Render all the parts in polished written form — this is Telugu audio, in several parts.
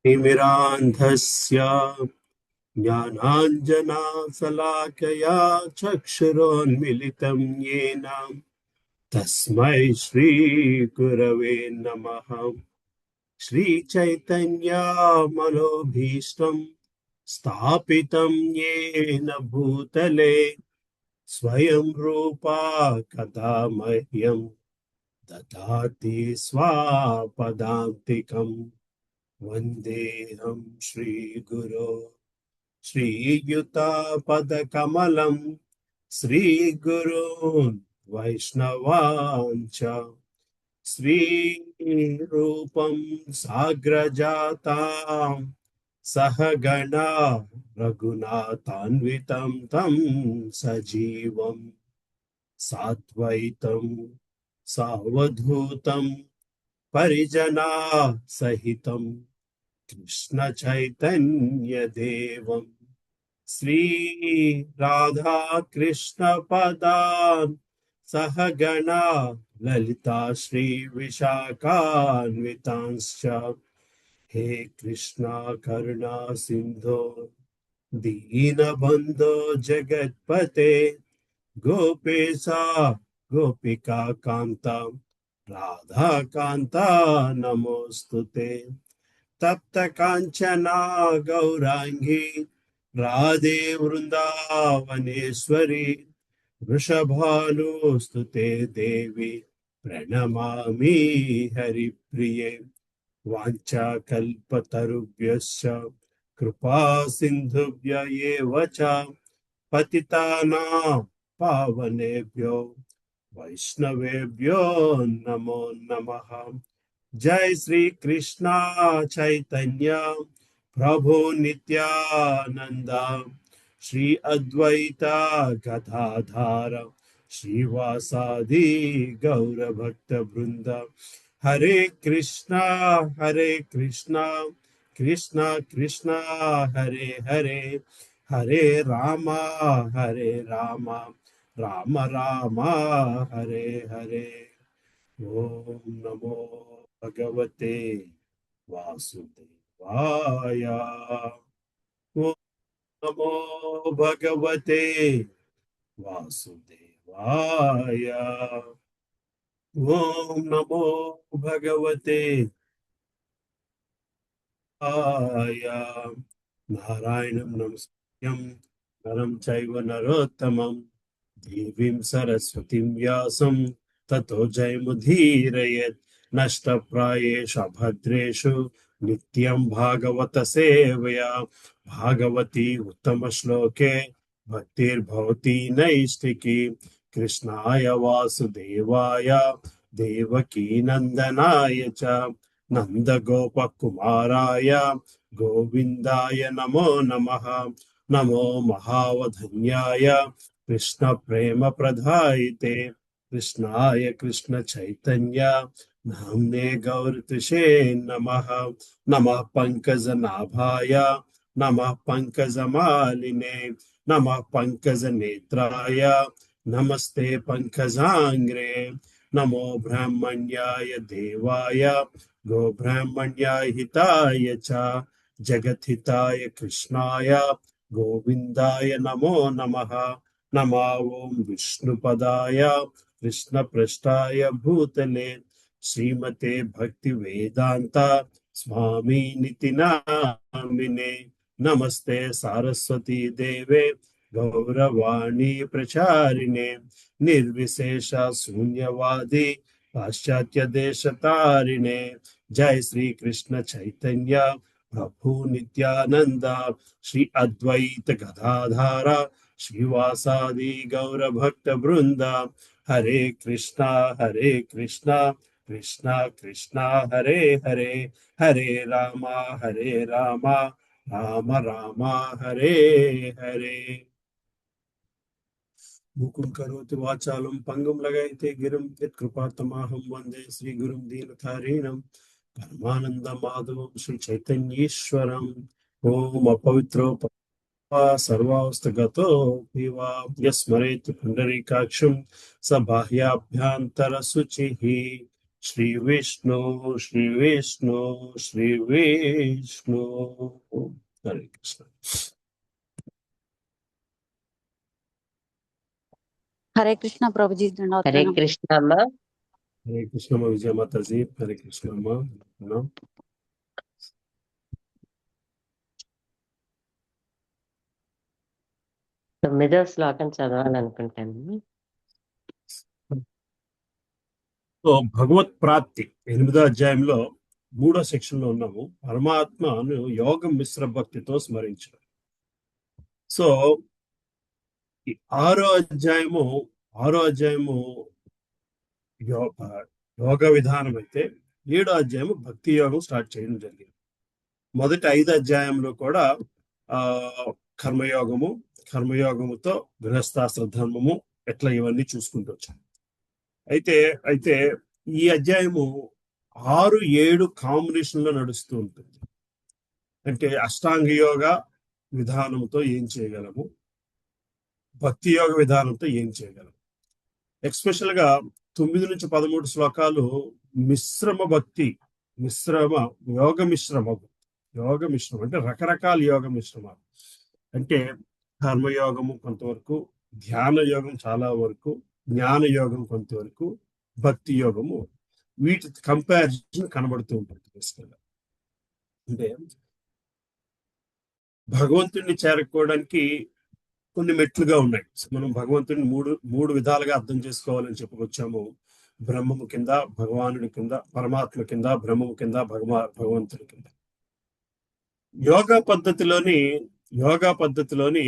तिमिरान्धस्य ज्ञानाञ्जनशलाकया चक्षुरोन्मिलितं येन तस्मै श्रीगुरवे नमः। श्रीचैतन्यमनोभीष्टं स्थापितं येन भूतले स्वयं रूपा कदा मह्यं ददाति स्वापदान्तिकम्। वन्देऽहं श्रीगुरो श्रीयुतापदकमलं श्रीगुरून् वैष्णवाञ्च श्रीरूपं साग्रजातां सहगणा रघुनाथान्वितं तं सजीवं साद्वैतं सावधूतं परिजना सहितं कृष्ण चैतन्य देवं श्री राधा कृष्ण पदान् सहगणा ललिता श्री विशाखान्वितांश्च हे कृष्णा करुणा सिंधो दीनबन्धो जगत्पते गोपेशा गोपिका कांता राधा कांता नमोस्तुते। तप्त कांचना गौरांगी राधे वृंदावनेश्वरी वृषभानुस्तुते देवी प्रणमामि हरिप्रिये। वाञ्छाकल्पतरुभ्यश्च कृपा सिन्धुभ्य एव च पतितानां पावनेभ्यो वैष्णवेभ्यो नमो नमः। जय श्री कृष्णा चैतन्य प्रभु नित्यानंद श्री अद्वैता गदाधर श्रीवासादि गौर भक्त वृंद। हरे कृष्णा कृष्णा कृष्णा हरे हरे, हरे रामा रामा रामा हरे हरे। ओम नमो भगवते वासुदेवाय। ओम नमो भगवते वासुदेवाय। ओम नमो भगवते आय। नारायणं नमस्कृत्यं नरं चैव नरोत्तमं देवीं सरस्वतीं व्यासं ततो जयमुदीरयेत्। नष्टप्रायेषु अभद्रेषु नित्यं भागवत सेवया भागवती उत्तमश्लोके भक्तिर्भवती नैष्टिकी। कृष्णाय वासुदेवाय देवकी नन्दनाय च नन्दगोपकुमाराय गोविन्दाय नमो नमः। नमो महावधन्याय कृष्णप्रेमप्रदायिते कृष्णाय कृष्णचैतन्य नाम्ने गौरतिषे नमः। नमः पङ्कजनाभाय नमः पङ्कजमालिने नमः पङ्कजनेत्राय नमस्ते पङ्कजाङ्ग्रे। नमो ब्राह्मण्याय देवाय गो ब्राह्मण्याय हिताय च जगद्हिताय कृष्णाय गोविन्दाय नमो नमः। नमः ओं विष्णुपदाय कृष्णपृष्ठाय भूतले श्रीमते भक्ति वेदांत स्वामी निति नामिने। नमस्ते सारस्वती देवे गौरवाणी प्रचारिणे निर्विशेष शून्यवादी पाश्चात्य देश तारिणे। जय श्री कृष्ण चैतन्य प्रभु नित्यानंद श्री अद्वैत गदाधारा श्रीवासादि गौर भक्त वृंद। हरे कृष्णा कृष्णा कृष्णा हरे हरे, हरे रामा राम राम हरे हरे। मुकुं करोति वाचालं पङ्गुं लंघयते गिरिं यत्कृपातमहं वन्दे श्रीगुरुं दीनतारिणं परमानन्दमाधवं श्रीचैतन्येश्वरम्। ॐ अपवित्रो सर्वावस्थगतो वा यस्मरेत् पुण्डरीकाक्षं स बाह्याभ्यन्तरशुचिः శ్రీ విష్ణు శ్రీ విష్ణు శ్రీ విష్ణు. హరే కృష్ణ. హరే కృష్ణ ప్రభుజీ. హరే కృష్ణ అమ్మ. హరే కృష్ణమ్మ విజయమాతాజీ. హరే కృష్ణమ్మ. 9వ శ్లోకం చదవాలనుకుంటాను. సో భగవత్ ప్రాప్తి 8వ అధ్యాయంలో 3వ సెక్షన్ లో ఉన్నాము. పరమాత్మను యోగ మిశ్ర భక్తితో స్మరించడం. సో ఈ 6వ అధ్యాయము యోగ విధానం అయితే 7వ అధ్యాయము భక్తి యోగం స్టార్ట్ చేయడం జరిగింది. మొదటి 5 అధ్యాయంలో కూడా కర్మయోగముతో గృహస్థాశ్ర ధర్మము ఎట్లా ఇవన్నీ చూసుకుంటూ వచ్చాను. అయితే ఈ అధ్యాయము 6-7 కాంబినేషన్ లో నడుస్తూ ఉంటుంది. అంటే అష్టాంగ యోగ విధానంతో ఏం చేయగలము, భక్తి యోగ విధానంతో ఏం చేయగలము. ఎక్స్పెషల్ గా 9 నుంచి 13 శ్లోకాలు మిశ్రమ భక్తి, యోగ మిశ్రమం అంటే రకరకాల యోగ మిశ్రమాలు. అంటే కర్మయోగము కొంతవరకు, ధ్యాన యోగం చాలా వరకు, జ్ఞాన యోగం కొంతవరకు, భక్తి యోగము, వీటి కంపారిజన్ కనబడుతూ ఉంటుంది. బేసికల్గా అంటే భగవంతుడిని చేరుకోవడానికి కొన్ని మెట్లుగా ఉన్నాయి. మనం భగవంతుడిని మూడు విధాలుగా అర్థం చేసుకోవాలని చెప్పుకొచ్చాము. బ్రహ్మము కింద, భగవానుడి కింద, పరమాత్మ కింద, బ్రహ్మము కింద, భగవంతుడి కింద. యోగా పద్ధతిలోని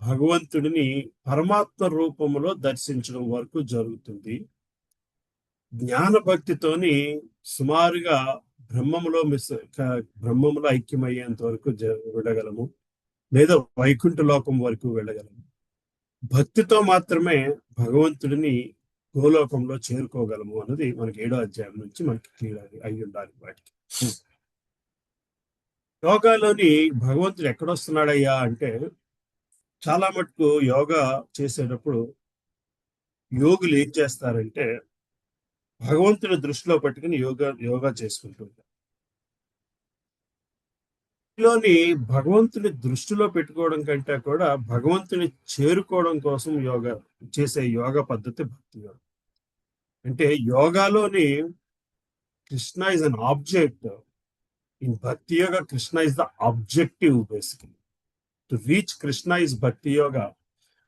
భగవంతుడిని పరమాత్మ రూపంలో దర్శించడం వరకు జరుగుతుంది. జ్ఞాన భక్తితోని సుమారుగా బ్రహ్మములో ఐక్యమయ్యేంత వరకు వెళ్ళగలము, లేదా వైకుంఠ లోకం వరకు వెళ్ళగలము. భక్తితో మాత్రమే భగవంతుడిని గోలోకంలో చేరుకోగలము అన్నది మనకి 7వ అధ్యాయం నుంచి మనకి క్లియర్ అయి ఉండాలి. వాటికి యోగాలోని భగవంతుడు ఎక్కడొస్తున్నాడయ్యా అంటే, చాలా మటుకు యోగా చేసేటప్పుడు యోగులు ఏం చేస్తారంటే భగవంతుని దృష్టిలో పెట్టుకుని యోగా చేసుకుంటుంటారు. లోని భగవంతుని దృష్టిలో పెట్టుకోవడం కంటే కూడా భగవంతుని చేరుకోవడం కోసం చేసే యోగ పద్ధతి భక్తి యోగం. అంటే యోగాలోని Krishna is an object. In bhakti yoga Krishna is the objective. Basically to reach Krishna is bhakti yoga.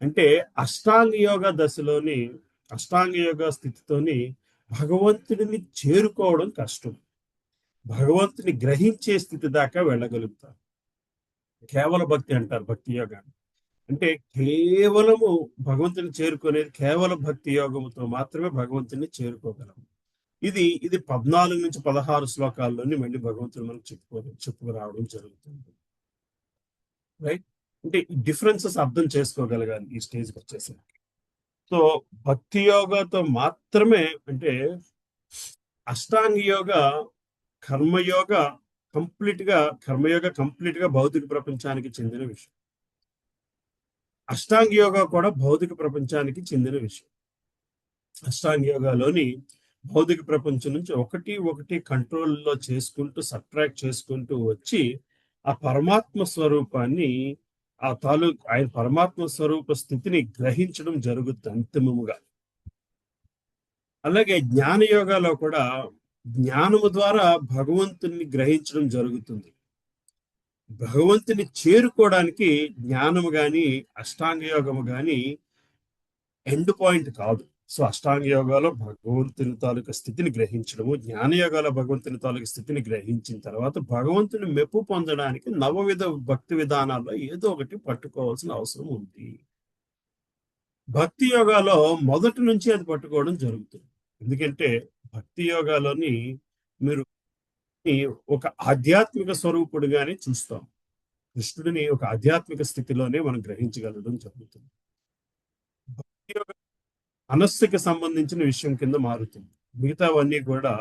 అంటే అష్టాంగ యోగ స్థితితోని భగవంతుడిని చేరుకోవడం కష్టం. భగవంతుని గ్రహించే స్థితి దాకా వెళ్ళగలుగుతారు. కేవల భక్తి అంటారు భక్తి యోగాన్ని. అంటే కేవలము భగవంతుని చేరుకునేది కేవల భక్తి యోగముతో మాత్రమే భగవంతుని చేరుకోగలము. ఇది 14 నుంచి 16 శ్లోకాల్లోని మళ్ళీ భగవంతుడు మనకు చెప్పుకురావడం జరుగుతుంది. రైట్? అంటే డిఫరెన్సెస్ అర్థం చేసుకోగలగాలి ఈ స్టేజ్కి వచ్చేసరికి. సో భక్తి యోగతో మాత్రమే, అంటే అష్టాంగ యోగ కర్మయోగ కంప్లీట్ గా భౌతిక ప్రపంచానికి చెందిన విషయం. అష్టాంగ యోగ కూడా భౌతిక ప్రపంచానికి చెందిన విషయం. అష్టాంగ యోగాలోని భౌతిక ప్రపంచం నుంచి ఒకటి కంట్రోల్లో చేసుకుంటూ సబ్ట్రాక్ట్ చేసుకుంటూ వచ్చి ఆ పరమాత్మ స్వరూపాన్ని, ఆయన పరమాత్మ స్వరూప స్థితిని గ్రహించడం జరుగుతుంది అంతిమముగా. అలాగే జ్ఞాన యోగాలో కూడా జ్ఞానము ద్వారా భగవంతుని గ్రహించడం జరుగుతుంది. భగవంతుని చేరుకోవడానికి జ్ఞానము గాని అష్టాంగ యోగము గాని ఎండ్ పాయింట్ కాదు. సో అష్టాంగ యోగాలో భగవంతుని తాలూకా స్థితిని గ్రహించడము, జ్ఞాన యోగాలో భగవంతుని తాలూకా స్థితిని గ్రహించిన తర్వాత భగవంతుని మెప్పు పొందడానికి నవవిధ భక్తి విధానాల్లో ఏదో ఒకటి పట్టుకోవాల్సిన అవసరం ఉంది. భక్తి యోగాలో మొదటి నుంచి అది పట్టుకోవడం జరుగుతుంది. ఎందుకంటే భక్తి యోగాలోని మీరు ఒక ఆధ్యాత్మిక స్వరూపుడుగానే చూస్తాం. కృష్ణుడిని ఒక ఆధ్యాత్మిక స్థితిలోనే మనం గ్రహించగలడం జరుగుతుంది. భక్తి యోగ మనస్సుకి సంబంధించిన విషయం కింద మారుతుంది. మిగతావన్నీ కూడా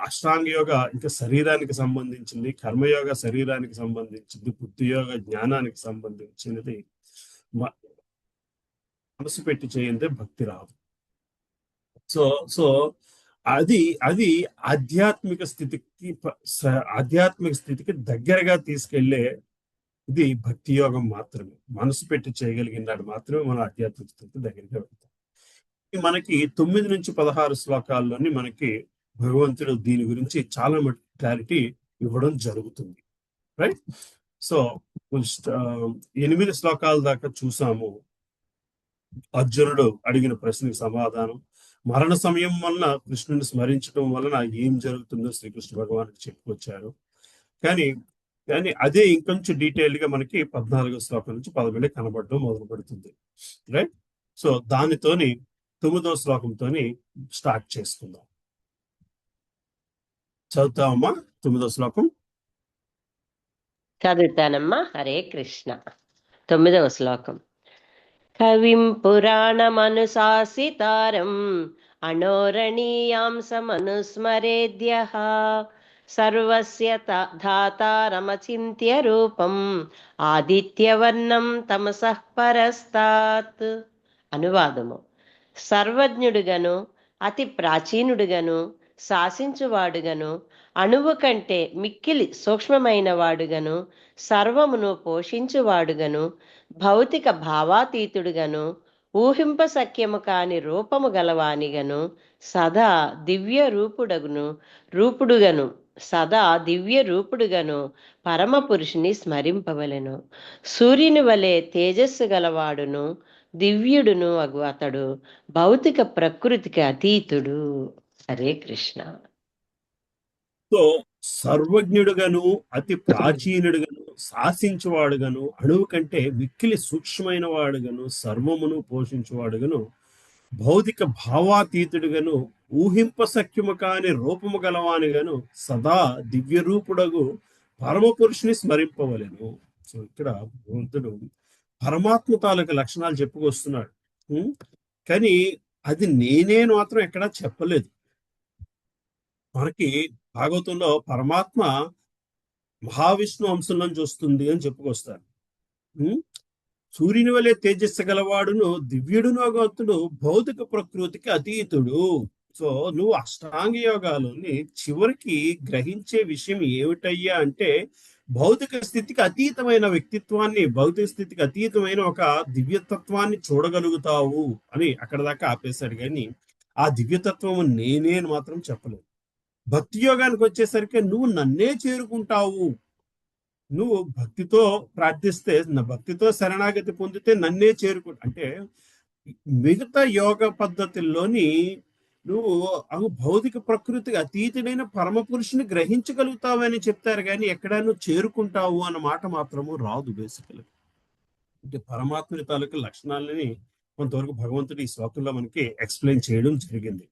అష్టాంగ యోగ ఇంకా శరీరానికి సంబంధించింది, కర్మయోగ శరీరానికి సంబంధించింది, బుద్ధి యోగ జ్ఞానానికి సంబంధించినది. మనసు పెట్టి చేయందే భక్తి రాదు. సో అది అది ఆధ్యాత్మిక స్థితికి దగ్గరగా తీసుకెళ్లే ఇది భక్తి యోగం మాత్రమే. మనసు పెట్టి చేయగలిగినాడు మాత్రమే మన ఆధ్యాత్మిక స్థితి దగ్గరగా వెళ్తాం. మనకి 9-16 శ్లోకాల్లోని మనకి భగవంతుడు దీని గురించి చాలా మటుకు క్లారిటీ ఇవ్వడం జరుగుతుంది. రైట్. సో 8 శ్లోకాల దాకా చూసాము. అర్జునుడు అడిగిన ప్రశ్నకి సమాధానం, మరణ సమయం వలన కృష్ణుని స్మరించడం వలన ఏం జరుగుతుందో శ్రీకృష్ణ భగవానుడు చెప్పుకొచ్చారు. కానీ అదే ఇంకొంచెం డీటెయిల్ గా మనకి 14వ శ్లోకం నుంచి 11 కనబడడం మొదలు పెడుతుంది. రైట్. సో దానితోని 9వ శ్లోకంతోని స్టార్ట్ చేసుకుందాం. చదువుతామమ్మా 9వ శ్లోకం. చదువుతానమ్మా. హరే కృష్ణ. 9వ శ్లోకం. కవిం పురాణమనుశాసితారం అణోరణీయాంసమనుస్మరేద్యః సర్వస్య ధాతారమచింత్య రూపం ఆదిత్యవర్ణం తమసః పరస్తాత్. అనువాదము. సర్వజ్ఞుడుగను అతి ప్రాచీనుడుగను శాసించువాడుగను అణువు కంటే మిక్కిలి సూక్ష్మమైన వాడుగను సర్వమును పోషించువాడుగను భౌతిక భావాతీతుడుగను ఊహింప సఖ్యము కాని రూపము గలవానిగను సదా దివ్య రూపుడుగను పరమ పురుషుని స్మరింపవలెను. సూర్యుని వలె తేజస్సు గలవాడును దివ్యుడును అగు అతడు భౌతిక ప్రకృతికి అతీతుడు. హరే కృష్ణ. సో సర్వజ్ఞుడుగాను అతి ప్రాచీనుడుగాను శాసించువాడుగాను అణువు కంటే మిక్కిలి సూక్ష్మమైన వాడుగాను సర్వమును పోషించువాడుగాను భౌతిక భావాతీతుడుగాను ఊహింప సఖ్యము కాని రూపము గలవానిగాను సదా దివ్య రూపుడగు పరమ పురుషుని స్మరింపవలెను. సో ఇక్కడ భగవంతుడు పరమాత్మ తాలూకు లక్షణాలు చెప్పుకొస్తున్నాడు. కానీ అది నేనే మాత్రం ఎక్కడా చెప్పలేదు. మనకి భాగవతంలో పరమాత్మ మహావిష్ణు అంశంలోంచి వస్తుంది అని చెప్పుకొస్తారు. సూర్యుని వలె తేజస్సు గలవాడును దివ్యుడును అగతుడు భౌతిక ప్రకృతికి అతీతుడు. సో నువ్వు అష్టాంగ యోగాలోని చివరికి గ్రహించే విషయం ఏమిటయ్యా అంటే భౌతిక స్థితికి అతీతమైన వ్యక్తిత్వాన్ని, భౌతిక స్థితికి అతీతమైన ఒక దివ్యతత్వాన్ని చూడగలుగుతావు అని అక్కడ దాకా ఆపేశాడు. కానీ ఆ దివ్యతత్వము నేనే అని మాత్రం చెప్పలేదు. భక్తి యోగానికి వచ్చేసరికి నువ్వు నన్నే చేరుకుంటావు. నువ్వు భక్తితో ప్రార్థిస్తే, భక్తితో శరణాగతి పొందితే నన్నే అంటే మిగతా యోగ పద్ధతుల్లోని నువ్వు భౌతిక ప్రకృతికి అతీతుడైన పరమ పురుషుని గ్రహించగలుగుతావని చెప్తారు, కానీ ఎక్కడ నువ్వు చేరుకుంటావు అన్న మాట మాత్రము రాదు. బేసికల్ అంటే పరమాత్మని తాలూకు లక్షణాలని కొంతవరకు భగవంతుడు ఈ శ్లోకంలో మనకి ఎక్స్ప్లెయిన్ చేయడం జరిగింది.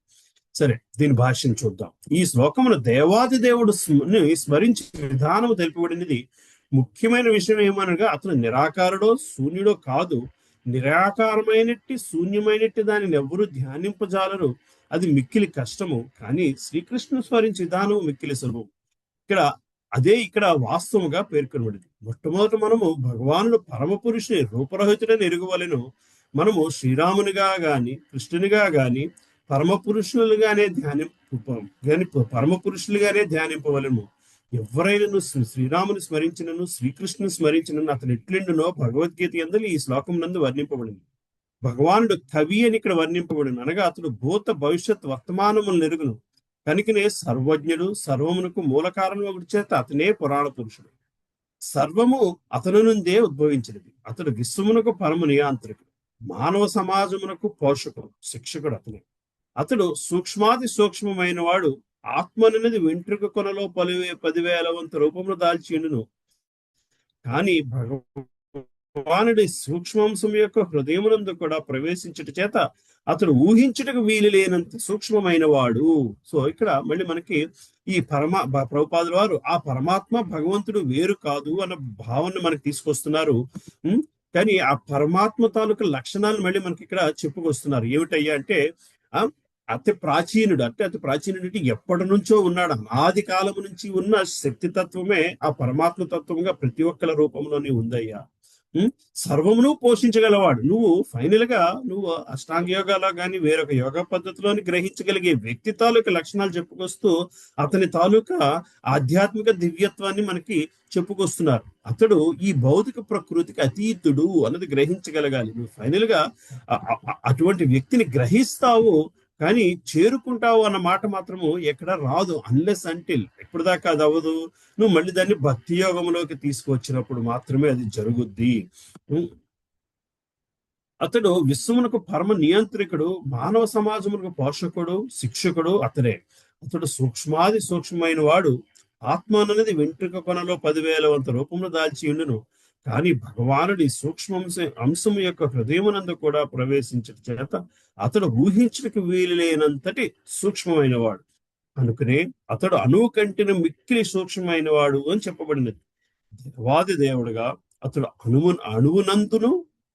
సరే, దీని భాష్యం చూద్దాం. ఈ శ్లోకమును దేవాది దేవుడు స్మరించే విధానం తెలుపబడినది. ముఖ్యమైన విషయం ఏమనగా అతను నిరాకారుడో శూన్యుడో కాదు. నిరాకారమైనట్టి శూన్యమైనట్టి దానిని ఎవరు ధ్యానింపజాలరు. అది మిక్కిలి కష్టము. కానీ శ్రీకృష్ణుని స్మరించే విధానం మిక్కిలి సులభం. ఇక్కడ వాస్తవంగా పేర్కొనబడింది. మొట్టమొదట మనము భగవానుడు పరమ పురుషుని రూపరహితుడని ఎరుగవలెను. మనము శ్రీరామునిగా గాని కృష్ణునిగా గాని పరమ పురుషులుగానే పరమ పురుషులుగానే ధ్యానింపవలను. ఎవరైనా శ్రీరాముని స్మరించినను శ్రీకృష్ణుని స్మరించినను అతను ఎట్లుండునో భగవద్గీత యందు ఈ శ్లోకం నందు వర్ణింపబడింది. భగవానుడు కవి అని ఇక్కడ వర్ణింపబడింది. అనగా అతడు భూత భవిష్యత్ వర్తమానములు నెరుగును కనుకనే సర్వజ్ఞుడు, సర్వమునకు మూల కారణం చేత అతనే పురాణ పురుషుడు. సర్వము అతను నుండే ఉద్భవించినది. అతడు విశ్వమునకు పరమ నియాంత్రికుడు, మానవ సమాజమునకు పోషకుడు, శిక్షకుడు అతనే. అతడు సూక్ష్మాది సూక్ష్మమైన వాడు. ఆత్మనది వెంట్రుక కొనలో 10,000 వంతు రూపమును దాల్చిండును. కానీ భగవానుడి సూక్ష్మాంశం యొక్క హృదయమునందు కూడా ప్రవేశించుట చేత అతడు ఊహించుటకు వీలు లేనంత సూక్ష్మమైన వాడు. సో ఇక్కడ మళ్ళీ మనకి ఈ ప్రభుపాదుల వారు ఆ పరమాత్మ భగవంతుడు వేరు కాదు అన్న భావన మనకి తీసుకొస్తున్నారు. కానీ ఆ పరమాత్మ తాలూకు లక్షణాలు మళ్ళీ మనకి ఇక్కడ చెప్పుకొస్తున్నారు. ఏమిటయ్యా అంటే అతి ప్రాచీనుడు అంటే ఎప్పటి నుంచో ఉన్నాడు. ఆది కాలము నుంచి ఉన్న శక్తి తత్వమే ఆ పరమాత్మ తత్వంగా ప్రతి ఒక్కల రూపంలోనే ఉందయ్యా. ఉం? సర్వమును పోషించగలవాడు. నువ్వు ఫైనల్ గా నువ్వు అష్టాంగ యోగాలో కానీ వేరొక యోగా పద్ధతిలోని గ్రహించగలిగే వ్యక్తి తాలూకా లక్షణాలు చెప్పుకొస్తూ అతని తాలూకా ఆధ్యాత్మిక దివ్యత్వాన్ని మనకి చెప్పుకొస్తున్నారు. అతడు ఈ భౌతిక ప్రకృతికి అతీతుడు అన్నది గ్రహించగలగాలి. నువ్వు ఫైనల్ గా అటువంటి వ్యక్తిని గ్రహిస్తావు, కానీ చేరుకుంటావు అన్న మాట మాత్రము ఎక్కడ రాదు. అన్లెస్ అంటిల్ ఎప్పుడు దాకా అది అవ్వదు, నువ్వు మళ్ళీ దాన్ని భక్తి యోగంలోకి తీసుకువచ్చినప్పుడు మాత్రమే అది జరుగుద్ది. అతడు విశ్వమునకు పరమ నియంత్రికుడు, మానవ సమాజమునకు పోషకుడు, శిక్షకుడు అతడే. అతడు సూక్ష్మాది సూక్ష్మమైన వాడు. ఆత్మ అన్నది వెంట్రుక కొనలో 10,000 వంత రూపంలో దాల్చి ఉండును, కానీ భగవానుడి అంశము యొక్క హృదయమునందు కూడా ప్రవేశించట చేత అతడు ఊహించడానికి వీలు లేనంతటి సూక్ష్మమైన వాడు. అనుకునే అతడు అణువు కంటిన మిక్కిలి సూక్ష్మమైన వాడు అని చెప్పబడినది. దేవాది దేవుడుగా అతడు అణువునందును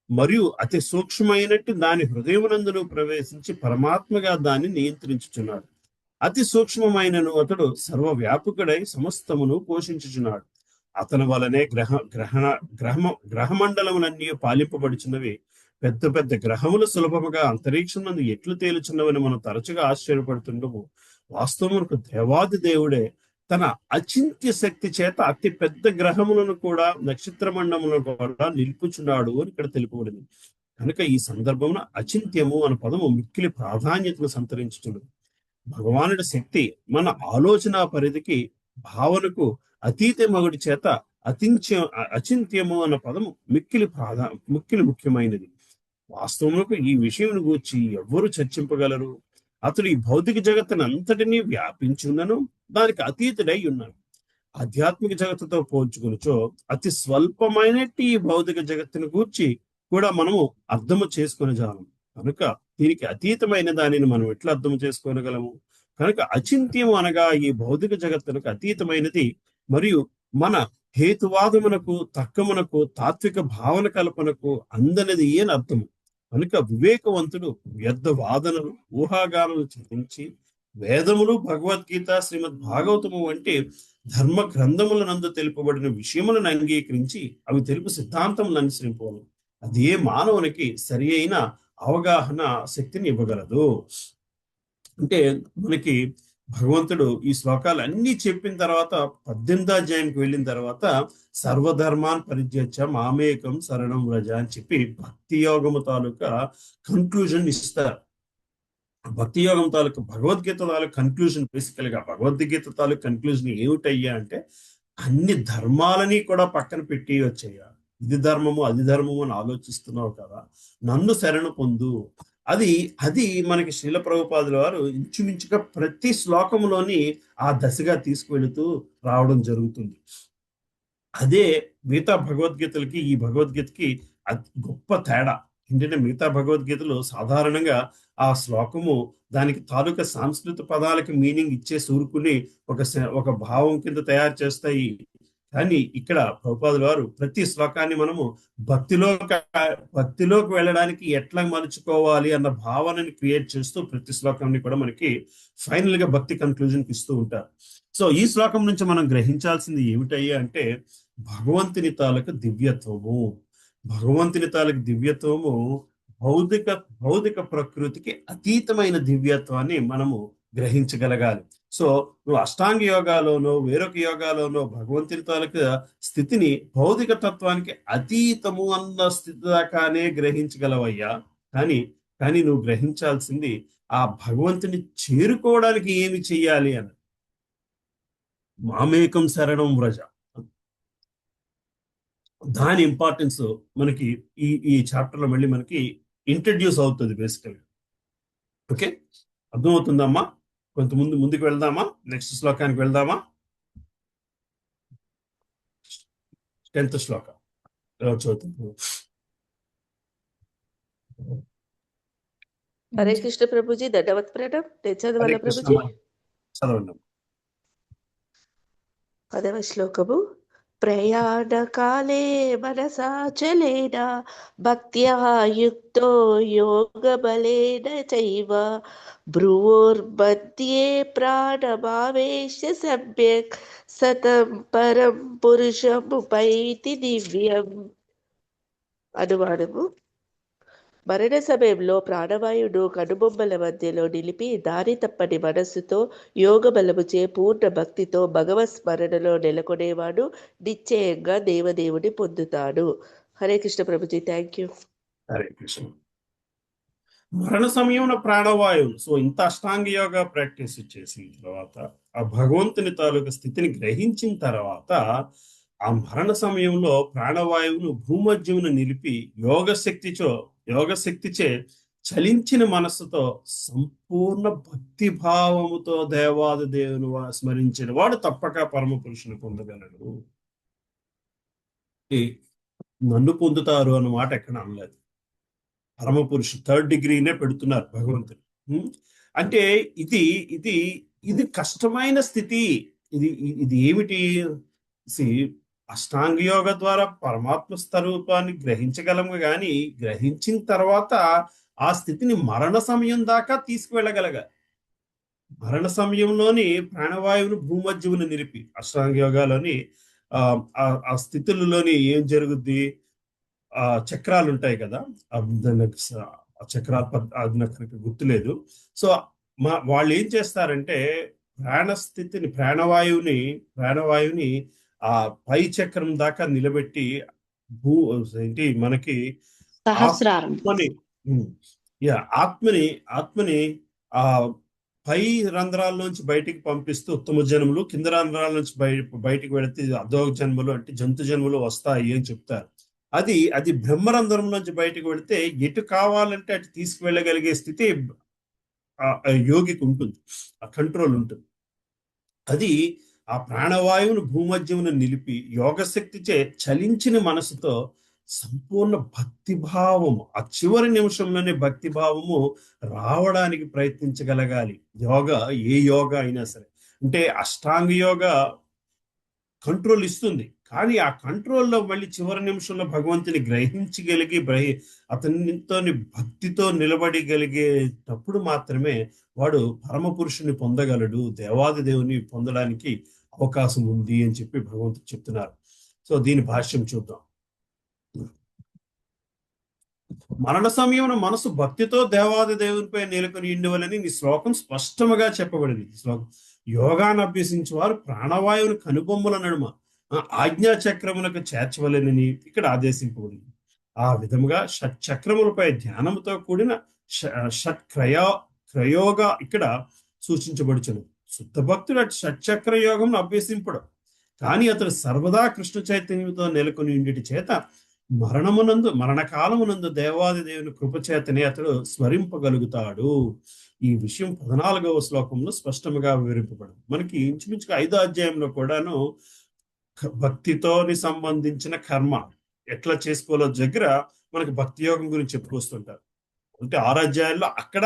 మరియు అతి సూక్ష్మమైనట్టు దాని హృదయమునందును ప్రవేశించి పరమాత్మగా దాన్ని నియంత్రించుచున్నాడు. అతి సూక్ష్మమైనను అతడు సర్వవ్యాపకుడై సమస్తమును పోషించుచున్నాడు. అతని వలనే గ్రహమండలములన్నీ పాలింపబడుచున్నవి. పెద్ద పెద్ద గ్రహములు సులభముగా అంతరిక్షం ఎట్లు తేలుచున్నవని మనం తరచుగా ఆశ్చర్యపడుతుండము. వాస్తవమునకు దేవాది దేవుడే తన అచింత్య శక్తి చేత అతి పెద్ద గ్రహములను కూడా నక్షత్ర మండములను కూడా నిలుపుచున్నాడు అని ఇక్కడ తెలుపబడింది. కనుక ఈ సందర్భంలో అచింత్యము అనే పదము మిక్కిలి ప్రాధాన్యతను సంతరించుతున్నది. భగవానుడి శక్తి మన ఆలోచన పరిధికి భావనకు అతీతమగుడి చేత అచింత్యము అన్న పదము మిక్కిలి ముఖ్యమైనది. వాస్తవములకు ఈ విషయం గూర్చి ఎవ్వరు చర్చింపగలరు? అతడు ఈ భౌతిక జగత్తును అంతటినీ వ్యాపించున్నను దానికి అతీతుడై ఉన్నాడు. ఆధ్యాత్మిక జగత్తుతో పోల్చుకునిచో అతి స్వల్పమైనట్టు ఈ భౌతిక జగత్తును గూర్చి కూడా మనము అర్థము చేసుకుని జాలం. కనుక దీనికి అతీతమైన దానిని మనం ఎట్లా అర్థం చేసుకోగలము? కనుక అచింత్యము అనగా ఈ భౌతిక జగత్తునకు అతీతమైనది మరియు మన హేతువాదమునకు, తర్కమునకు, తాత్విక భావన కల్పనకు అందనిది అని అర్థము. కనుక వివేకవంతుడు వ్యర్థ వాదనలు, ఊహాగానాలు చింతించి వేదములు, భగవద్గీత, శ్రీమద్ భాగవతము వంటి ధర్మ గ్రంథములనందు తెలుపబడిన విషయములను అంగీకరించి అవి తెలుపు సిద్ధాంతములను అనుసరింపను. అదే మానవునికి సరి అయిన అవగాహన శక్తిని ఇవ్వగలదు. అంటే మనకి భగవంతుడు ఈ శ్లోకాలు అన్ని చెప్పిన తర్వాత 18వ అధ్యాయానికి వెళ్ళిన తర్వాత సర్వధర్మాన్ పరిత్యజ్య మామేకం శరణం వ్రజ అని చెప్పి భక్తి యోగము తాలూకా కన్క్లూజన్ ఇస్తారు. భక్తి యోగం తాలూకు భగవద్గీత తాలూకు కన్క్లూజన్ బేసికల్ గా భగవద్గీత తాలూకు కన్క్లూజన్ ఏమిటయ్యా అంటే అన్ని ధర్మాలని కూడా పక్కన పెట్టి వచ్చేయ్యా. ఇది ధర్మము అది ధర్మము అని ఆలోచిస్తున్నావు కదా, నన్ను శరణు పొందు. అది మనకి శ్రీల ప్రభుపాదుల వారు ఇంచుమించుగా ప్రతి శ్లోకంలోని ఆ దశగా తీసుకువెళుతూ రావడం జరుగుతుంది. అదే మిగతా భగవద్గీతలకి ఈ భగవద్గీతకి గొప్ప తేడా ఏంటంటే, మిగతా భగవద్గీతలు సాధారణంగా ఆ శ్లోకము దానికి తాలూకా సంస్కృత పదాలకి మీనింగ్ ఇచ్చే సూరుకుని ఒక భావం కింద తయారు చేస్తాయి. కానీ ఇక్కడ ప్రభుపాదుల వారు ప్రతి శ్లోకాన్ని మనము భక్తిలోకి వెళ్ళడానికి ఎట్లా మలుచుకోవాలి అన్న భావనని క్రియేట్ చేస్తూ ప్రతి శ్లోకాన్ని కూడా మనకి ఫైనల్ గా భక్తి కన్క్లూజన్కి ఇస్తూ ఉంటారు. సో ఈ శ్లోకం నుంచి మనం గ్రహించాల్సింది ఏమిటయ్యా అంటే భగవంతుని తాలూకు దివ్యత్వము. భగవంతుని తాలూకు దివ్యత్వము భౌతిక ప్రకృతికి అతీతమైన దివ్యత్వాన్ని మనము గ్రహించగలగాలి. సో నువ్వు అష్టాంగ యోగాలోనో వేరొక యోగాలోనో భగవంతుని తాలూకు స్థితిని భౌతిక తత్వానికి అతీతము అన్న స్థితి దాకానే గ్రహించగలవయ్యా. కానీ నువ్వు గ్రహించాల్సింది ఆ భగవంతుని చేరుకోవడానికి ఏమి చెయ్యాలి అని. మామేకం శరణం వ్రజ, దాని ఇంపార్టెన్స్ మనకి ఈ చాప్టర్ లో మళ్ళీ మనకి ఇంట్రడ్యూస్ అవుతుంది బేసికల్గా. ఓకే, అర్థమవుతుందమ్మా? ముందుకు వెళ్దామా? నెక్స్ట్ శ్లోకానికి వెళ్దామా? 10th శ్లోక చదువుతుంది. హరే కృష్ణ ప్రభుజీ, దండవత్ ప్రణామం. నేను చదవాలా ప్రభుజీ? చదవండి. 10వ శ్లోకము. ప్రయాణకాలే మనసాచలేన భక్త్యా యుక్తో యోగబలేన చైవ భ్రువోర్మధ్యే ప్రాణమావేశ సమ్యక్ సతం పరం పురుషముపైతి దివ్యం. అనుమానము. మరణ సమయంలో ప్రాణవాయువును కనుబొమ్మల మధ్యలో నిలిపి దారి తప్పని మనస్సుతో యోగ బలముచే పూర్ణ భక్తితో భగవత్ స్మరణలో నెలకొనేవాడు నిశ్చయంగా దేవదేవుని పొందుతాడు. Hare Krishna Prabhuji, thank you. హరే కృష్ణ. మరణ సమయంలో ప్రాణవాయువు. సో ఇంత అష్టాంగ యోగా ప్రాక్టీస్ చేసిన తర్వాత, ఆ భగవంతుని తాలూకు స్థితిని గ్రహించిన తర్వాత, ఆ మరణ సమయంలో ప్రాణవాయువును భూమధ్యమును నిలిపి యోగశక్తిచే చలించిన మనస్సుతో సంపూర్ణ భక్తి భావముతో దేవాది దేవుని స్మరించిన వాడు తప్పక పరమ పురుషుని పొందగలడు. నన్ను పొందుతారు అన్నమాట ఎక్కడ అనలేదు. పరమ పురుషు 3rd డిగ్రీనే పెడుతున్నారు భగవంతుడు. అంటే ఇది కష్టమైన స్థితి. ఇది ఏమిటి? అష్టాంగ యోగ ద్వారా పరమాత్మ స్వరూపాన్ని గ్రహించగలము, కానీ గ్రహించిన తర్వాత ఆ స్థితిని మరణ సమయం దాకా తీసుకువెళ్ళగలగా. మరణ సమయంలోని ప్రాణవాయువును భూమధ్యమును నిలిపి, అష్టాంగ యోగాలోని ఆ స్థితులలోని ఏం జరుగుద్ది? చక్రాలు ఉంటాయి కదా, ఆ చక్రాలు అది నాకు గుర్తులేదు. సో వాళ్ళు ఏం చేస్తారంటే ప్రాణవాయువుని ఆ పై చక్రం దాకా నిలబెట్టి మనకి ఆత్మని ఆ పై రంధ్రాల్లోంచి బయటికి పంపిస్తూ ఉత్తమ జన్మలు, కింద రంధ్రాల నుంచి బయటికి వెళితే అధోగ జన్మలు అంటే జంతు జన్మలు వస్తాయి అని చెప్తారు. అది బ్రహ్మరంధ్రం నుంచి బయటకు వెళితే ఎటు కావాలంటే అటు తీసుకువెళ్ళగలిగే స్థితి యోగికి ఉంటుంది, ఆ కంట్రోల్ ఉంటుంది. అది ఆ ప్రాణవాయువును భూమధ్యమును నిలిపి యోగశక్తిచే చలించిన మనసుతో సంపూర్ణ భక్తిభావము, ఆ చివరి నిమిషంలోనే భక్తిభావము రావడానికి ప్రయత్నించగలగాలి. ఏ యోగా అయినా సరే. అంటే అష్టాంగ యోగా కంట్రోల్ ఇస్తుంది, కానీ ఆ కంట్రోల్లో మళ్ళీ చివరి నిమిషంలో భగవంతుని గ్రహించగలిగి అతనితో భక్తితో నిలబడగలిగేటప్పుడు మాత్రమే వాడు పరమ పురుషుని పొందగలడు, దేవాది దేవుని పొందడానికి అవకాశం ఉంది అని చెప్పి భగవంతుడు చెప్తున్నారు. సో దీని భాష్యం చూద్దాం. మరణ సమయంలో మనసు భక్తితో దేవాది దేవునిపై నెలకొని ఉండవలని ఈ శ్లోకం స్పష్టముగా చెప్పబడింది. ఈ శ్లోకం యోగాన్ని అభ్యసించే వారు ప్రాణవాయువుని కనుబొమ్మల నడుమ ఆజ్ఞా చక్రములకు చేర్చవలెనని ఇక్కడ ఆదేశింపబడింది. ఆ విధముగా షట్చక్రములపై ధ్యానముతో కూడిన షట్క్రయోగ ఇక్కడ సూచించబడుచును. శుద్ధ భక్తుడు అటు షట్చక్ర యోగం అభ్యసింపడు, కానీ అతడు సర్వదా కృష్ణ చైతన్యంతో నెలకొని ఉండి చేత మరణకాలమునందు దేవాది దేవుని కృపచేతనే అతడు స్మరింపగలుగుతాడు. ఈ విషయం 14వ శ్లోకంలో స్పష్టంగా వివరింపబడింది. మనకి ఇంచుమించుగా 5వ అధ్యాయంలో కూడాను భక్తితోని సంబంధించిన కర్మ ఎట్లా చేసుకోవాలో దగ్గర మనకి భక్తి యోగం గురించి చెప్పుకొస్తుంటారు. అంటే 6 అధ్యాయాల్లో అక్కడ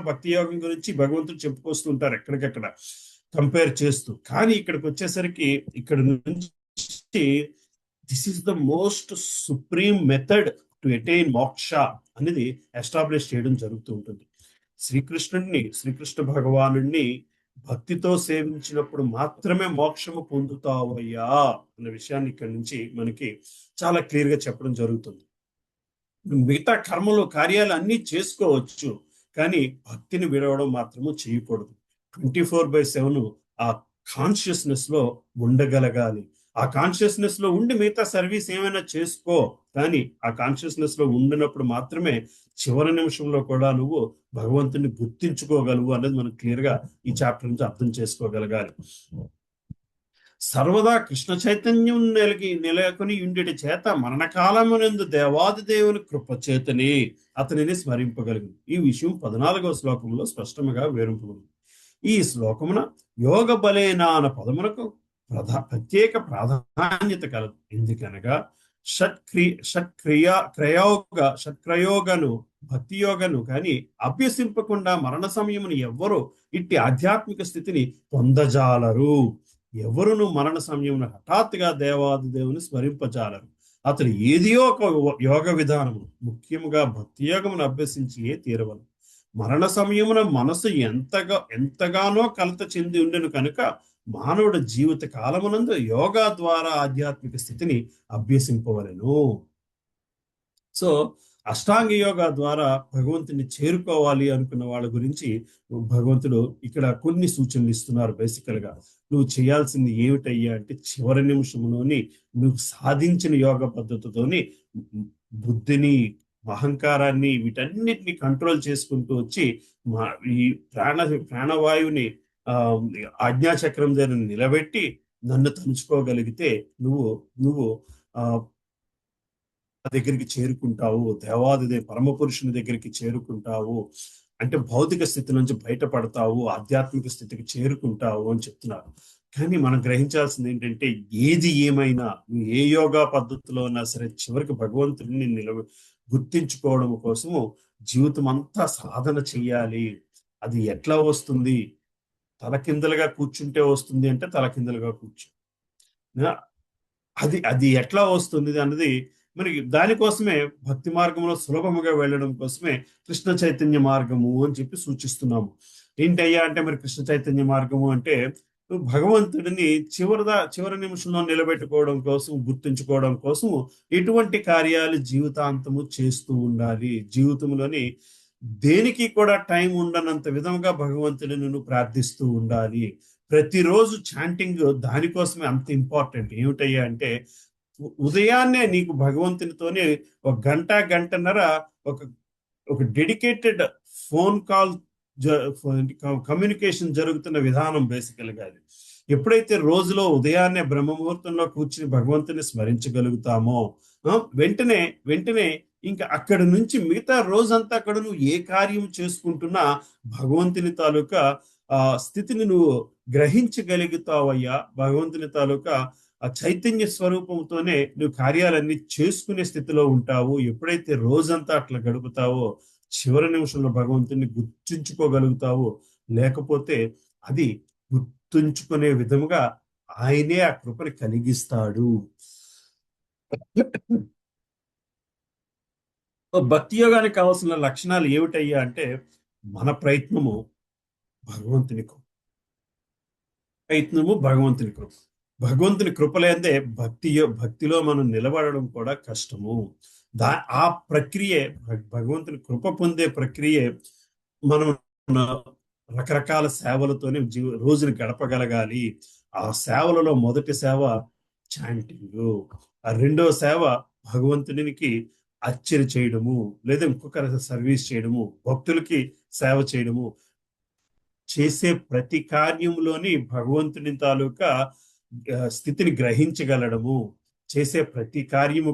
భక్తి యోగం గురించి భగవంతుడు చెప్పుకొస్తుంటారు, ఎక్కడికక్కడ కంపేర్ చేస్తూ. కానీ ఇక్కడికి వచ్చేసరికి ఇక్కడ నుంచి this is the most supreme method to attain మోక్ష అనేది ఎస్టాబ్లిష్ చేయడం జరుగుతూ ఉంటుంది. శ్రీకృష్ణ భగవానుడిని భక్తితో సేవించినప్పుడు మాత్రమే మోక్షము పొందుతావయ్యా అనే విషయాన్ని ఇక్కడ నుంచి మనకి చాలా క్లియర్ గా చెప్పడం జరుగుతుంది. మిగతా కర్మలు కార్యాలు అన్ని చేసుకోవచ్చు, కానీ భక్తిని విడవడం మాత్రము చేయకూడదు. 24/7 ఆ కాన్షియస్నెస్ లో ఉండగలగాలి. ఆ కాన్షియస్నెస్ లో ఉండి మిగతా సర్వీస్ ఏమైనా చేసుకో, కానీ ఆ కాన్షియస్నెస్ లో ఉండినప్పుడు మాత్రమే చివరి నిమిషంలో కూడా నువ్వు భగవంతుని గుర్తించుకోగలవు అనేది మనం క్లియర్ గా ఈ చాప్టర్ నుంచి అర్థం చేసుకోగలగాలి. సర్వదా కృష్ణ చైతన్యం నెలకొని ఉండి చేత మరణకాలమునందు దేవాది దేవుని కృప చేతనే అతనిని స్మరింపగలిగింది. ఈ విషయం 14వ శ్లోకంలో స్పష్టంగా వివరింపబడింది. ఈ శ్లోకమున యోగ బలేనా అన్న పదమునకు ప్రత్యేక ప్రాధాన్యత కలదు. ఎందుకనగా షట్క్రయోగను భక్తి యోగను కానీ అభ్యసింపకుండా మరణ సమయమును ఎవ్వరూ ఇట్టి ఆధ్యాత్మిక స్థితిని పొందజాలరు. ఎవరును మరణ సమయమును హఠాత్తుగా దేవాది దేవుని స్మరింపజాలరు. అతడు ఏదియో ఒక యోగ విధానము, ముఖ్యముగా భక్తి యోగమును అభ్యసించి తీరవలు. మరణ సమయమున మనసు ఎంతగానో కలత చెంది ఉండెను కనుక మానవుడు జీవిత కాలమునందు యోగా ద్వారా ఆధ్యాత్మిక స్థితిని అభ్యసింపవలెను. సో అష్టాంగ యోగా ద్వారా భగవంతుని చేరుకోవాలి అనుకున్న వాళ్ళ గురించి భగవంతుడు ఇక్కడ కొన్ని సూచనలు ఇస్తున్నారు. బేసికల్ గా నువ్వు చేయాల్సింది ఏమిటయ్యా అంటే, చివరి నిమిషంలోని నువ్వు సాధించిన యోగ పద్ధతితోని బుద్ధిని, అహంకారాన్ని, వీటన్నిటిని కంట్రోల్ చేసుకుంటూ వచ్చి ఈ ప్రాణవాయువుని ఆజ్ఞాచక్రం దగ్గర నిలబెట్టి నన్ను తలుచుకోగలిగితే నువ్వు నువ్వు ఆ దగ్గరికి చేరుకుంటావు, దేవాది పరమ పురుషుని దగ్గరికి చేరుకుంటావు, అంటే భౌతిక స్థితి నుంచి బయటపడతావు, ఆధ్యాత్మిక స్థితికి చేరుకుంటావు అని చెప్తున్నారు. కానీ మనం గ్రహించాల్సింది ఏంటంటే, ఏది ఏమైనా నువ్వు ఏ యోగా పద్ధతిలో ఉన్నా సరే చివరికి భగవంతుడిని గుర్తించుకోవడం కోసము జీవితం అంతా సాధన చెయ్యాలి. అది ఎట్లా వస్తుంది? తలకిందలుగా కూర్చుంటే వస్తుంది అంటే తలకిందలుగా కూర్చో. అది ఎట్లా వస్తుంది అన్నది మనకి, దానికోసమే భక్తి మార్గంలో సులభముగా వెళ్ళడం కోసమే కృష్ణ చైతన్య మార్గము అని చెప్పి సూచిస్తున్నాము. ఏంటయ్యా అంటే, మరి కృష్ణ చైతన్య మార్గము అంటే భగవంతుడిని చివరి నిమిషంలో నిలబెట్టుకోవడం కోసం, గుర్తుంచుకోవడం కోసం ఎటువంటి కార్యాలు జీవితాంతము చేస్తూ ఉండాలి. జీవితంలోని దేనికి కూడా టైం ఉండనంత విధంగా భగవంతుడిని నువ్వు ప్రార్థిస్తూ ఉండాలి. ప్రతిరోజు చాంటింగ్ దానికోసమే అంత ఇంపార్టెంట్. ఏమిటయ్యా అంటే, ఉదయాన్నే నీకు భగవంతునితోనే ఒక గంటన్నర ఒక డెడికేటెడ్ ఫోన్ కాల్ కమ్యూనికేషన్ జరుగుతున్న విధానం బేసికల్ గా అది. ఎప్పుడైతే రోజులో ఉదయాన్నే బ్రహ్మముహూర్తంలో కూర్చుని భగవంతుని స్మరించగలుగుతామో వెంటనే ఇంకా అక్కడి నుంచి మిగతా రోజంతా అక్కడ నువ్వు ఏ కార్యం చేసుకుంటున్నా భగవంతుని తాలూకా స్థితిని నువ్వు గ్రహించగలుగుతావయ్యా. భగవంతుని తాలూకా ఆ చైతన్య స్వరూపంతోనే నువ్వు కార్యాలన్నీ చేసుకునే స్థితిలో ఉంటావు. ఎప్పుడైతే రోజంతా అట్లా గడుపుతావో చివరి నిమిషంలో భగవంతుని గుర్తుంచుకోగలుగుతావు. లేకపోతే అది గుర్తుంచుకునే విధముగా ఆయనే ఆ కృపని కలిగిస్తాడు. భక్తి యోగానికి కావాల్సిన లక్షణాలు ఏమిటయ్యా అంటే, మన ప్రయత్నము భగవంతుని కృప. భగవంతుని కృప లేదే భక్తిలో మనం నిలబడడం కూడా కష్టము. ఆ ప్రక్రియే, భగవంతుని కృప పొందే ప్రక్రియే మనం రకరకాల సేవలతోనే రోజుని గడపగలగాలి. ఆ సేవలలో మొదటి సేవ చాంటింగ్, ఆ రెండవ సేవ భగవంతునికి అర్చన చేయడము, లేదా ఇంకొకరి సర్వీస్ చేయడము, భక్తులకి సేవ చేయడము. చేసే ప్రతి కార్యంలోని భగవంతుని తాలూకా స్థితిని గ్రహించగలడము. చేసే ప్రతి కార్యము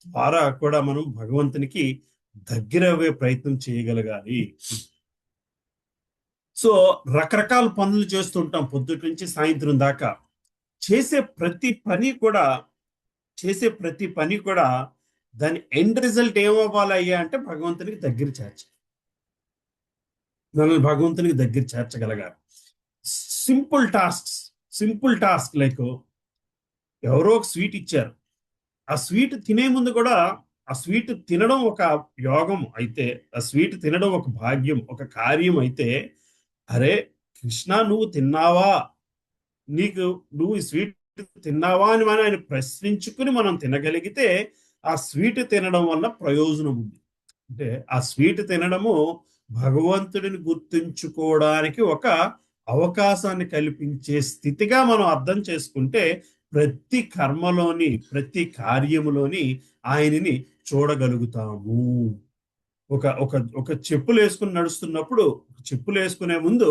ద్వారా కూడా మనం భగవంతునికి దగ్గర అయ్యే ప్రయత్నం చేయగలగాలి. సో రకరకాల పనులు చేస్తుంటాం పొద్దుటి నుంచి సాయంత్రం దాకా. చేసే ప్రతి పని కూడా దాని ఎండ్ రిజల్ట్ ఏమవ్వాలయ్యా అంటే భగవంతునికి దగ్గర చేర్చగలగాలి. సింపుల్ టాస్క్ లైక్ ఎవరో ఒక స్వీట్ ఇచ్చారు. ఆ స్వీట్ తినే ముందు కూడా ఆ స్వీట్ తినడం ఒక యోగం అయితే, ఆ స్వీట్ తినడం ఒక భాగ్యం, ఒక కార్యం అయితే, అరే కృష్ణ నువ్వు తిన్నావా, నువ్వు ఈ స్వీట్ తిన్నావా అని మనం ఆయన ప్రశ్నించుకుని మనం తినగలిగితే ఆ స్వీట్ తినడం వల్ల ప్రయోజనం ఉంది. అంటే ఆ స్వీట్ తినడము భగవంతుడిని గుర్తుంచుకోవడానికి ఒక అవకాశాన్ని కల్పించే స్థితిగా మనం అర్థం చేసుకుంటే ప్రతి కర్మలోని, ప్రతి కార్యములోని ఆయనని చూడగలుగుతాము. ఒక చెప్పులు వేసుకుని నడుస్తున్నప్పుడు, చెప్పులు వేసుకునే ముందు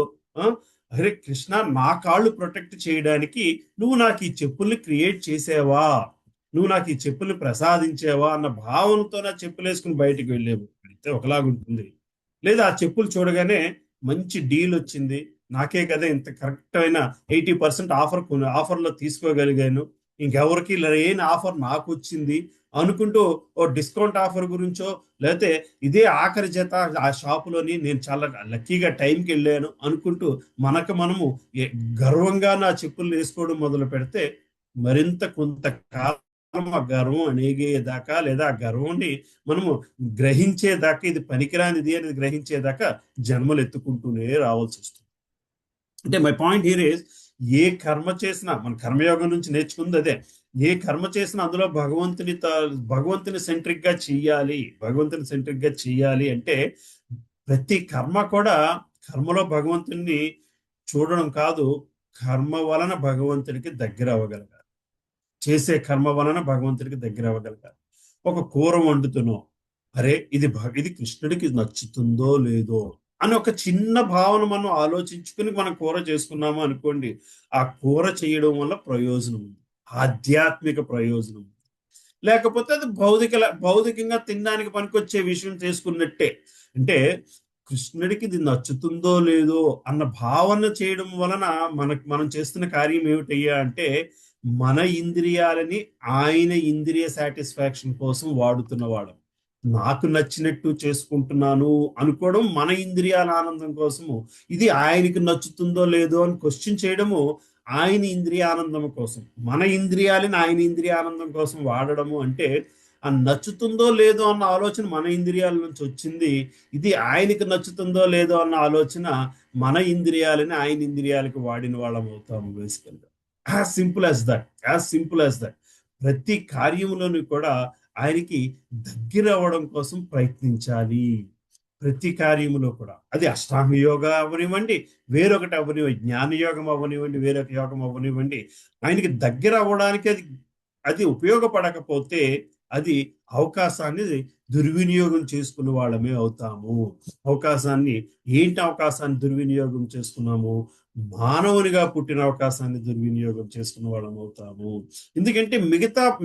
అరే కృష్ణ నా కాళ్ళు ప్రొటెక్ట్ చేయడానికి నువ్వు నాకు ఈ చెప్పుల్ని క్రియేట్ చేసావా, నువ్వు నాకు ఈ చెప్పుల్ని ప్రసాదించావా అన్న భావనతో నా చెప్పులు వేసుకుని బయటికి వెళ్ళేవు అయితే ఒకలాగుంటుంది. లేదా ఆ చెప్పులు చూడగానే మంచి డీల్ వచ్చింది, నాకే కదా ఇంత కరెక్ట్ అయిన 80% ఆఫర్లో తీసుకోగలిగాను, ఇంకెవరికి లేని ఆఫర్ నాకు వచ్చింది అనుకుంటూ ఓ డిస్కౌంట్ ఆఫర్ గురించో, లేకపోతే ఇదే ఆఖరి జత ఆ షాపులోని నేను చాలా లక్కీగా టైంకి వెళ్ళాను అనుకుంటూ మనము గర్వంగా నా చెప్పులు వేసుకోవడం మొదలు పెడితే మరింత కొంతకాలం ఆ గర్వం అనేగేదాకా, లేదా ఆ గర్వాన్ని మనము గ్రహించేదాకా, ఇది పనికిరానిది అనేది గ్రహించేదాకా జన్మలు ఎత్తుకుంటూనే రావాల్సి వస్తుంది. అంటే మై పాయింట్ హియర్ ఇస్, ఏ కర్మ చేసినా మన కర్మయోగం నుంచి నేర్చుకుంది అదే. ఏ కర్మ చేసినా అందులో భగవంతుని సెంట్రిక్ గా చెయ్యాలి, భగవంతుని సెంట్రిక్ గా చెయ్యాలి అంటే ప్రతి కర్మ కూడా కర్మలో భగవంతుని చూడడం కాదు, కర్మ వలన భగవంతుడికి దగ్గర అవ్వగలగాలి. చేసే కర్మ వలన భగవంతుడికి దగ్గర అవ్వగలగాలి. ఒక కూర వండుతున్నాం, అరే ఇది కృష్ణుడికి నచ్చుతుందో లేదో అని ఒక చిన్న భావన మనం ఆలోచించుకుని మనం కూర చేసుకున్నాము అనుకోండి, ఆ కూర చేయడం వల్ల ప్రయోజనం ఉంది, ఆధ్యాత్మిక ప్రయోజనం ఉంది. లేకపోతే అది భౌతికంగా తినడానికి పనికొచ్చే విషయం చేసుకున్నట్టే. అంటే కృష్ణుడికి ఇది నచ్చుతుందో లేదో అన్న భావన చేయడం వలన మనం చేస్తున్న కార్యం ఏమిటయ్యా అంటే మన ఇంద్రియాలని ఆయన ఇంద్రియ సాటిస్ఫాక్షన్ కోసం వాడుతున్నవాడు. నాకు నచ్చినట్టు చేసుకుంటున్నాను అనుకోవడం మన ఇంద్రియాల ఆనందం కోసము, ఇది ఆయనకి నచ్చుతుందో లేదో అని క్వశ్చన్ చేయడము ఆయన ఇంద్రియ ఆనందం కోసం, మన ఇంద్రియాలని ఆయన ఇంద్రియ ఆనందం కోసం వాడడము అంటే ఆ నచ్చుతుందో లేదో అన్న ఆలోచన మన ఇంద్రియాల నుంచి వచ్చింది, ఇది ఆయనకి నచ్చుతుందో లేదో అన్న ఆలోచన మన ఇంద్రియాలని ఆయన ఇంద్రియాలకి వాడిన వాళ్ళం అవుతాము బేసికల్గా. As simple as that, as simple as that. ప్రతి కార్యంలోనూ కూడా ఆయనకి దగ్గర అవ్వడం కోసం ప్రయత్నించాలి. ప్రతి కార్యములో కూడా అది అష్టాంగ యోగా అవ్వనివ్వండి, వేరొకటి అవ్వనివ్వండి, జ్ఞాన యోగం అవ్వనివ్వండి, వేరొక యోగం అవ్వనివ్వండి, ఆయనకి దగ్గర అవ్వడానికి అది ఉపయోగపడకపోతే అది అవకాశాన్ని దుర్వినియోగం చేసుకున్న వాళ్ళమే అవుతాము. అవకాశాన్ని దుర్వినియోగం చేసుకున్నాము, మానవునిగా పుట్టిన అవకాశాన్ని దుర్వినియోగం చేసుకున్న వాళ్ళం అవుతాము. ఎందుకంటే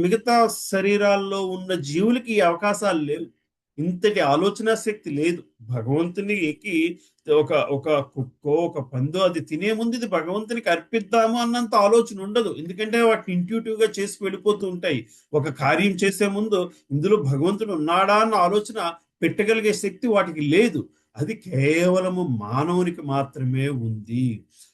మిగతా శరీరాల్లో ఉన్న జీవులకి ఈ అవకాశాలు లేవు, ఇంతటి ఆలోచన శక్తి లేదు. భగవంతునికి ఒక కుక్కో ఒక పందో అది తినే ముందు ఇది భగవంతునికి అర్పిద్దాము అన్నంత ఆలోచన ఉండదు, ఎందుకంటే వాటిని ఇంట్యూటివ్ గా చేసి వెళ్ళిపోతూ ఉంటాయి. ఒక కార్యం చేసే ముందు ఇందులో భగవంతుడు ఉన్నాడా అన్న ఆలోచన పెట్టగలిగే శక్తి వాటికి లేదు. అది కేవలము మానవునికి మాత్రమే ఉంది.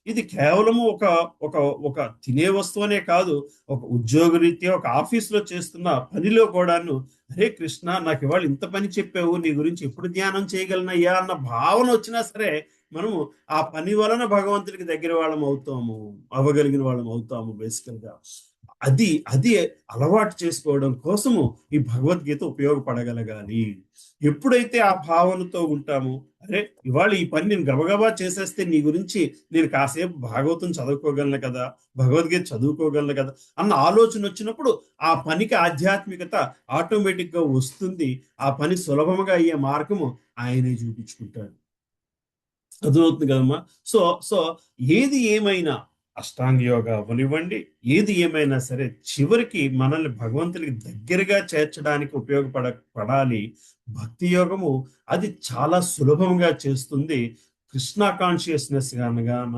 ఇది కేవలము ఒక ఒక ఒక తినే వస్తువునే కాదు, ఒక ఉద్యోగరీత్యా ఒక ఆఫీస్లో చేస్తున్న పనిలో కూడాను, హరే కృష్ణ నాకు ఇవాళ ఇంత పని చెప్పావు, నీ గురించి ఎప్పుడు ధ్యానం చేయగలనయ్యా అన్న భావన వచ్చినా సరే మనము ఆ పని వలన భగవంతుడికి దగ్గర అవ్వగలిగిన వాళ్ళం అవుతాము బేసికల్ గా. అది అలవాటు చేసుకోవడం కోసము ఈ భగవద్గీత ఉపయోగపడగలగాలి. ఎప్పుడైతే ఆ భావనతో ఉంటామో, అరే ఇవాళ ఈ పని నేను గబగబా చేసేస్తే నీ గురించి నేను కాసేపు భాగవతం చదువుకోగలను కదా, భగవద్గీత చదువుకోగలను కదా అన్న ఆలోచన వచ్చినప్పుడు ఆ పనికి ఆధ్యాత్మికత ఆటోమేటిక్ గా వస్తుంది. ఆ పని సులభంగా అయ్యే మార్గము ఆయనే చూపించుకుంటాడు. అర్థమవుతుంది కదమ్మా. సో సో ఏది ఏమైనా అష్టాంగ యోగా అవనివ్వండి, ఏది ఏమైనా సరే చివరికి మనల్ని భగవంతునికి దగ్గరగా చేర్చడానికి పడాలి. భక్తి యోగము అది చాలా సులభంగా చేస్తుంది. కృష్ణ కాన్షియస్నెస్ అనగాన,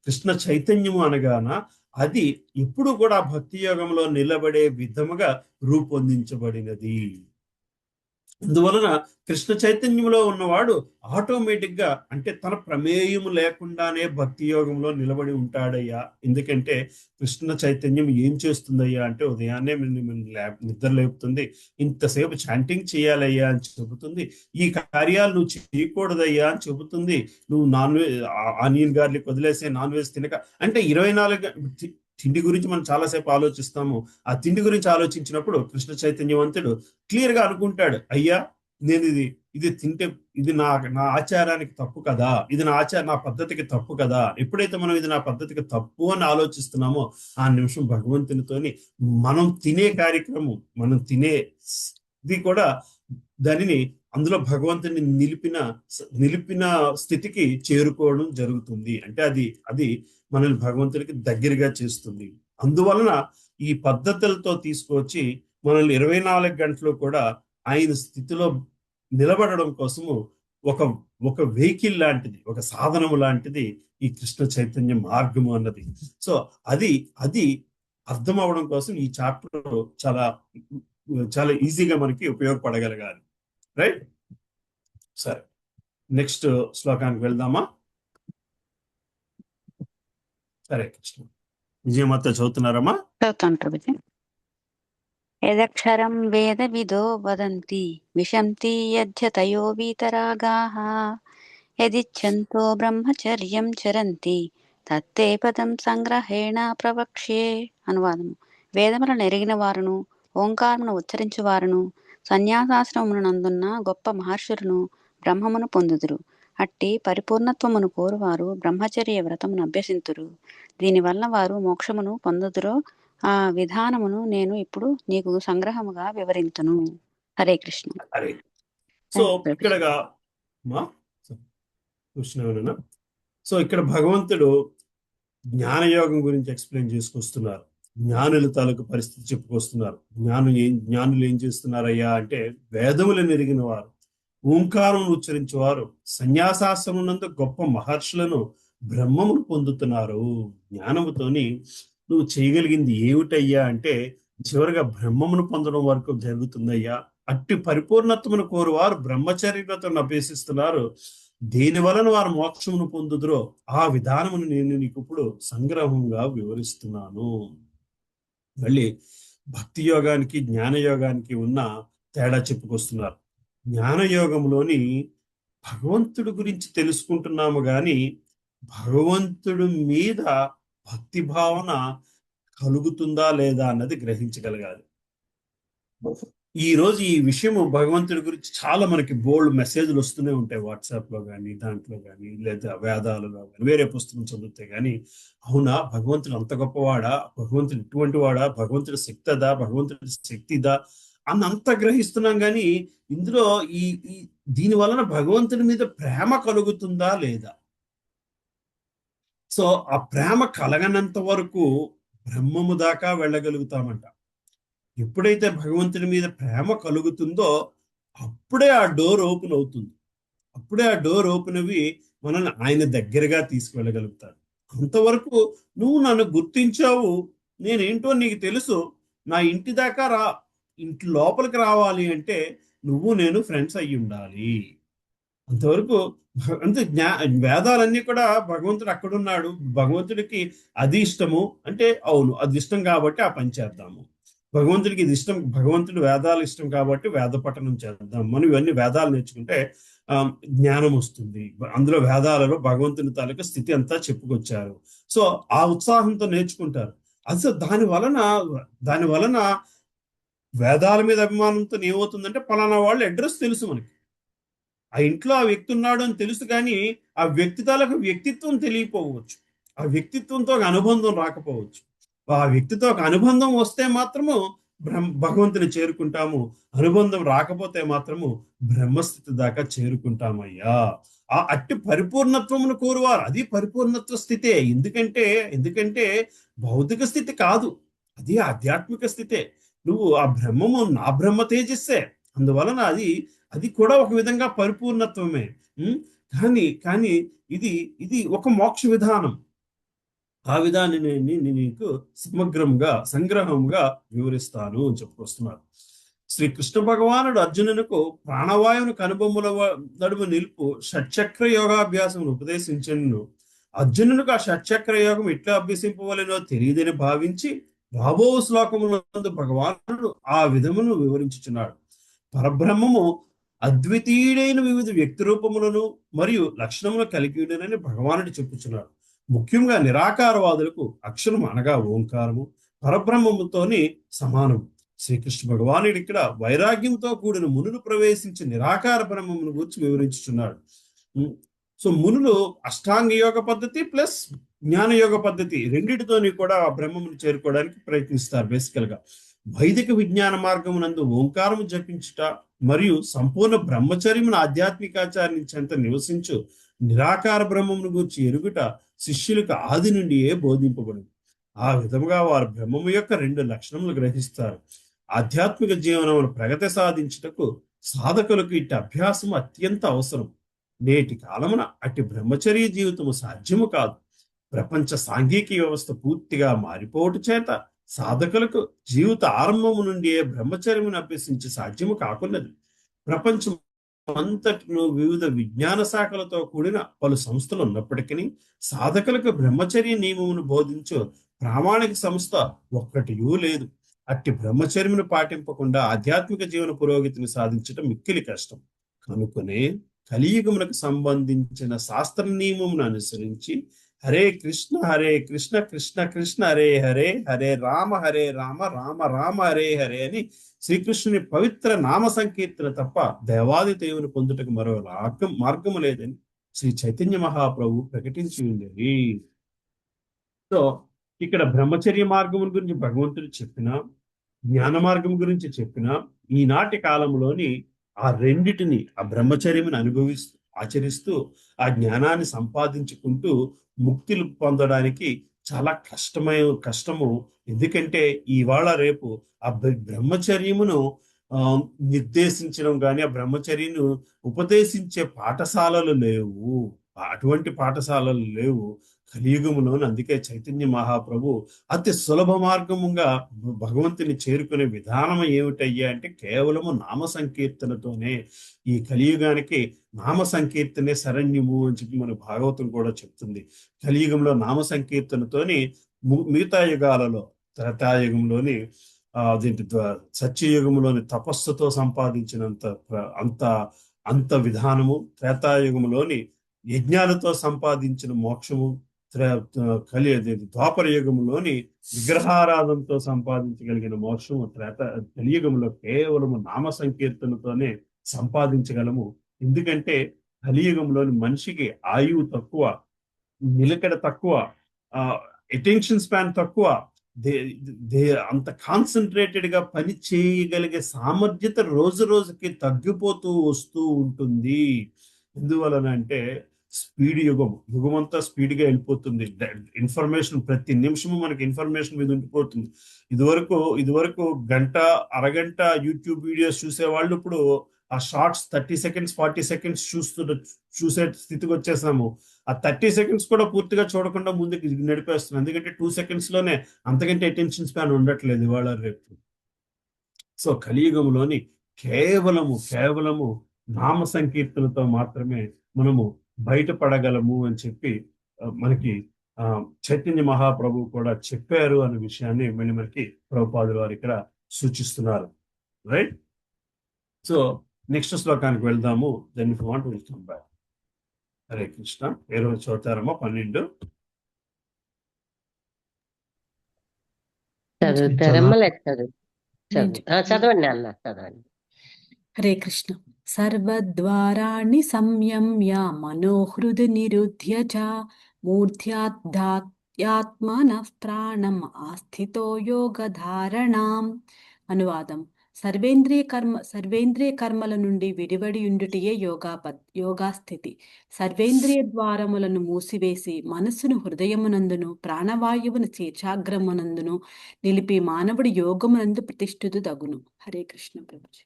కృష్ణ చైతన్యము అనగాన అది ఎప్పుడు కూడా భక్తి యోగంలో నిలబడే విధముగా రూపొందించబడినది. అందువలన కృష్ణ చైతన్యంలో ఉన్నవాడు ఆటోమేటిక్ గా అంటే తన ప్రమేయము లేకుండానే భక్తి యోగంలో నిలబడి ఉంటాడయ్యా. ఎందుకంటే కృష్ణ చైతన్యం ఏం చేస్తుందయ్యా అంటే ఉదయాన్నే నిద్ర లేపుతుంది, ఇంతసేపు చాంటింగ్ చేయాలయ్యా అని చెబుతుంది, ఈ కార్యాలు నువ్వు చేయకూడదయ్యా అని చెబుతుంది, నువ్వు ఆనియన్ గార్లిక్ వదిలేసే, నాన్ వెజ్ తినక అంటే 24 తిండి గురించి మనం చాలాసేపు ఆలోచిస్తాము. ఆ తిండి గురించి ఆలోచించినప్పుడు కృష్ణ చైతన్యవంతుడు క్లియర్ గా అనుకుంటాడు, అయ్యా నేను ఇది తింటే ఇది నా ఆచారానికి తప్పు కదా, ఇది నా పద్ధతికి తప్పు కదా. ఎప్పుడైతే మనం ఇది నా పద్ధతికి తప్పు అని ఆలోచిస్తున్నామో ఆ నిమిషం భగవంతునితోని మనం తినే కార్యక్రమం, మనం తినేది కూడా దానిని అందులో భగవంతుని నిలిపిన స్థితికి చేరుకోవడం జరుగుతుంది. అంటే అది మనల్ని భగవంతుడికి దగ్గరగా చేస్తుంది. అందువలన ఈ పద్ధతులతో తీసుకొచ్చి మనల్ని 24 గంటలు కూడా ఆయన స్థితిలో నిలబడడం కోసము ఒక వెహికల్ లాంటిది, ఒక సాధనము లాంటిది ఈ కృష్ణ చైతన్య మార్గము అన్నది. సో అది అర్థం అవడం కోసం ఈ చాప్టర్ చాలా చాలా ఈజీగా మనకి ఉపయోగపడగలగాలి. రైట్, సరే నెక్స్ట్ శ్లోకానికి వెళ్దామా. సరే కృష్ణ విజయమాత చదువుతున్నారమ్మా. చదువుతాను ప్రభుజీ. యదక్షరం వేద విదో వదంతి విశంతి యధ్యతయో వీతరాగాః యదిచ్ఛంతో బ్రహ్మచర్యం చరంతి తత్తే పదం సంగ్రహేణ ప్రవక్ష్యే. అనువాదము. వేదములను ఎరిగిన వారును ఓంకారమును ఉచ్చరించు వారును సన్యాసాశ్రమమునందున్న గొప్ప మహర్షులను బ్రహ్మమును పొందుదురు. అట్టి పరిపూర్ణత్వమును కోరువారు బ్రహ్మచర్య వ్రతమును అభ్యసింతురు. దీనివల్ల వారు మోక్షమును పొందుదురో ఆ విధానమును నేను ఇప్పుడు నీకు సంగ్రహముగా వివరింతును. హరే కృష్ణ. అరే సో Thank you, ఇక్కడగా మా కృష్ణ సో ఇక్కడ భగవంతుడు జ్ఞానయోగం గురించి ఎక్స్ప్లెయిన్ చేసుకొస్తున్నారు. జ్ఞానుల తాలూకు పరిస్థితి చెప్పుకొస్తున్నారు. జ్ఞానులు ఏం చేస్తున్నారయ్యా అంటే వేదములను ఎరిగిన వారు, ఓంకారం ఉచ్చరించేవారు, సన్యాసాశ్రమం గొప్ప మహర్షులను బ్రహ్మమును పొందుతున్నారు. జ్ఞానముతోని నువ్వు చేయగలిగింది ఏమిటయ్యా అంటే చివరిగా బ్రహ్మమును పొందడం వరకు జరుగుతుందయ్యా. అట్టి పరిపూర్ణత్వమును కోరువారు బ్రహ్మచర్యతను అభ్యసిస్తున్నారు. దేని వలన వారు మోక్షమును పొందుదురో ఆ విధానమును నేను నీకు ఇప్పుడు సంగ్రహంగా వివరిస్తున్నాను. మళ్ళీ భక్తి యోగానికి జ్ఞానయోగానికి ఉన్న తేడా చెప్పుకొస్తున్నారు. జ్ఞానయోగంలోని భగవంతుడి గురించి తెలుసుకుంటున్నాము కానీ భగవంతుడి మీద భక్తి భావన కలుగుతుందా లేదా అన్నది గ్రహించగలగాలి. ఈ రోజు ఈ విషయము భగవంతుడి గురించి చాలా మనకి బోల్డ్ మెసేజ్లు వస్తూనే ఉంటాయి, వాట్సాప్ లో కానీ దాంట్లో కానీ లేదా వేదాలలో కానీ వేరే పుస్తకం చదివితే కానీ అవునా భగవంతుడు అంత గొప్పవాడా, భగవంతుడు ఇటువంటి వాడా, భగవంతుడి శక్తిదా, భగవంతుడి శక్తిదా అని అంత గ్రహిస్తున్నాం. కానీ ఇందులో ఈ దీని వలన భగవంతుడి మీద ప్రేమ కలుగుతుందా లేదా? సో ఆ ప్రేమ కలగనంత వరకు బ్రహ్మము దాకా వెళ్ళగలుగుతామంట. ఎప్పుడైతే భగవంతుడి మీద ప్రేమ కలుగుతుందో అప్పుడే ఆ డోర్ ఓపెన్ అవుతుంది. అప్పుడే ఆ డోర్ ఓపెన్ అవి మనల్ని ఆయన దగ్గరగా తీసుకువెళ్ళగలుగుతాడు. అంతవరకు నువ్వు నన్ను గుర్తించావు, నేనేంటో నీకు తెలుసు, నా ఇంటి దాకా రా, ఇంటి లోపలికి రావాలి అంటే నువ్వు నేను ఫ్రెండ్స్ అయ్యి ఉండాలి. అంతవరకు అంతే. వేదాలన్నీ కూడా భగవంతుడు అక్కడున్నాడు, భగవంతుడికి అది ఇష్టము అంటే అవును అది ఇష్టం కాబట్టి ఆ పని చేద్దాము, భగవంతుడికి ఇది ఇష్టం, భగవంతుడు వేదాలు ఇష్టం కాబట్టి వేద పఠనం చేద్దాం. మనం ఇవన్నీ వేదాలు నేర్చుకుంటే జ్ఞానం వస్తుంది. అందులో వేదాలలో భగవంతుని తాలూకా స్థితి అంతా చెప్పుకొచ్చారు. సో ఆ ఉత్సాహంతో నేర్చుకుంటారు. అసలు దాని వలన వేదాల మీద అభిమానంతో ఏమవుతుందంటే పలానా వాళ్ళ అడ్రస్ తెలుసు మనకి, ఆ ఇంట్లో ఆ వ్యక్తి ఉన్నాడు అని తెలుసు, కానీ ఆ వ్యక్తి తాలూకు వ్యక్తిత్వం తెలియకపోవచ్చు, ఆ వ్యక్తిత్వంతో ఒక అనుబంధం రాకపోవచ్చు. ఆ వ్యక్తితో ఒక అనుబంధం వస్తే మాత్రము భగవంతుని చేరుకుంటాము, అనుబంధం రాకపోతే మాత్రము బ్రహ్మస్థితి దాకా చేరుకుంటామయ్యా. ఆ అట్టి పరిపూర్ణత్వమును కోరువారు, అది పరిపూర్ణత్వ స్థితే. ఎందుకంటే భౌతిక స్థితి కాదు, అది ఆధ్యాత్మిక స్థితే. నువ్వు ఆ బ్రహ్మము నా బ్రహ్మ తేజస్సే, అందువలన అది కూడా ఒక విధంగా పరిపూర్ణత్వమే. కానీ ఇది ఒక మోక్ష విధానం. ఆ విధానాన్ని నేను నీకు సంగ్రహంగా వివరిస్తాను అని చెప్పుకొస్తున్నారు. శ్రీ కృష్ణ భగవానుడు అర్జునునకు ప్రాణవాయువును కనుబొమ్మల నడుము నిలుపు షట్చక్ర యోగాభ్యాసమును ఉపదేశించను. అర్జునునికి ఆ షట్చక్ర యోగం ఎట్లా అభ్యసింపవలెనో తెలియదని భావించి రాబో శ్లోకములందు భగవానుడు ఆ విధమును వివరించుచున్నాడు. పరబ్రహ్మము అద్వితీయుడైన వివిధ వ్యక్తి రూపములను మరియు లక్షణములు కలిగి ఉండనని భగవానుడు చెప్పుచున్నాడు. ముఖ్యంగా నిరాకారవాదులకు అక్షరం అనగా ఓంకారము పరబ్రహ్మముతోని సమానము. శ్రీకృష్ణ భగవానుడు ఇక్కడ వైరాగ్యంతో కూడిన మునులు ప్రవేశించి నిరాకార బ్రహ్మమును గురించి వివరించుచున్నాడు. సో మునులు అష్టాంగ యోగ పద్ధతి ప్లస్ జ్ఞానయోగ పద్ధతి రెండిటితోని కూడా ఆ బ్రహ్మమును చేరుకోవడానికి ప్రయత్నిస్తారు. బేసికల్ గా వైదిక విజ్ఞాన మార్గమునందు ఓంకారము జపించుట మరియు సంపూర్ణ బ్రహ్మచర్యమును ఆధ్యాత్మికాచార్యంత నివసించు నిరాకార బ్రహ్మమును గురించి ఎరుగుట శిష్యులకు ఆది నుండియే బోధింపబడింది. ఆ విధముగా వారు బ్రహ్మము యొక్క 2 లక్షణములు గ్రహిస్తారు. ఆధ్యాత్మిక జీవనమును ప్రగతి సాధించుటకు సాధకులకు ఇట్టి అభ్యాసము అత్యంత అవసరం. నేటి కాలమున అట్టి బ్రహ్మచర్య జీవితము సాధ్యము కాదు. ప్రపంచ సాంఘిక వ్యవస్థ పూర్తిగా మారిపోవట చేత సాధకులకు జీవిత ఆరంభము నుండి బ్రహ్మచర్యమును అభ్యసించి సాధ్యము కాకున్నది. ప్రపంచం అంతటిను వివిధ విజ్ఞాన శాఖలతో కూడిన పలు సంస్థలు ఉన్నప్పటికీ సాధకులకు బ్రహ్మచర్య నియమమును బోధించు ప్రామాణిక సంస్థ ఒక్కటియూ లేదు. అట్టి బ్రహ్మచర్యమును పాటింపకుండా ఆధ్యాత్మిక జీవన పురోగతిని సాధించడం మిక్కిలి కష్టం. కనుకనే కలియుగమునకు సంబంధించిన శాస్త్ర నియమమును అనుసరించి హరే కృష్ణ కృష్ణ కృష్ణ హరే హరే, హరే రామ రామ రామ హరే హరే అని శ్రీకృష్ణుని పవిత్ర నామ సంకీర్తన తప్ప దేవాది దేవుని పొందుటకు మరో మార్గము లేదని శ్రీ చైతన్య మహాప్రభు ప్రకటించి ఉండేది. సో ఇక్కడ బ్రహ్మచర్య మార్గం గురించి భగవంతుడు చెప్పిన, జ్ఞాన మార్గం గురించి చెప్పిన, ఈనాటి కాలంలోని ఆ రెండిటిని, ఆ బ్రహ్మచర్యమును ఆచరిస్తూ ఆ జ్ఞానాన్ని సంపాదించుకుంటూ ముక్తులు పొందడానికి చాలా కష్టము. ఎందుకంటే ఇవాళ రేపు ఆ బ్రహ్మచర్యమును నిర్దేశించడం కానీ, ఆ బ్రహ్మచర్యను ఉపదేశించే పాఠశాలలు లేవు. అటువంటి పాఠశాలలు లేవు కలియుగములోని. అందుకే చైతన్య మహాప్రభు అతి సులభ మార్గముగా భగవంతుని చేరుకునే విధానం ఏమిటయ్యా అంటే కేవలము నామ సంకీర్తనతోనే. ఈ కలియుగానికి నామ సంకీర్తనే శరణ్యము అని చెప్పి మన భాగవతం కూడా చెప్తుంది. కలియుగంలో నామ సంకీర్తనతోని మిగతా యుగాలలో, త్రేతాయుగంలోని అదేంటి సత్యయుగంలోని తపస్సుతో సంపాదించినంత అంత విధానము, త్రేతాయుగంలోని యజ్ఞాలతో సంపాదించిన మోక్షము, ద్వాపర యుగంలోని విగ్రహారాధనతో సంపాదించగలిగిన మోక్షము కలియుగంలో కేవలము నామ సంకీర్తనతోనే సంపాదించగలము. ఎందుకంటే కలియుగంలోని మనిషికి ఆయువు తక్కువ, నిలకడ తక్కువ, అటెన్షన్ స్పాన్ తక్కువ, అంత కాన్సన్ట్రేటెడ్ గా పని చేయగలిగే సామర్థ్యత రోజు రోజుకి తగ్గిపోతూ వస్తూ ఉంటుంది. ఎందువలన అంటే స్పీడ్ యుగం అంతా స్పీడ్ గా వెళ్ళిపోతుంది. ఇన్ఫర్మేషన్ ప్రతి నిమిషము మనకి ఇన్ఫర్మేషన్ మీద ఉండిపోతుంది. ఇదివరకు గంట అరగంట యూట్యూబ్ వీడియోస్ చూసే వాళ్ళు ఇప్పుడు ఆ షార్ట్స్ 30 seconds 40 seconds చూసే స్థితికి వచ్చేసాము. ఆ 30 seconds కూడా పూర్తిగా చూడకుండా ముందుకు నడిపేస్తున్నాం. ఎందుకంటే 2 seconds లోనే అంతకంటే అటెన్షన్ స్పాన్ ఉండట్లేదు ఇవాళ రేపు. సో కలియుగంలోని కేవలము నామ సంకీర్తనతో మాత్రమే మనము బయటపడగలము అని చెప్పి మనకి చైతన్య మహాప్రభు కూడా చెప్పారు అనే విషయాన్ని మళ్ళీ మనకి ప్రభుపాదుల వారు ఇక్కడ సూచిస్తున్నారు. రైట్. సో నెక్స్ట్ శ్లోకానికి వెళ్దాము. Then if you want will come back. Hare Krishna. ఏ రోజు చదువుతారమ్మా? 12 చదువుతారమ్మా? చదవండి అన్న, చదవండి. హరే కృష్ణ. సర్వద్వారాణి సంయమ్య మనోహృది నిరుధ్య చ మూర్ధ్యాత్మనః ప్రాణం ఆస్థితో యోగధారణాం. అనువాదం: సర్వేంద్రియ కర్మల నుండి విడివడి ఉండుటయే యోగాస్థితి. సర్వేంద్రియ ద్వారములను మూసివేసి మనస్సును హృదయమునందును ప్రాణవాయువును శీర్షాగ్రమునందును నిలిపి మానవుడు యోగమునందు ప్రతిష్ఠితు దగును. హరే కృష్ణ ప్రభుజీ.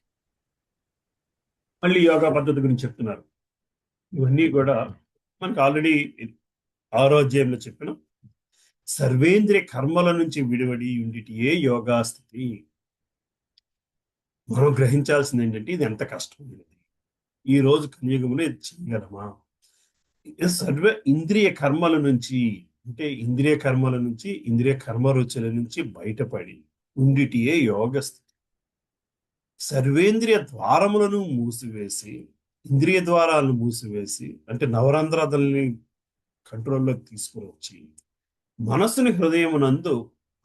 మళ్ళీ యోగా పద్ధతి గురించి చెప్తున్నారు. ఇవన్నీ కూడా మనకు ఆల్రెడీ 6వ అధ్యాయంలో చెప్పిన సర్వేంద్రియ కర్మల నుంచి విడివడి ఉండిటియే యోగా స్థితి. మనం గ్రహించాల్సింది ఏంటంటే ఇది ఎంత కష్టమైనది. ఈ రోజు కలియుగంలో ఇది చేయగలమా? ఇంద్రియ కర్మల నుంచి, అంటే ఇంద్రియ కర్మ రుచుల నుంచి బయటపడి ఉండిటియే యోగ స్థితి. సర్వేంద్రియ ద్వారములను మూసివేసి, ఇంద్రియ ద్వారాలను మూసివేసి అంటే నవరంధ్రాలని కంట్రోల్లోకి తీసుకుని వచ్చి మనస్సుని హృదయమునందు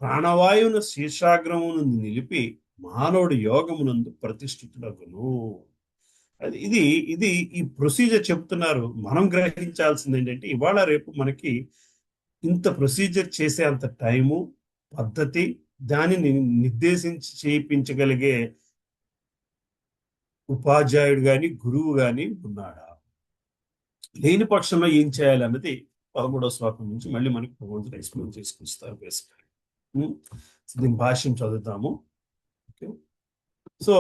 ప్రాణవాయువును శీర్షాగ్రమును నిలిపి మానవుడు యోగమునందు ప్రతిష్ఠితుడగును. ఇది ఈ ప్రొసీజర్ చెప్తున్నారు. మనం గ్రహించాల్సింది ఏంటంటే ఇవాళ రేపు మనకి ఇంత ప్రొసీజర్ చేసే అంత టైము, పద్ధతి, దానిని నిర్దేశించి చేయించగలిగే ఉపాధ్యాయుడు గాని గురువు గాని ఉన్నాడా? లేని పక్షంలో ఏం చేయాలన్నది 13వ శ్లోకం నుంచి మళ్ళీ మనకి భగవంతుడు ఎక్స్ప్లెయిన్ చేసుకొస్తారు. బేసికల్ దీని భాష్యం చదువుతాము. సో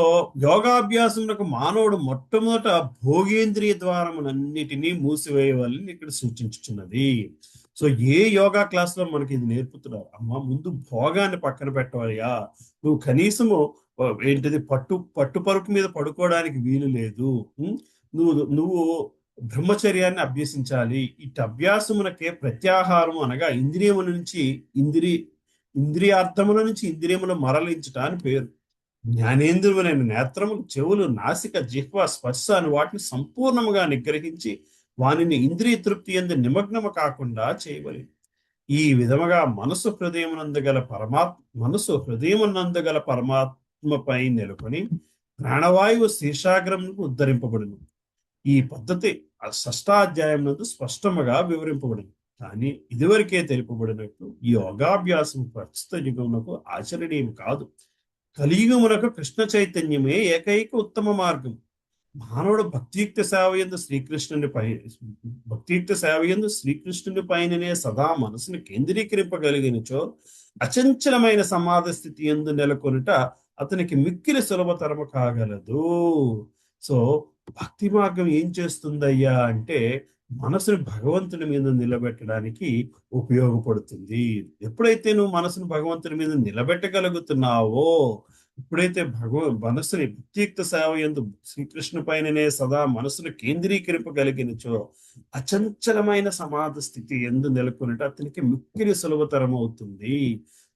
యోగాభ్యాసమునకు మానవుడు మొట్టమొదట భోగేంద్రియ ద్వారములన్నిటినీ మూసివేయవాలని ఇక్కడ సూచించుచున్నది. సో ఏ యోగా క్లాస్ లో మనకి ఇది నేర్పుతున్నారు? అమ్మా, ముందు భోగాన్ని పక్కన పెట్టవాలయా. నువ్వు కనీసము ఏంటిది పట్టుపరుపు మీద పడుకోవడానికి వీలు లేదు. నువ్వు బ్రహ్మచర్యాన్ని అభ్యసించాలి. ఇటు అభ్యాసమునకే ప్రత్యాహారము అనగా ఇంద్రియార్థముల నుంచి ఇంద్రియములు మరలించుట అని పేరు. జ్ఞానేంద్రియములైన నేత్రములు, చెవులు, నాసిక, జిహ్వ, స్పర్శ అని వాటిని సంపూర్ణముగా నిగ్రహించి వానిని ఇంద్రియ తృప్తి యందు నిమగ్నము కాకుండా చేయవలెను. ఈ విధముగా మనసు హృదయమునందుగల పరమాత్మపై నెలకొని ప్రాణవాయువు శీర్షాగ్రమునకు ఉద్ధరింపబడును. ఈ పద్ధతి షష్టాధ్యాయం నందు స్పష్టముగా వివరింపబడింది. కానీ ఇదివరకే తెలుపబడినట్లు ఈ యోగాభ్యాసం ప్రస్తుత యుగమునకు ఆచరణీయం కాదు. కలియుగమునకు కృష్ణ చైతన్యమే ఏకైక ఉత్తమ మార్గం. మానవుడు భక్తియుక్త సేవయందు శ్రీకృష్ణుని పైననే సదా మనసును కేంద్రీకరింపగలిగినచో అచంచలమైన సమాధి స్థితి యందు నెలకొనుట అతనికి మిక్కిలి సులభతరము కాగలదు. సో భక్తి మార్గం ఏం చేస్తుందయ్యా అంటే మనసును భగవంతుని మీద నిలబెట్టడానికి ఉపయోగపడుతుంది. ఎప్పుడైతే నువ్వు మనసును భగవంతుని మీద నిలబెట్టగలుగుతున్నావో, ఎప్పుడైతే మనసుని భక్తియుక్త సేవ యందు శ్రీకృష్ణ పైననే సదా మనసును కేంద్రీకరింపగలిగినచో అచంచలమైన సమాధి స్థితి ఎందు నెలకొనుట అతనికి మిక్కిలి సులభతరం అవుతుంది.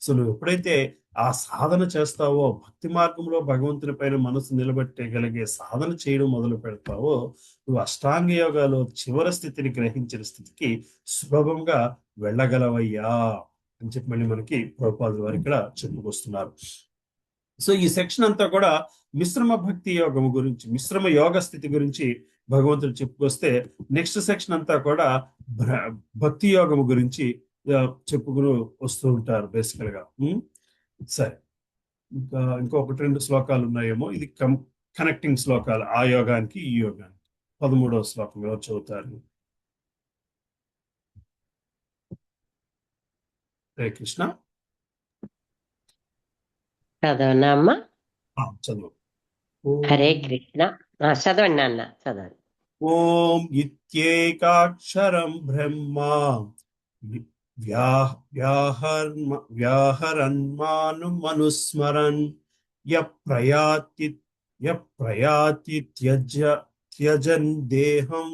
సో నువ్వు ఎప్పుడైతే ఆ సాధన చేస్తావో, భక్తి మార్గంలో భగవంతుని పైన మనసు నిలబెట్టగలిగే సాధన చేయడం మొదలు పెడతావో, నువ్వు అష్టాంగ యోగాలో చివరి స్థితిని గ్రహించిన స్థితికి సులభంగా వెళ్ళగలవయ్యా అని చెప్పి మళ్ళీ మనకి ప్రభుపాదుల వారు ఇక్కడ చెప్పుకొస్తున్నారు. సో ఈ సెక్షన్ అంతా కూడా మిశ్రమ భక్తి యోగము గురించి, మిశ్రమ యోగ స్థితి గురించి భగవంతుడు చెప్పుకొస్తే, నెక్స్ట్ సెక్షన్ అంతా కూడా భక్తి యోగము గురించి చెప్పుకుని వస్తూ ఉంటారు బేసికల్ గా. సరే, ఇంకొకటి రెండు శ్లోకాలు ఉన్నాయేమో. ఇది కనెక్టింగ్ శ్లోకాలు ఆ యోగానికి ఈ యోగానికి. 13వ శ్లోకం ఎవరు చదువుతారు? హరే కృష్ణ. చదవనా అమ్మా? చదువు. హరే కృష్ణ. చదవండి నాన్న, చదవండి. ఓం ఇత్యేకాక్షరం బ్రహ్మ వ్యాహరన్మాను మనుస్మరన్ యప్రయాతి త్యజన్ దేహం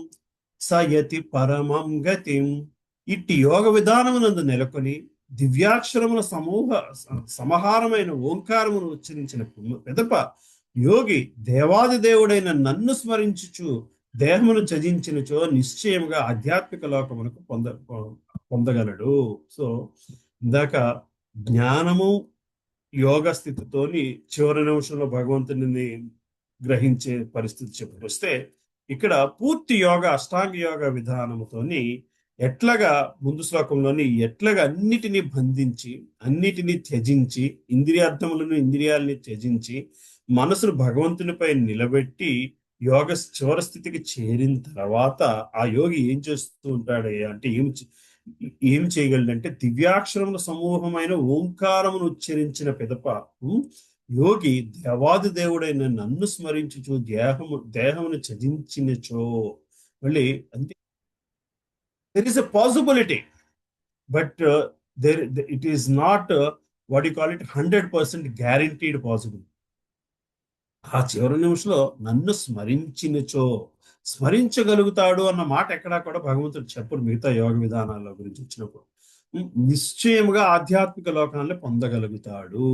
సయతి పరమం గతిం. ఇట్టి యోగ విధానమునందు నెలకొని దివ్యాక్షరముల సమహారమైన ఓంకారమును ఉచ్చరించిన పిదప యోగి దేవాది దేవుడైన నన్ను స్మరించుచు దేహమును త్యజించినచో నిశ్చయముగా ఆధ్యాత్మిక లోకమునకు పొందగలడు. సో ఇందాక జ్ఞానము యోగ స్థితితోని చివరి నిమిషంలో భగవంతుని గ్రహించే పరిస్థితి చెప్పుకొస్తే, ఇక్కడ పూర్తి యోగ అష్టాంగ యోగ విధానముతోని ఎట్లాగా ముందు శ్లోకంలోని ఎట్లాగా అన్నిటినీ బంధించి, అన్నిటినీ త్యజించి, ఇంద్రియాలని త్యజించి మనసును భగవంతునిపై నిలబెట్టి యోగ చివరి స్థితికి చేరిన తర్వాత ఆ యోగి ఏం చేస్తూ ఉంటాడయ్యా అంటే ఏం చేయగలడంటే దివ్యాక్షరముల సమూహమైన ఓంకారమును ఉచ్చరించిన పిదప యోగి దేవాది దేవుడైన నన్ను స్మరించుచు దేహమును త్యజించినచో. మళ్ళీ అంటే there is a possibility, but it is not what you call it 100% guaranteed possible. ఆ చివరి నిమిషంలో నన్ను స్మరించగలుగుతాడు అన్న మాట ఎక్కడా కూడా భగవంతుడు చెప్పడు మిగతా యోగ విధానాల గురించి వచ్చినప్పుడు. నిశ్చయముగా ఆధ్యాత్మిక లోకాన్ని పొందగలుగుతాడు.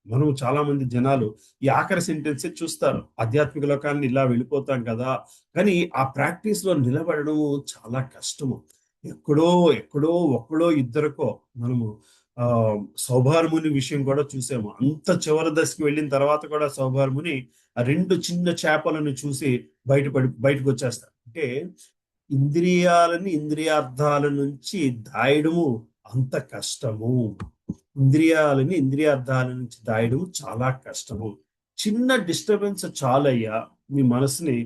మనం చాలా మంది జనాలు ఈ ఆఖరి సెంటెన్స్ చూస్తారు, ఆధ్యాత్మిక లోకాన్ని ఇలా వెళ్ళిపోతాం కదా, కానీ ఆ ప్రాక్టీస్ లో నిలబడము చాలా కష్టము. ఒక్కడో ఇద్దరికో మనము సౌభారముని విషయం కూడా చూసాము. అంత చివరి దశకి వెళ్ళిన తర్వాత కూడా సౌభారముని ఆ రెండు చిన్న చేపలను చూసి బయటకు వచ్చేస్తారు. అంటే ఇంద్రియార్థాల నుంచి దాయడము అంత కష్టము. ఇంద్రియార్థాల నుంచి దాయడము చాలా కష్టము. చిన్న డిస్టర్బెన్స్ చాలయ్యా మీ మనసుని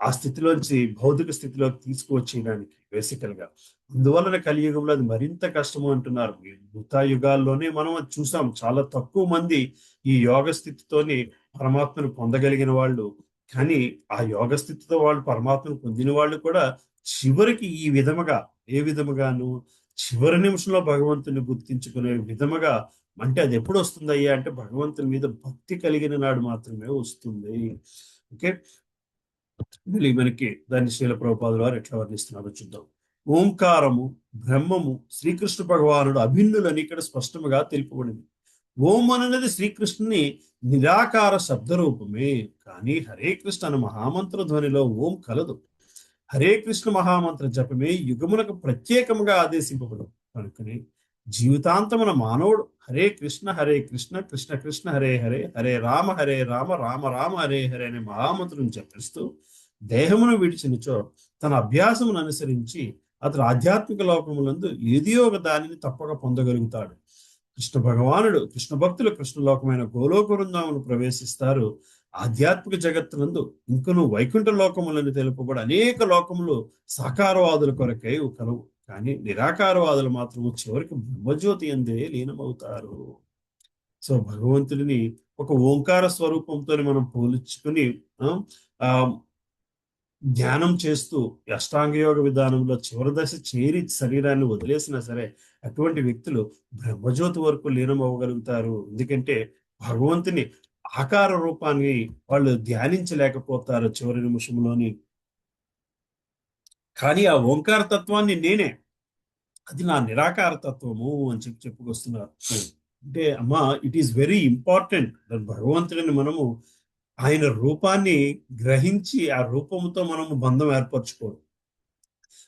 ఆ స్థితిలోంచి భౌతిక స్థితిలోకి తీసుకువచ్చేయడానికి బేసికల్ గా. అందువలన కలియుగంలో అది మరింత కష్టము అంటున్నారు. మిగతా యుగాల్లోనే మనం అది చూసాం, చాలా తక్కువ మంది ఈ యోగ స్థితితోని పరమాత్మను పొందగలిగిన వాళ్ళు. కానీ ఆ యోగ స్థితితో వాళ్ళు పరమాత్మను పొందిన వాళ్ళు కూడా చివరికి ఏ విధముగాను చివరి నిమిషంలో భగవంతుని గుర్తించుకునే విధముగా. అంటే అది ఎప్పుడు వస్తుందయ్యా అంటే భగవంతుని మీద భక్తి కలిగిన నాడు మాత్రమే వస్తుంది. ఓకే, మళ్ళీ మనకి దాన్ని శ్రీల ప్రభుపాదుల వారు ఎట్లా వర్ణిస్తున్నారో చూద్దాం. ఓంకారము బ్రహ్మము శ్రీకృష్ణ భగవానుడు అభిన్నులని ఇక్కడ స్పష్టముగా తెలుపబడింది. ఓం అనేది శ్రీకృష్ణుని నిరాకార శబ్ద రూపమే. కానీ హరే కృష్ణ అనే మహామంత్ర ధ్వనిలో ఓం కలదు. హరే కృష్ణ మహామంత్ర జపమే యుగమునకు ప్రత్యేకముగా ఆదేశింపబడు కనుకనే జీవితాంతమున మానవుడు హరే కృష్ణ కృష్ణ కృష్ణ హరే హరే హరే రామ రామ రామ హరే హరే అనే మహామంత్రం జపిస్తూ దేహమును విడిచినచో తన అభ్యాసమును అనుసరించి అతడు ఆధ్యాత్మిక లోకములందు ఏదో ఒక దానిని తప్పక పొందగలుగుతాడు. కృష్ణ భగవానుడు కృష్ణ భక్తులు కృష్ణలోకమైన గోలోక వృందామును ప్రవేశిస్తారు. ఆధ్యాత్మిక జగత్తునందు ఇంకను వైకుంఠ లోకములని తెలుపబడి అనేక లోకములు సాకారవాదుల కొరకై కలవు. కానీ నిరాకారవాదులు మాత్రము చివరికి బ్రహ్మజ్యోతి అందే లీనమవుతారు. సో భగవంతుడిని ఒక ఓంకార స్వరూపంతో మనం పోల్చుకుని ఆ ధ్యానం చేస్తూ అష్టాంగ యోగ విధానంలో చివరి దశ చేరి శరీరాన్ని వదిలేసినా సరే అటువంటి వ్యక్తులు బ్రహ్మజ్యోతి వరకు లీనం అవ్వగలుగుతారు. ఎందుకంటే భగవంతుని ఆకార రూపాన్ని వాళ్ళు ధ్యానించలేకపోతారు చివరి నిమిషంలోని. కానీ ఆ ఓంకార తత్వాన్ని నేనే, అది నా నిరాకార తత్వము అని చెప్పుకొస్తున్నారు. అంటే అమ్మా, ఇట్ ఈస్ వెరీ ఇంపార్టెంట్. భగవంతుడిని మనము ఆయన రూపాన్ని గ్రహించి ఆ రూపంతో మనము బంధం ఏర్పరచుకోవడం.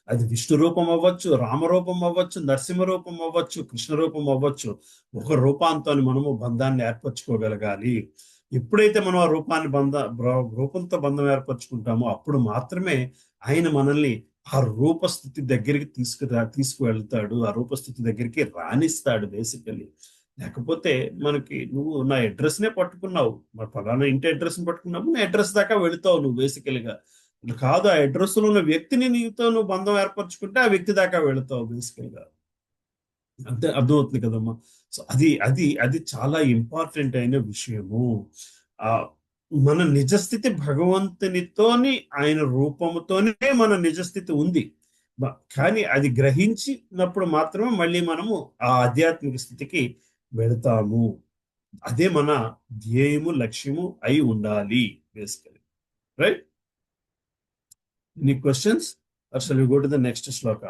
అది విష్ణు రూపం అవ్వచ్చు, రామరూపం అవ్వచ్చు, నరసింహ రూపం అవ్వచ్చు, కృష్ణ రూపం అవ్వచ్చు. ఒక రూపాంతో మనము బంధాన్ని ఏర్పరచుకోగలగాలి. ఎప్పుడైతే మనం ఆ రూపంతో బంధం ఏర్పరచుకుంటామో అప్పుడు మాత్రమే ఆయన మనల్ని ఆ రూపస్థితి దగ్గరికి తీసుకువెళ్తాడు, ఆ రూపస్థితి దగ్గరికి రాణిస్తాడు బేసికలీ. లేకపోతే మనకి నువ్వు నా అడ్రస్నే పట్టుకున్నావు, మరి ఫలానా ఇంటి అడ్రస్ని పట్టుకున్నావు, నా అడ్రస్ దాకా వెళుతావు నువ్వు బేసికల్గా. కాదు, ఆ అడ్రస్ లో ఉన్న వ్యక్తిని నీతో నువ్వు బంధం ఏర్పరచుకుంటే ఆ వ్యక్తి దాకా వెళుతావు బేసికల్గా. అంతే అర్థమవుతుంది కదమ్మా. సో అది అది అది చాలా ఇంపార్టెంట్ అయిన విషయము. ఆ మన నిజస్థితి భగవంతునితోని ఆయన రూపముతోనే మన నిజస్థితి ఉంది. కానీ అది గ్రహించినప్పుడు మాత్రమే మళ్ళీ మనము ఆ ఆధ్యాత్మిక స్థితికి వెళతాము. అదే మన ధ్యేయము, లక్ష్యము అయి ఉండాలి basically. Right? Any questions or shall we go to the next శ్లోక?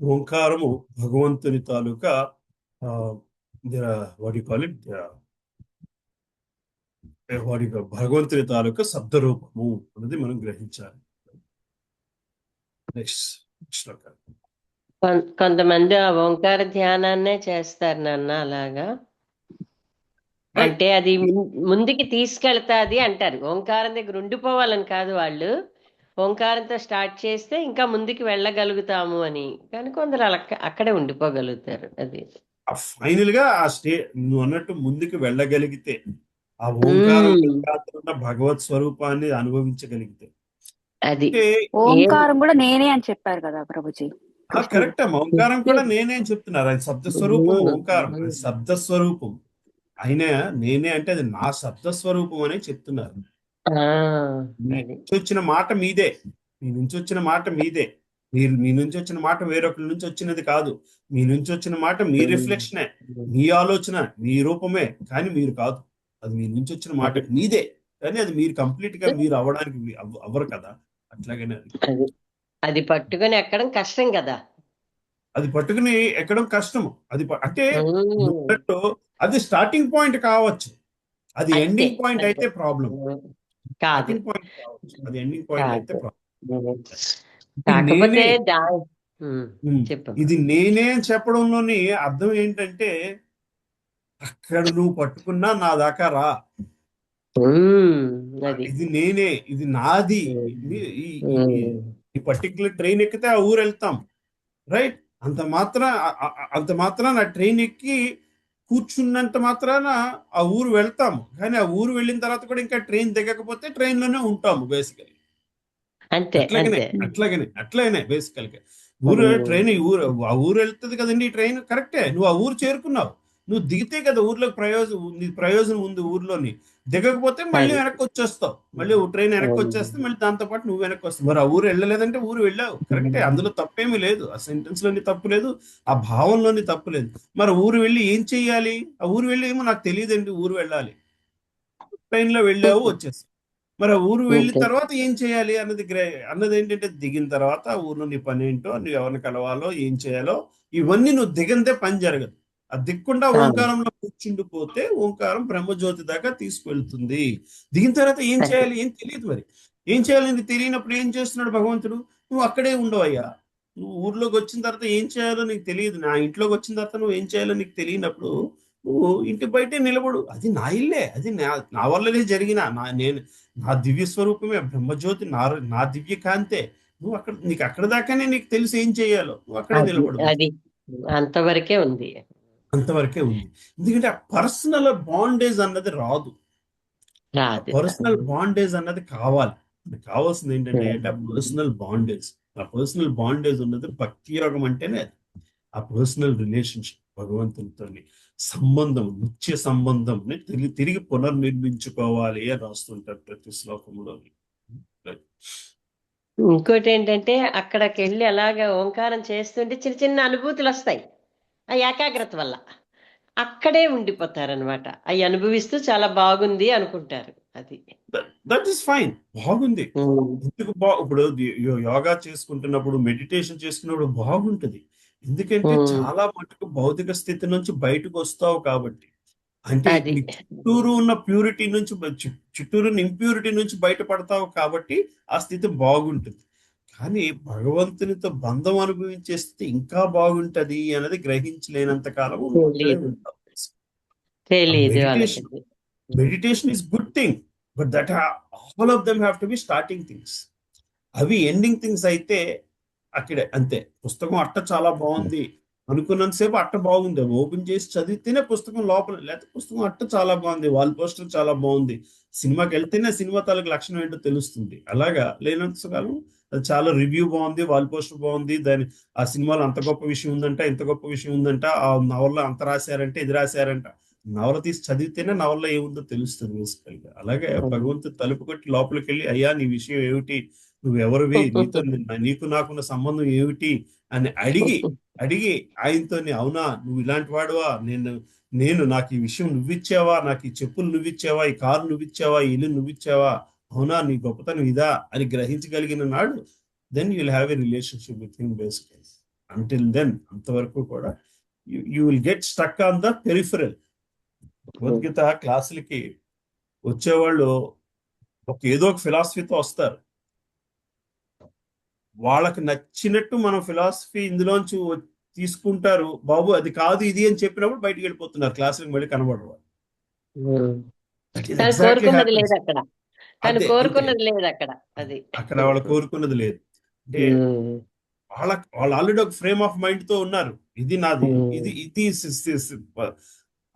ఓంకారము భగవంతుని తాలూకా భగవంతుని తాలూకా శబ్ద రూపము అనేది మనం గ్రహించాలి. నెక్స్ట్ శ్లోక. కొంతమంది ఆ ఓంకార ధ్యానాన్నే చేస్తారు నాన్న అలాగా. అంటే అది ముందుకి తీసుకెళ్తాది అంటారు. ఓంకారం దగ్గర ఉండిపోవాలని కాదు, వాళ్ళు ఓంకారంతో స్టార్ట్ చేస్తే ఇంకా ముందుకు వెళ్ళగలుగుతాము అని. కానీ కొందరు అలా అక్కడే ఉండిపోగలుగుతారు. అది ఫైనల్ గా ఆ నువ్వు అన్నట్టు ముందుకు వెళ్ళగలిగితే, ఆ ఓంకారం ఉన్న భగవత్ స్వరూపాన్ని అనుభవించగలిగితే. అది ఓంకారం కూడా నేనే అని చెప్పారు కదా ప్రభుజీ. కరెక్ట్ అమ్మా, ఓంకారం కూడా నేనే అని చెప్తున్నారు. అది శబ్ద స్వరూపం. ఓంకారం అది శబ్ద స్వరూపం. అయినా నేనే అంటే అది నా శబ్ద స్వరూపం అనే చెప్తున్నారు. వచ్చిన మాట మీదే, మీ నుంచి వచ్చిన మాట మీదే. మీ నుంచి వచ్చిన మాట వేరొకరి నుంచి వచ్చినది కాదు. మీ నుంచి వచ్చిన మాట మీ రిఫ్లెక్షనే, మీ ఆలోచన, మీ రూపమే, కానీ మీరు కాదు. అది మీ నుంచి వచ్చిన మాట మీదే, కానీ అది మీరు కంప్లీట్ గా మీరు అవ్వడానికి అవ్వరు కదా. అట్లాగనే అది పట్టుకొని ఎక్కడం కష్టం కదా. అది పట్టుకుని ఎక్కడం కష్టము. అది అంటే అది స్టార్టింగ్ పాయింట్ కావచ్చు, అది ఎండింగ్ పాయింట్ అయితే ప్రాబ్లం కాదు. అది ఎండింగ్ పాయింట్ అయితే ప్రాబ్లం. ఇది నేనే అని చెప్పడంలోని అర్థం ఏంటంటే, అక్కడ నువ్వు పట్టుకున్నా నా దాకా రా. ఇది నేనే, ఇది నాది. ఈ పర్టికులర్ ట్రైన్ ఎక్కితే ఆ ఊరు వెళ్తాం, రైట్? అంత మాత్రాన ట్రైన్ ఎక్కి కూర్చున్నంత మాత్రాన ఆ ఊరు వెళ్తాము. కానీ ఆ ఊరు వెళ్ళిన తర్వాత కూడా ఇంకా ట్రైన్ దిగకపోతే ట్రైన్ లోనే ఉంటాము బేసికలీ. అట్లాగనే బేసికల్ గా ట్రైన్ ఆ ఊరు వెళ్తుంది కదండి ట్రైన్. కరెక్టే, నువ్వు ఆ ఊరు చేరుకున్నావు, నువ్వు దిగితే కదా ఊర్లోకి ప్రయోజనం ఉంది. ఊర్లోని దిగకపోతే మళ్ళీ వెనక్కి వచ్చేస్తావు, మళ్ళీ ట్రైన్ వెనక్కి వచ్చేస్తే మళ్ళీ దాంతో పాటు నువ్వు వెనక్కి వస్తావు. మరి ఆ ఊరు వెళ్ళలేదంటే ఊరు వెళ్ళావు, కరెక్టే, అందులో తప్పేమీ లేదు. ఆ సెంటెన్స్ లోని తప్పు లేదు, ఆ భావంలోని తప్పు లేదు. మరి ఊరు వెళ్ళి ఏం చెయ్యాలి? ఆ ఊరు వెళ్ళి ఏమో నాకు తెలియదండి, ఊరు వెళ్ళాలి. ట్రైన్ లో వెళ్ళావు, వచ్చేస్తావు. మరి ఆ ఊరు వెళ్ళిన అంతే. తర్వాత ఏం చేయాలి అన్నది ఏంటంటే, దిగిన తర్వాత ఆ ఊర్లో నీ పని ఏంటో, నువ్వు ఎవరిని కలవాలో, ఏం చేయాలో, ఇవన్నీ నువ్వు దిగందే పని జరగదు. అది దిక్కుండా ఆ, ఓంకారంలో కూర్చుండిపోతే ఓంకారం బ్రహ్మజ్యోతి దాకా తీసుకువెళ్తుంది. దిగిన తర్వాత ఏం అది చేయాలి ఏం తెలియదు. మరి ఏం చేయాలని తెలియనప్పుడు ఏం చేస్తున్నాడు భగవంతుడు? నువ్వు అక్కడే ఉండవయ్యా. నువ్వు ఊర్లోకి వచ్చిన తర్వాత ఏం చేయాలో నీకు తెలియదు. నా ఇంట్లోకి వచ్చిన తర్వాత నువ్వు ఏం చేయాలో నీకు తెలియనప్పుడు నువ్వు ఇంటి బయటే నిలబడు. అది నా ఇల్లే, అది నా వల్లనే జరిగిన నా దివ్య స్వరూపమే బ్రహ్మజ్యోతి, నా దివ్య కాంతే. నువ్వు నీకు అక్కడ దాకానే నీకు తెలుసు ఏం చేయాలో. నువ్వు అక్కడే అది నిలబడు. అది అంతవరకే ఉంది. అంతవరకే ఉంది. ఎందుకంటే ఆ పర్సనల్ బాండేజ్ అన్నది రాదు. ఆ రాదు. పర్సనల్ బాండేజ్ అన్నది కావాలి. మనకు కావాల్సింది ఏంటంటే అంటే ఆ పర్సనల్ బాండేజ్. ఆ పర్సనల్ బాండేజ్ ఉన్నది భక్తి యోగం అంటేనే అది. ఆ పర్సనల్ రిలేషన్షిప్ భగవంతునితో సంబంధం, నిత్య సంబంధం తిరిగి పునర్నిర్మించుకోవాలి అని రాస్తుంటారు ప్రతి శ్లోకంలో. ఇంకోటి ఏంటంటే అక్కడికి వెళ్ళి అలాగా ఓంకారం చేస్తుంటే చిన్న చిన్న అనుభూతులు వస్తాయి ఆ ఏకాగ్రత వల్ల. అక్కడే ఉండిపోతారనమాట. అవి అనుభవిస్తూ చాలా బాగుంది అనుకుంటారు. అది దట్ ఈస్ ఫైన్, బాగుంది. ఉమ్. ఎందుకు ఇప్పుడు యోగా చేసుకుంటున్నప్పుడు, మెడిటేషన్ చేసుకున్నప్పుడు బాగుంటది. ఎందుకంటే ఉమ్. చాలా మటుకు భౌతిక స్థితి నుంచి బయటకు వస్తావు కాబట్టి. అంటే అది నీ చుట్టూరు ఉన్న ప్యూరిటీ నుంచి చుట్టూరు ఉన్న ఇంప్యూరిటీ నుంచి బయటపడతావు కాబట్టి ఆ స్థితి బాగుంటుంది. కానీ భగవంతునితో బంధం అనుభవించే స్థితి ఇంకా బాగుంటది అన్నది గ్రహించలేనంత కాలం నువ్వు అక్కడే తెలీదు. ఉంటావు. ఆ తెలీదు మెడిటేషన్ వాళ్ళకి. Meditation is good thing, but all of them have to be starting things. అవి ఎండింగ్ థింగ్స్ అయితే అక్కడే అంతే. పుస్తకం అట్ట చాలా బాగుంది అనుకున్నంతసేపు అట్ట బాగుంది, ఓపెన్ చేసి చదివితేనే పుస్తకం లోపల, లేకపోతే పుస్తకం అట్ట చాలా బాగుంది, వాల్ పోస్టర్ చాలా బాగుంది, సినిమాకి వెళ్తేనే సినిమా తాలూకు లక్షణం ఏంటో తెలుస్తుంది. అలాగా లేనంత కాలం అది చాలా రివ్యూ బాగుంది, వాల్ పోస్టర్ బాగుంది, ఆ సినిమాలో అంత గొప్ప విషయం ఉందంట, ఇంత గొప్ప విషయం ఉందంట, ఆ నవల్లో అంత రాశారంటే ఇది రాశారంట. నవల తీసి చదివితేనే నవల్లో ఏముందో తెలుస్తుంది బేసికల్ గా. అలాగే భగవంతుడు తలుపు కొట్టి లోపలికి వెళ్ళి, అయ్యా నీ విషయం ఏమిటి, నువ్వెవరివి, నీకు నాకున్న సంబంధం ఏమిటి అని అడిగి అడిగి ఆయనతో, అవునా నువ్వు ఇలాంటి వాడువా, నేను నాకు ఈ విషయం నువ్విచ్చావా, నాకు ఈ చెప్పులు నువ్విచ్చావా, ఈ కారు నువ్విచ్చావా, ఈ ఇల్లు నువ్విచ్చావా, అవునా నీ గొప్పతనం ఇదా అని గ్రహించగలిగిన నాడు then you will have a relationship with him basically. Until then అంతవరకు కూడా you will get stuck on the peripheral. Bhagavad Gita క్లాసులకి వచ్చేవాళ్ళు ఏదో ఒక ఫిలాసఫీతో వస్తారు. వాళ్ళకి నచ్చినట్టు మనం ఫిలాసఫీ ఇందులోంచి తీసుకుంటారు. బాబు అది కాదు ఇది అని చెప్పినప్పుడు బయటికి వెళ్ళిపోతున్నారు, క్లాసులకు మళ్ళీ కనబడరు. ఉమ్. దట్ ఈస్ కానీ ఎగ్జాక్ట్లీ కోరుకున్నది హ్యాపెన్స్. లేదు అక్కడ. కానీ అంతే అంతే, కోరుకున్నది లేదు అక్కడ. అది అక్కడ వాళ్ళు కోరుకున్నది లేదు. అంటే ఉమ్. వాళ్ళు ఆల్రెడీ ఒక ఫ్రేమ్ ఆఫ్ మైండ్ తో ఉన్నారు. ఇది నాది, ఉమ్. ఇది ఇది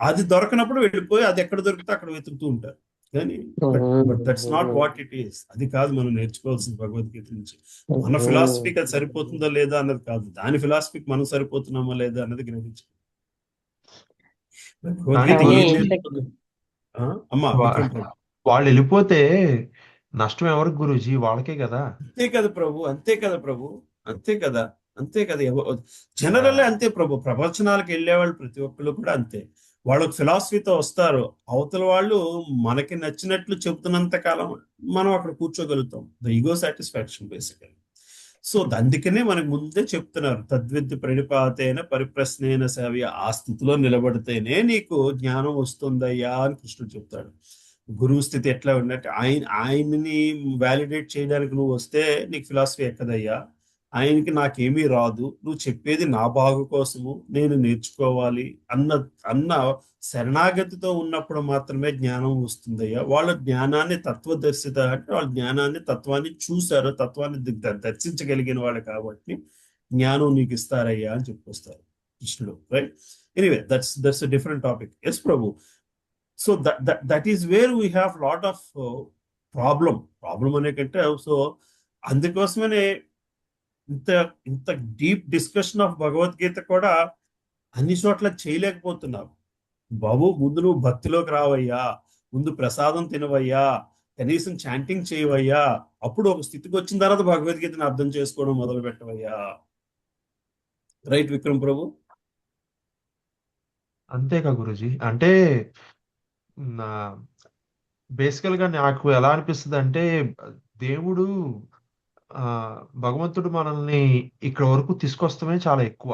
అది దొరకనప్పుడు వెళ్ళిపోయి అది ఎక్కడ దొరికితే అక్కడ వెతుకుతూ ఉంటారు. కానీ but that's not what it is. అది కాదు మనం నేర్చుకోవాల్సింది భగవద్గీత నుంచి. మన ఫిలాసఫీకి అది సరిపోతుందా లేదా అన్నది కాదు, దాని ఫిలాసఫీకి మనం సరిపోతున్నామా లేదా అన్నది గ్రహించాలి. భగవద్గీత కానీ ఏం ఇంత నేర్పుతుంది? అమ్మా వా- విక్రమ్ ప్రభు. వాళ్ళు వెళ్ళిపోతే నష్టం ఎవరికి గురూజీ? వాళ్ళకే కదా. అంతే కదా ప్రభు, అంతే కదా ప్రభు, అంతే కదా, అంతే కదా. జనరల్ అంతే ప్రభు. ప్రవచనాలకు వెళ్ళేవాళ్ళు ప్రతి ఒక్కళ్ళు కూడా అంతే. వాళ్ళకి ఫిలాసఫీతో వస్తారు. అవతల వాళ్ళు మనకి నచ్చినట్లు చెబుతున్నంత కాలం మనం అక్కడ కూర్చోగలుగుతాం. ద ఈగో సాటిస్ఫాక్షన్ బేసికల్. సో అందుకనే మనకు ముందే చెప్తున్నారు, తద్విద్య ప్రణిపాతైన పరిప్రశ్నైన సేవ. ఆ స్థితిలో నిలబడితేనే నీకు జ్ఞానం వస్తుందయ్యా అని కృష్ణుడు చెప్తాడు. గురువు స్థితి ఎట్లా ఉన్నట్టు ఆయన్ని వ్యాలిడేట్ చేయడానికి నువ్వు వస్తే నీకు ఫిలాసఫీ ఎక్కదయ్యా. ఆయనకి నాకేమీ రాదు, నువ్వు చెప్పేది నా బాగు కోసము, నేను నేర్చుకోవాలి అన్న శరణాగతితో ఉన్నప్పుడు మాత్రమే జ్ఞానం వస్తుందయ్యా. వాళ్ళ జ్ఞానాన్ని తత్వదర్శిత అంటే వాళ్ళ జ్ఞానాన్ని తత్వాన్ని చూశారు, తత్వాన్ని దర్శించగలిగిన వాళ్ళు కాబట్టి జ్ఞానం నీకు ఇస్తారయ్యా అని చెప్పొస్తారు కృష్ణుడు. Right? Anyway that's different topic. Yes Prabhu. So that is where we have lot of problem అనే కంటే, సో అందుకోసమనే ఇంత ఇంత డీప్ డిస్కషన్ ఆఫ్ భగవద్గీత కూడా అన్ని చోట్ల చేయలేకపోతున్నారు. బాబు ముందు నువ్వు భక్తిలోకి రావయ్యా, ముందు ప్రసాదం తినవయ్యా, కనీసం చాంటింగ్ చేయవయ్యా, అప్పుడు ఒక స్థితికి వచ్చిన తర్వాత భగవద్గీతను అర్థం చేసుకోవడం మొదలు పెట్టవయ్యా. రైట్ విక్రమ్ ప్రభు? అంతేకా గురూజీ. అంటే నా బేసికల్ గా నాకు ఎలా అనిపిస్తుంది అంటే, దేవుడు ఆ భగవంతుడు మనల్ని ఇక్కడ వరకు తీసుకొస్తామే చాలా ఎక్కువ.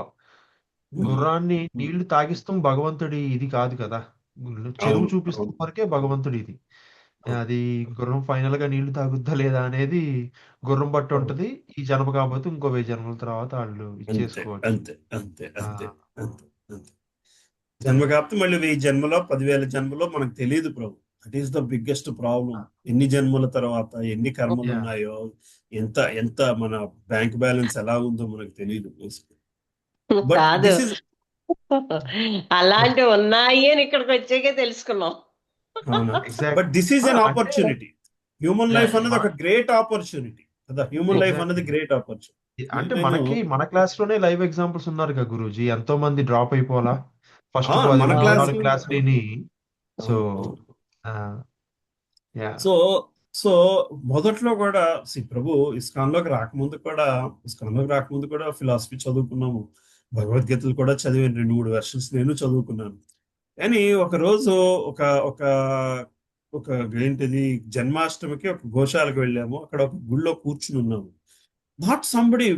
గుర్రాన్ని నీళ్లు తాగిస్తాం భగవంతుడి ఇది కాదు కదా. చెరువు అవును, చూపిస్తాం అవును, వరకే భగవంతుడి ఇది. అవును, అది గుర్రం ఫైనల్ గా నీళ్లు తాగుద్దా లేదా అనేది గుర్రం బట్టి అవును. ఉంటది. ఈ జన్మ కాకపోతే ఇంకో 1000 జన్మల తర్వాత వాళ్ళు అంతే, ఇచ్చేసుకోవచ్చు. అంతే, అంతే, ఆ, అంతే, అంతే, అంతే. జన్మ కాకపోతే మళ్ళీ 1000 జన్మలో 10,000 జన్మలో మనకు తెలియదు ప్రభు. That is the biggest problem. ఎన్ని జన్మల తర్వాత ఎన్ని కర్మలు యా ఉన్నాయో, ఎంత ఎంత మన బ్యాంక్ బ్యాలెన్స్ ఎలా ఉందో మనకు తెలియదు. బట్ కాదు, దిస్ ఇస్ అలాంటివి ఉన్నాయి అని ఇక్కడికి వచ్చాకే తెలుసుకున్నాం. అవునా? But exactly. This is an అంటే ఆపర్చునిటీ. హ్యూమన్ లైఫ్ అన్నది మన ఒక గ్రేట్ ఆపర్చునిటీ కదా. హ్యూమన్ లైఫ్ అన్నది ఎగ్జాక్ట్లీ. Great opportunity. అంటే నేను మన క్లాస్ లోనే లైవ్ ఎగ్జాంపుల్స్ ఉన్నారు కదా గురూజీ. ఎంతో మంది డ్రాప్ అయిపోవాలా ఫస్ట్ మన అవును. 14 క్లాసులో క్లాస్ విని. సో అవును, అవును. యా సో సో మొదట్లో కూడా ప్రభు ఇస్కాన్లోకి రాకముందు కూడా ఫిలాసఫీ చదువుకున్నాము. భగవద్గీతలు కూడా చదివాను, 2-3 వెర్షన్స్ నేను చదువుకున్నాను. కానీ ఒక రోజు ఒక ఒక ఒక ఏంటిది జన్మాష్టమికి ఒక గోశాలకు వెళ్ళాము. అక్కడ ఒక గుళ్ళో కూర్చుని ఉన్నాము. Not somebody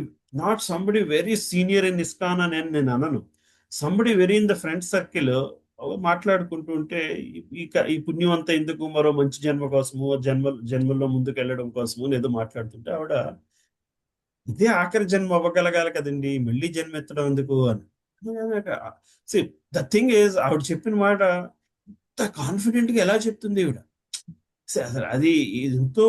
not somebody very senior in ISKCON అని నేను అనను. Somebody very in the friend circle మాట్లాడుకుంటూ ఉంటే, ఈ పుణ్యం అంతా ఎందుకు, మరో మంచి జన్మ కోసము, జన్మల్లో ముందుకు వెళ్ళడం కోసము ఏదో మాట్లాడుతుంటే ఆవిడ, ఇదే ఆఖరి జన్మ అవ్వగలగాలి కదండి, మళ్ళీ జన్మ ఎత్తడం ఎందుకు అని. ద థింగ్ ఈజ్, ఆవిడ చెప్పిన మాట ఇంత కాన్ఫిడెంట్ గా ఎలా చెప్తుంది ఈవిడ. అసలు అది ఎంతో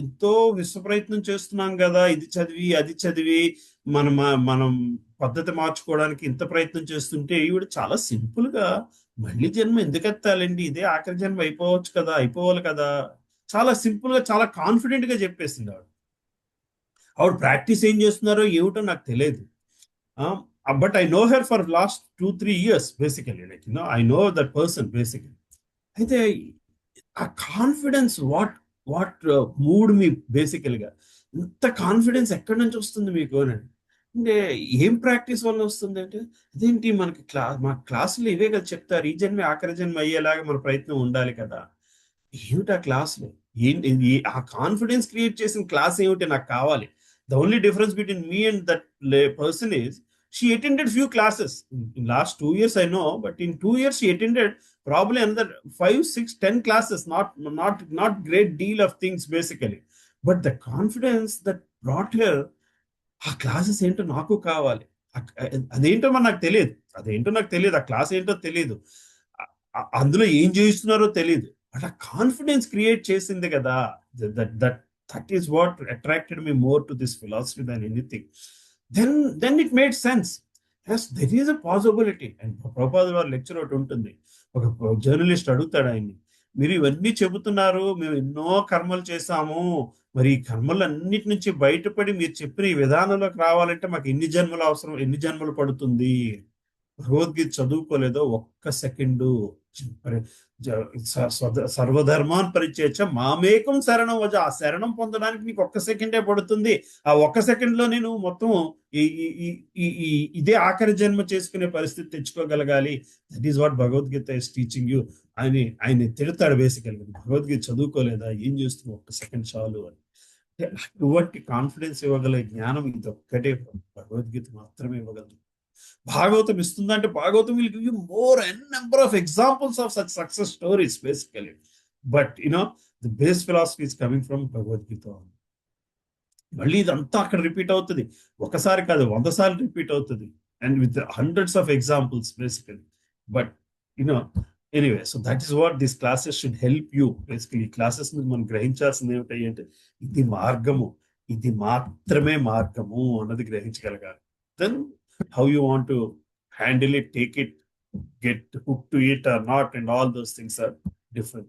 ఎంతో విశ్వ ప్రయత్నం చేస్తున్నాం కదా, ఇది చదివి అది చదివి మనం మనం పద్ధతి మార్చుకోవడానికి ఇంత ప్రయత్నం చేస్తుంటే, ఈవిడ చాలా సింపుల్ గా మళ్ళీ జన్మ ఎందుకు ఎత్తాలండి, ఇదే ఆఖరి జన్మ అయిపోవచ్చు కదా, అయిపోవాలి కదా, చాలా సింపుల్ గా చాలా కాన్ఫిడెంట్ గా చెప్పేసింది ఆవిడ. ఆవిడ ప్రాక్టీస్ ఏం చేస్తున్నారో ఏమిటో నాకు తెలియదు. But I know her for last 2-3 years basically, like I know that person basically. అయితే ఆ కాన్ఫిడెన్స్ వాట్ మూడ్ మీ బేసికల్ గా, ఇంత కాన్ఫిడెన్స్ ఎక్కడి నుంచి వస్తుంది మీకు అని అంటే, ఏం ప్రాక్టీస్ వల్ల వస్తుంది అంటే, అదేంటి మనకి మా క్లాసులు ఇవే కదా చెప్తారు, ఈ జన్మ ఆఖరి జన్మ అయ్యేలాగా మన ప్రయత్నం ఉండాలి కదా. ఏమిటి ఆ క్లాసులు, ఏంటి ఆ కాన్ఫిడెన్స్ క్రియేట్ చేసిన క్లాస్ ఏమిటి నాకు కావాలి. The only difference between me and that person is, she attended few classes in last 2 years, I know, but in 2 years she attended probably another 5, 6, 10 classes, not great deal of things basically, but the confidence that brought her, ఆ క్లాసెస్ ఏంటో నాకు కావాలి, అదేంటో మరి నాకు తెలియదు ఆ క్లాస్ ఏంటో తెలియదు, అందులో ఏం చేస్తున్నారో తెలియదు, బట్ ఆ కాన్ఫిడెన్స్ క్రియేట్ చేసింది కదా. That that that is what attracted me more to this philosophy than anything. then it made sense. Yes, there is a possibility. And Prabhupada వారి లెక్చర్ ఒకటి ఉంటుంది, ఒక జర్నలిస్ట్ అడుగుతాడు ఆయన్ని, మీరు ఇవన్నీ చెబుతున్నారు, మేము ఎన్నో కర్మలు చేశాము, మరి ఈ కర్మలన్నిటి నుంచి బయటపడి మీరు చెప్పిన ఈ విధానంలోకి రావాలంటే మాకు ఎన్ని జన్మలు అవసరం, ఎన్ని జన్మలు పడుతుంది. భగవద్గీత చదువుకోలేదో ఒక్క సెకండు, సర్వధర్మాన్ పరిచయచ్చ మామేకం శరణం వజ, ఆ శరణం పొందడానికి నీకు ఒక్క సెకండే పడుతుంది. ఆ ఒక్క సెకండ్ లో నేను మొత్తం ఇదే ఆఖరి జన్మ చేసుకునే పరిస్థితి తెచ్చుకోగలగాలి. That is what Bhagavad Gita is teaching you అని ఆయన తిడతాడు బేసికల్గా. భగవద్గీత చదువుకోలేదా, ఏం చేస్తున్నావు, ఒక్క సెకండ్ చాలు అని. ఇటువంటి కాన్ఫిడెన్స్ ఇవ్వగల జ్ఞానం ఇది ఒక్కటే భగవద్గీత మాత్రమే ఇవ్వగలదు. భాగవతం ఇస్తుందంటే Bhagavatam will give you more n number of examples of such success stories basically. But the base philosophy is coming from Bhagavad Gita. మళ్ళీ ఇదంతా అక్కడ రిపీట్ అవుతుంది, ఒకసారి కాదు 100 సార్లు రిపీట్ అవుతుంది, and with hundreds of examples basically. But anyway, so that is what this classes should help you basically. ఈ క్లాసెస్ మీద మనం గ్రహించాల్సింది ఏమిటి అంటే, ఇది మార్గము, ఇది మాత్రమే మార్గము అన్నది గ్రహించగలగాలి. Then how you want to handle it, take it, get hooked to it or not, and all those things are different.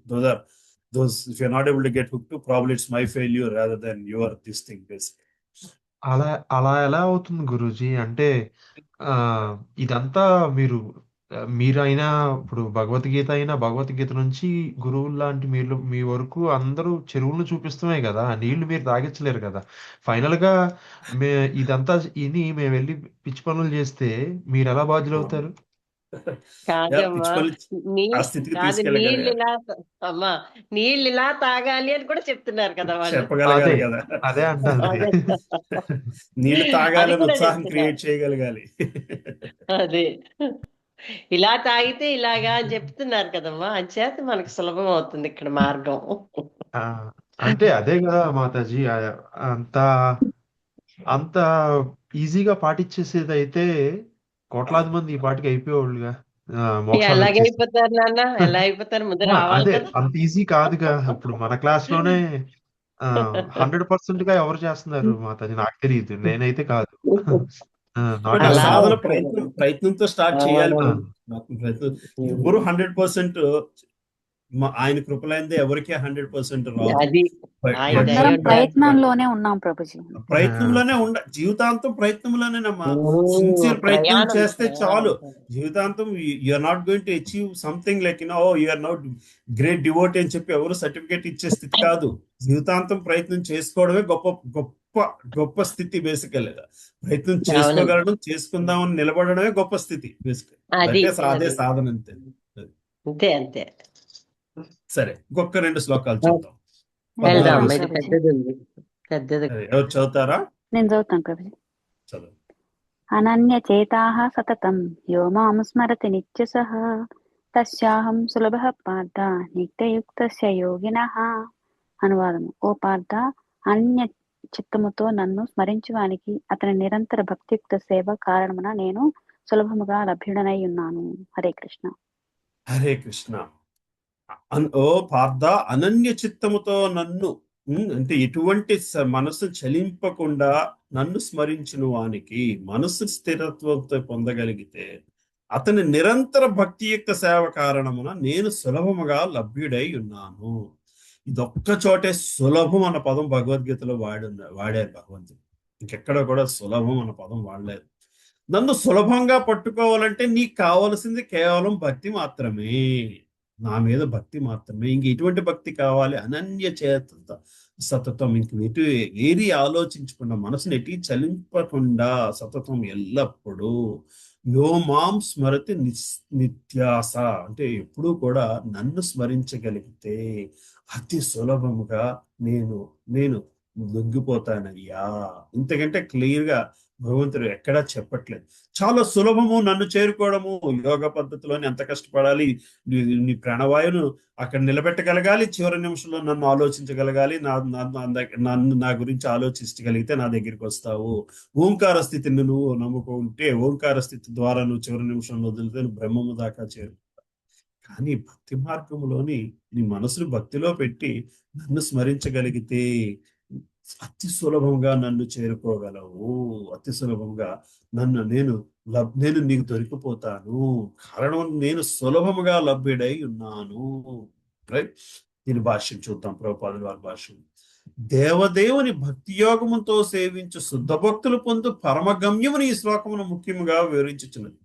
If you're not able to get hooked to, probably it's my failure rather than your this thing basically. అలా అలా ఎలా అవుతుంది గురూజీ? అంటే ఆ ఇదంతా మీరైనా ఇప్పుడు భగవద్గీత నుంచి గురువులు లాంటి మీరు మీ వరకు అందరూ చెరువులను చూపిస్తమే కదా, నీళ్లు మీరు తాగించలేరు కదా. ఫైనల్ గా ఇదంతా మేము వెళ్ళి పిచ్చి పనులు చేస్తే మీరు ఎలా బాధ్యులు అవుతారు? కాదమ్మా, పిచ్చుకొని నీ ఆ స్థితికి కాదు, నీళ్ళు తీసుకెళ్ళగలగాలి, ఇలా అమ్మా, నీళ్ళు ఇలా తాగాలి అని కూడా చెప్తున్నారు కదా వాళ్ళు. అదే చెప్పగలగాలి కదా. అదే అంటది. అదే నీళ్లు అది తాగాలని కూడా ఉత్సాహం చెప్తున్నారు. క్రియేట్ చేయగలగాలి. అదే ఇలా తాగితే ఇలాగా అని చెప్తున్నారు కదమ్మా, అంచేత మనకు సులభం అవుతుంది ఇక్కడ మార్గం. ఆ, అంటే అదే కదా మాతాజీ, అంత అంత ఈజీగా పాటించేసేది అయితే కోట్లాది మంది ఈ పాటికి అయిపోయేవాళ్ళుగా, మోక్షాలు వచ్చేసి. ఎలాగైపోతారు నాన్న, ఎలా అయిపోతారు? ముందు రావాలి అదే కదా. అంత ఈజీ కాదుగా. ఇప్పుడు మన క్లాస్ లోనే 100% గా ఎవరు చేస్తున్నారు మాతాజీ? నాకు తెలియదు, నేనైతే కాదు. నాట్ బట్ ఈవెన్ అలా మీ. సాధన ప్రయత్నంతో స్టార్ట్ చేయాలి ఆ, మనం. ప్రయత్నం ఎవరు 100% ఆయన కృపలైందే ఎవరికి 100% రాదు. అది ఆయన దయ అందరం ఉండాలి. ప్రయత్నంలోనే ఉన్నాం ప్రభుజీ. ప్రయత్నంలోనే జీవితాంతం ప్రయత్నంలోనేనమ్మా. సిన్సియర్ ప్రయత్నం ప్రయాణం చేస్తే చాలు. ప్రయాణం. జీవితాంతం you're not going to achieve something like you're not great devotee అని చెప్పి ఎవరు సర్టిఫికేట్ ఇచ్చే స్థితి కాదు. జీవితాంతం ప్రయత్నం చేసుకోవడమే గొప్ప గొప్ప గొప్ప స్థితి. బేసికల్ గా ప్రయత్నం అవును, చేసుకోగలడం, చేసుకుందామని నిలబడడమే గొప్ప స్థితి. బేసికల్ అది అదే అది సాధన అంతే. అంతే అంతే. సరే, ఇంకొక 2 శ్లోకాలు చూద్దాం. నేను వెళ్దాం, 14 చదువుతాను ఇది ప్రభుజీ. పెద్దది ఉంది, పెద్దది. ఎవరు చదువుతారా? నేను చదువుతాను ప్రభుజీ. చదువు. అనన్యచేతాః సతతం యో మాం స్మరతి నిత్యసః తస్యాహం సులభః పార్థ నిత్యయుక్తస్య యోగినః. అనువాదము: ఓ పార్థ, అన్య చిత్తముతో నన్ను స్మరించువానికి అతని నిరంతర భక్తియుక్త సేవ కారణమున నేను సులభముగా లభ్యుడనై ఉన్నాను. హరే కృష్ణ. హరే కృష్ణ. ఓ పార్థ, అనన్య చిత్తముతో నన్ను, అంటే ఎటువంటి మనసు చలింపకుండా నన్ను స్మరించిన వానికి, మనసు స్థిరత్వంతో పొందగలిగితే అతని నిరంతర భక్తి యొక్క సేవ కారణమున నేను సులభముగా లభ్యుడై ఉన్నాను. ఇదొక్క చోటే సులభం అన్న పదం భగవద్గీతలో వాడారు భగవంతుడు. ఇంకెక్కడ కూడా సులభం అన్న పదం వాడలేదు. నన్ను సులభంగా పట్టుకోవాలంటే నీకు కావలసింది కేవలం భక్తి మాత్రమే, నా మీద భక్తి మాత్రమే. ఇంక ఎటువంటి భక్తి కావాలి? అనన్య చేత సతతం, ఇంక ఏది ఆలోచించకుండా, మనసుని ఎటు చలింపకుండా సతతం ఎల్లప్పుడూ యో మాం స్మరతి నిత్యాస, అంటే ఎప్పుడూ కూడా నన్ను స్మరించగలిగితే అతి సులభముగా నేను లొంగిపోతానయ్యా. ఇంతకంటే క్లియర్ గా భగవంతుడు ఎక్కడా చెప్పట్లేదు. చాలా సులభము నన్ను చేరుకోవడము. యోగ పద్ధతిలోని ఎంత కష్టపడాలి, నీ ప్రాణవాయువును అక్కడ నిలబెట్టగలగాలి, చివరి నిమిషంలో నన్ను ఆలోచించగలగాలి, నన్ను నా గురించి ఆలోచించగలిగితే నా దగ్గరికి వస్తావు. ఓంకార స్థితిని నువ్వు నమ్ముకుంటే, ఓంకార స్థితి ద్వారా నువ్వు చివరి నిమిషంలో వదిలితే నువ్వు బ్రహ్మము దాకా చేరు. కానీ భక్తి మార్గంలోని నీ మనసును భక్తిలో పెట్టి నన్ను స్మరించగలిగితే అతి సులభంగా నన్ను చేరుకోగలవు. అతి సులభంగా నేను నీకు దొరికిపోతాను. కారణం నేను సులభముగా లభ్యుడై ఉన్నాను. రైట్. దీని భాష్యం చూద్దాం, ప్రభుపాదుల వారి భాష్యం. దేవదేవుని భక్తి యోగముతో సేవించు శుద్ధ భక్తులు పొందు పరమగమ్యముని ఈ శ్లోకమును ముఖ్యముగా వివరించుచున్నది.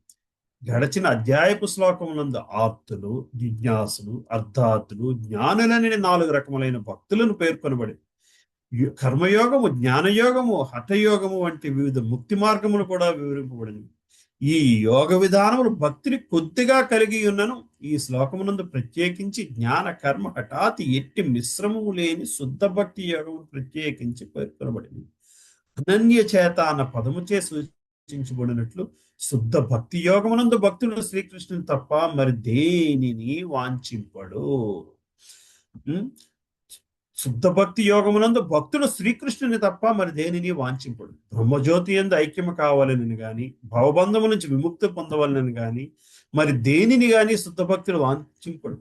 గడచిన అధ్యాయపు శ్లోకములందు ఆప్తులు, జిజ్ఞాసులు, అర్థార్థులు, జ్ఞానులని 4 రకములైన భక్తులను పేర్కొనబడి కర్మయోగము, జ్ఞానయోగము, హఠయోగము వంటి వివిధ ముక్తి మార్గములు కూడా వివరింపబడింది. ఈ యోగ విధానములు భక్తిని కొద్దిగా కలిగి ఉన్నను ఈ శ్లోకమునందు ప్రత్యేకించి జ్ఞాన కర్మ హఠాత్ ఎట్టి మిశ్రమము లేని శుద్ధ భక్తి యోగము ప్రత్యేకించి పేర్కొనబడింది. అనన్య చేత అన్న పదముచే సూచించబడినట్లు శుద్ధ భక్తి యోగమునందు భక్తుడు శ్రీకృష్ణుని తప్ప మరి దేనిని వాంఛింపడు. శుద్ధ భక్తి యోగమునందు భక్తుడు శ్రీకృష్ణుని తప్ప మరి దేనిని వాంఛింపడు. బ్రహ్మజ్యోతి యందు ఐక్యము కావాలని గాని, భవబంధము నుంచి విముక్తి పొందవాలని గాని మరి దేనిని గాని శుద్ధ భక్తుడు వాంఛింపడు.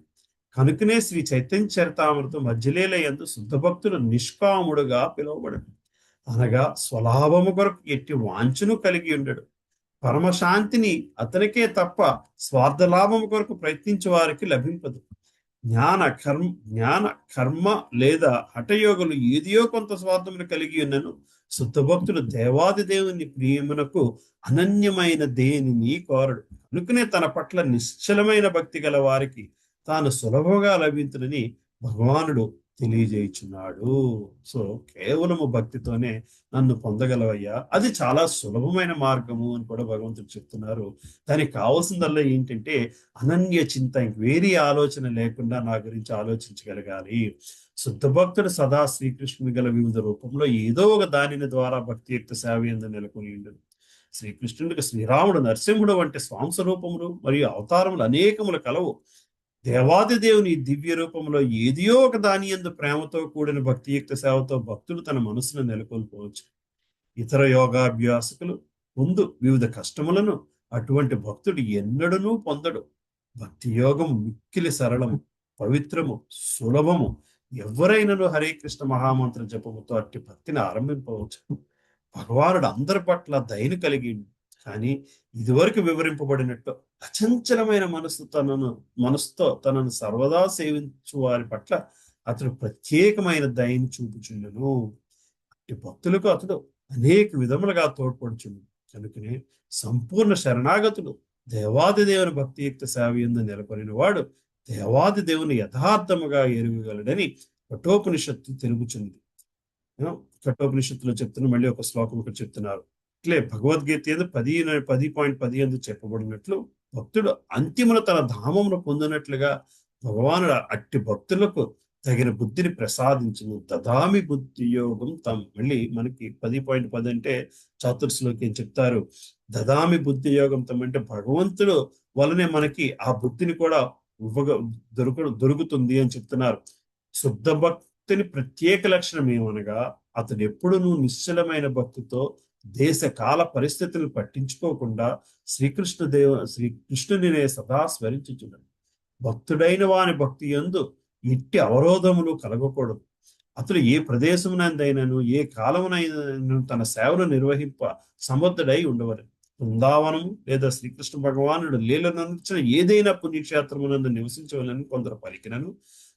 కనుకనే శ్రీ చైతన్య చరితామృతం మధ్యలీల యందు శుద్ధ భక్తుడు నిష్కాముడుగా పిలువబడడు. అనగా స్వలాభము కొరకు ఎట్టి వాంఛను కలిగి ఉండడు. పరమశాంతిని అతనికే తప్ప స్వార్థ లాభము కొరకు ప్రయత్నించే వారికి లభింపదు. జ్ఞాన కర్మ లేదా హఠయోగులు ఏదియో కొంత స్వార్థమును కలిగి ఉన్నను శుద్ధ భక్తుడు దేవాది దేవుని ప్రియమునకు అనన్యమైన దేనిని కోరడు. కనుకనే తన పట్ల నిశ్చలమైన భక్తి గల వారికి తాను సులభంగా లభించునని భగవానుడు తెలియజేయుచున్నాడు. సో కేవలము భక్తితోనే నన్ను పొందగలవయ్యా, అది చాలా సులభమైన మార్గము అని కూడా భగవంతుడు చెప్తున్నారు. దానికి కావాల్సిందల్లా ఏంటంటే అనన్య చింత, ఇంక వేరే ఆలోచన లేకుండా నా గురించి ఆలోచించగలగాలి. శుద్ధ భక్తుడు సదా శ్రీకృష్ణుని గల వివిధ రూపంలో ఏదో ఒక దానిని ద్వారా భక్తియుక్త సేవ యందు నెలకొని ఉండడు. శ్రీకృష్ణుడికి శ్రీరాముడు నరసింహుడు వంటి స్వాంస రూపములు మరియు అవతారములు అనేకములు కలవు. దేవాది దేవుని దివ్య రూపంలో ఏదియో ఒక దాని యందు ప్రేమతో కూడిన భక్తియుక్త సేవతో భక్తుడు తన మనసును నెలకొల్పవచ్చు. ఇతర యోగాభ్యాసకులు ముందు వివిధ కష్టములను అటువంటి భక్తుడు ఎన్నడూ పొందడు. భక్తి యోగం మిక్కిలి సరళము, పవిత్రము, సులభము. ఎవరైనాను హరే కృష్ణ మహామంత్ర జపముతో అట్టి భక్తిని ఆరంభింపవచ్చు. భగవానుడు అందరి పట్ల దయను కలిగి, కానీ ఇదివరకు వివరింపబడినట్టు అచంచలమైన మనసుతో తనను సర్వదా సేవించు వారి పట్ల అతడు ప్రత్యేకమైన దయను చూపుచుండును. అట్టి భక్తులకు అతడు అనేక విధములుగా తోడ్పడుచుండు. కనుకనే సంపూర్ణ శరణాగతుడు దేవాది దేవుని భక్తియుక్త సేవ యందు నెలకొనిన వాడు దేవాది దేవుని యథార్థముగా ఎరుగగలడని కఠోపనిషత్తు తెలుపుచుంది. కఠోపనిషత్తులో చెప్తున్న మళ్ళీ ఒక శ్లోకం ఇక్కడ చెప్తున్నారు. ఇట్లే భగవద్గీత 10:10 ఎందు చెప్పబడినట్లు భక్తుడు అంతిమున తన ధామమును పొందినట్లుగా భగవానుడు అట్టి భక్తులకు తగిన బుద్ధిని ప్రసాదించును. దదామి బుద్ధి యోగం తం. మళ్ళీ మనకి 10:10 అంటే చాతుర్శ్లోకి ఏం చెప్తారు? దదామి బుద్ధి యోగం తం అంటే భగవంతుడు వలనే మనకి ఆ బుద్ధిని కూడా దొరుకుతుంది అని చెప్తున్నారు. శుద్ధ భక్తుని ప్రత్యేక లక్షణం ఏమనగా అతడు ఎప్పుడూ నిశ్చలమైన భక్తితో దేశ కాల పరిస్థితులను పట్టించుకోకుండా శ్రీకృష్ణునినే సదా స్మరించుచున్నాడు. భక్తుడైన వాని భక్తి యందు ఎట్టి అవరోధములు కలగకూడదు. అతడు ఏ ప్రదేశమునందైనను ఏ కాలమునైనా తన సేవను నిర్వహింప సమర్థుడై ఉండవలెను. బృందావనము లేదా శ్రీకృష్ణ భగవానుడు లీలనందించిన ఏదైనా పుణ్యక్షేత్రమునందు నివసించవలని కొందరు పలికినను,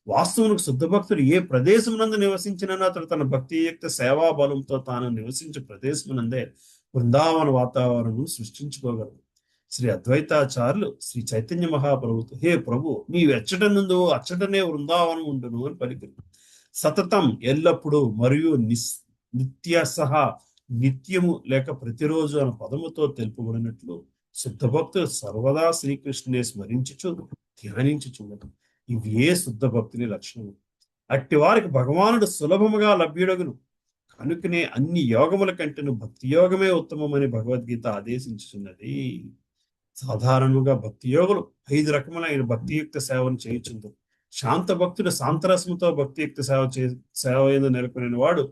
వాస్తవునికి శుద్ధ భక్తుడు ఏ ప్రదేశమునందు నివసించినను అతడు తన భక్తియుక్త సేవా బలంతో తాను నివసించే ప్రదేశమునందే బృందావన వాతావరణం సృష్టించుకోగలడు. శ్రీ అద్వైతాచార్యులు శ్రీ చైతన్య మహాప్రభుతో, హే ప్రభు, నీవు ఎచ్చట నుండు అచ్చటనే బృందావనం ఉండును అని పలికిరు. సతతం, ఎల్లప్పుడూ మరియు నిత్య సహా, నిత్యము లేక ప్రతిరోజు అనే పదముతో తెలుపబడినట్లు శుద్ధ భక్తులు సర్వదా శ్రీకృష్ణునే స్మరించుచు ధ్యానించుచుండదు. ఇవే శుద్ధ భక్తుని లక్షణము. అట్టి వారికి భగవానుడు సులభముగా లభ్యుడగును. కనుకనే అన్ని యోగముల కంటేను భక్తి యోగమే ఉత్తమమని భగవద్గీత ఆదేశించుతున్నది. సాధారణంగా భక్తి యోగులు 5 రకములైన భక్తియుక్త సేవను చేయుచుందు. శాంత భక్తుడు శాంతరసముతో భక్తియుక్త సేవ యందు నెలకొని వాడు.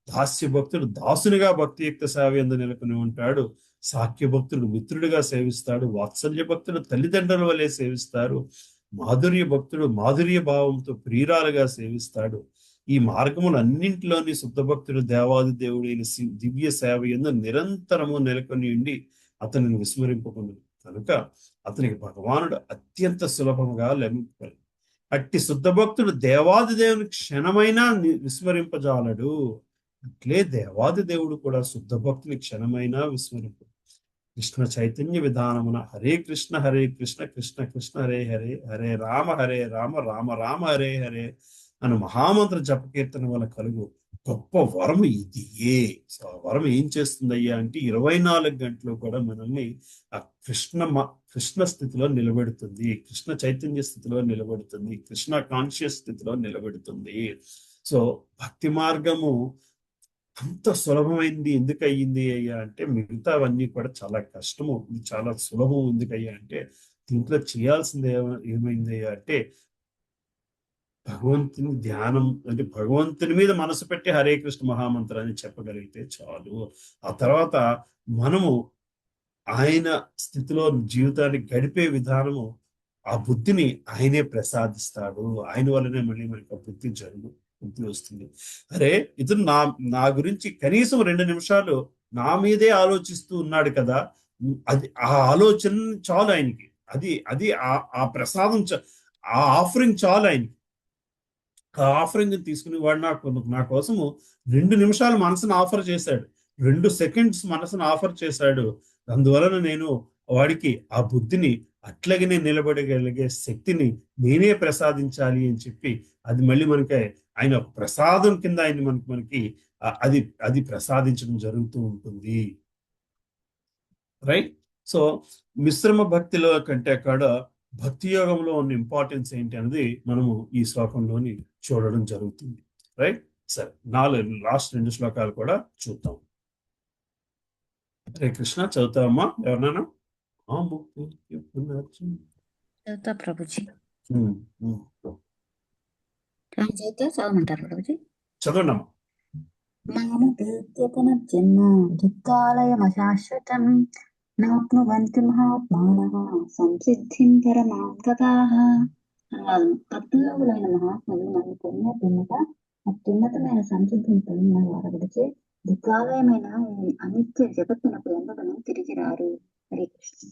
దాస్య భక్తుడు దాసునిగా భక్తియుక్త సేవ యందు నెలకొని ఉంటాడు. సాఖ్య భక్తుడు మిత్రుడిగా సేవిస్తాడు. వాత్సల్య భక్తుడు తల్లిదండ్రుల వలె సేవిస్తారు. మాధుర్య భక్తుడు మాధుర్య భావంతో ప్రియురాలుగా సేవిస్తాడు. ఈ మార్గములన్నింటిలోని శుద్ధ భక్తుడు దేవాది దేవుడైన దివ్య సేవ యందు నిరంతరము నెలకొని ఉండి అతనిని విస్మరింపకుండా, కనుక అతనికి భగవానుడు అత్యంత సులభంగా లభింపగలడు. అట్టి శుద్ధ భక్తుడు దేవాది దేవుని క్షణమైనా విస్మరింపజాలడు. అట్లే దేవాది దేవుడు కూడా శుద్ధ భక్తుని క్షణమైనా విస్మరింపు. కృష్ణ చైతన్య విధానమున హరే కృష్ణ కృష్ణ కృష్ణ హరే హరే, హరే రామ రామ రామ హరే హరే అని మహామంత్ర జపకీర్తన వల్ల కలుగు గొప్ప వరము ఇదియే. సో ఆ వరం ఏం చేస్తుందయ్యా అంటే 24 గంటలు కూడా మనల్ని ఆ కృష్ణ స్థితిలో నిలబెడుతుంది, కృష్ణ చైతన్య స్థితిలో నిలబెడుతుంది, కృష్ణ కాన్షియస్ స్థితిలో నిలబెడుతుంది. సో భక్తి మార్గము అంత సులభమైంది ఎందుకు అయ్యింది అయ్యా అంటే, మిగతావన్నీ కూడా చాలా కష్టము, ఇది చాలా సులభం ఎందుకయ్యా అంటే, దీంట్లో చేయాల్సింది ఏమైంది అయ్యా అంటే భగవంతుని ధ్యానం, అంటే భగవంతుని మీద మనసు పెట్టి హరే కృష్ణ మహామంత్రాన్ని చెప్పగలిగితే చాలు. ఆ తర్వాత మనము ఆయన స్థితిలో జీవితాన్ని గడిపే విధానము, ఆ బుద్ధిని ఆయనే ప్రసాదిస్తాడు. ఆయన వల్లనే మళ్ళీ మనకి ఆ బుద్ధి వస్తుంది. అరే ఇతను నా గురించి కనీసం 2 నిమిషాలు నా మీదే ఆలోచిస్తూ ఉన్నాడు కదా, అది ఆ ఆలోచన చాలు ఆయనకి. అది ఆ ప్రసాదం, ఆ ఆఫరింగ్ చాలు ఆయనకి. ఆ ఆఫరింగ్ తీసుకుని వాడు నా కోసము 2 నిమిషాలు మనసును ఆఫర్ చేశాడు, 2 సెకండ్స్ మనసును ఆఫర్ చేశాడు. అందువలన నేను వాడికి ఆ బుద్ధిని అట్లాగనే నిలబడగలిగే శక్తిని నేనే ప్రసాదించాలి అని చెప్పి, అది మళ్ళీ మనకి ఆయన ప్రసాదం కింద ఆయన మనకి అది అది ప్రసాదించడం జరుగుతూ ఉంటుంది. రైట్. సో మిశ్రమ భక్తిలో కంటే కూడా భక్తి యోగంలో ఉన్న ఇంపార్టెన్స్ ఏంటి అనేది మనము ఈ శ్లోకంలోని చూడడం జరుగుతుంది. రైట్. సరే, లాస్ట్ 2 శ్లోకాలు కూడా చూద్దాం. హరే కృష్ణ. చదువుతామా ఎవరినైనా? చదువుతా ప్రభుజీ. ఉమ్, ఉమ్. చదవమంటారు ప్రభుజీ. చదవండమ్మా. మానవేద్యతన జన్మ దుఃఖాలయమశాశ్వతం నాప్నువంతి మహాత్మానః సంసిద్ధిం పరమాం గతాః. భక్తియోగులైన మహాత్ములు నన్ను పొందిన పిమ్మట అత్యున్నతమైన సంసిద్ధిని పొందిన వారు విడిచే దుఃఖాలయమైన ఈ అనిత్య జగత్తునకు ఎందరూ తిరిగి రారు. హరే కృష్ణ.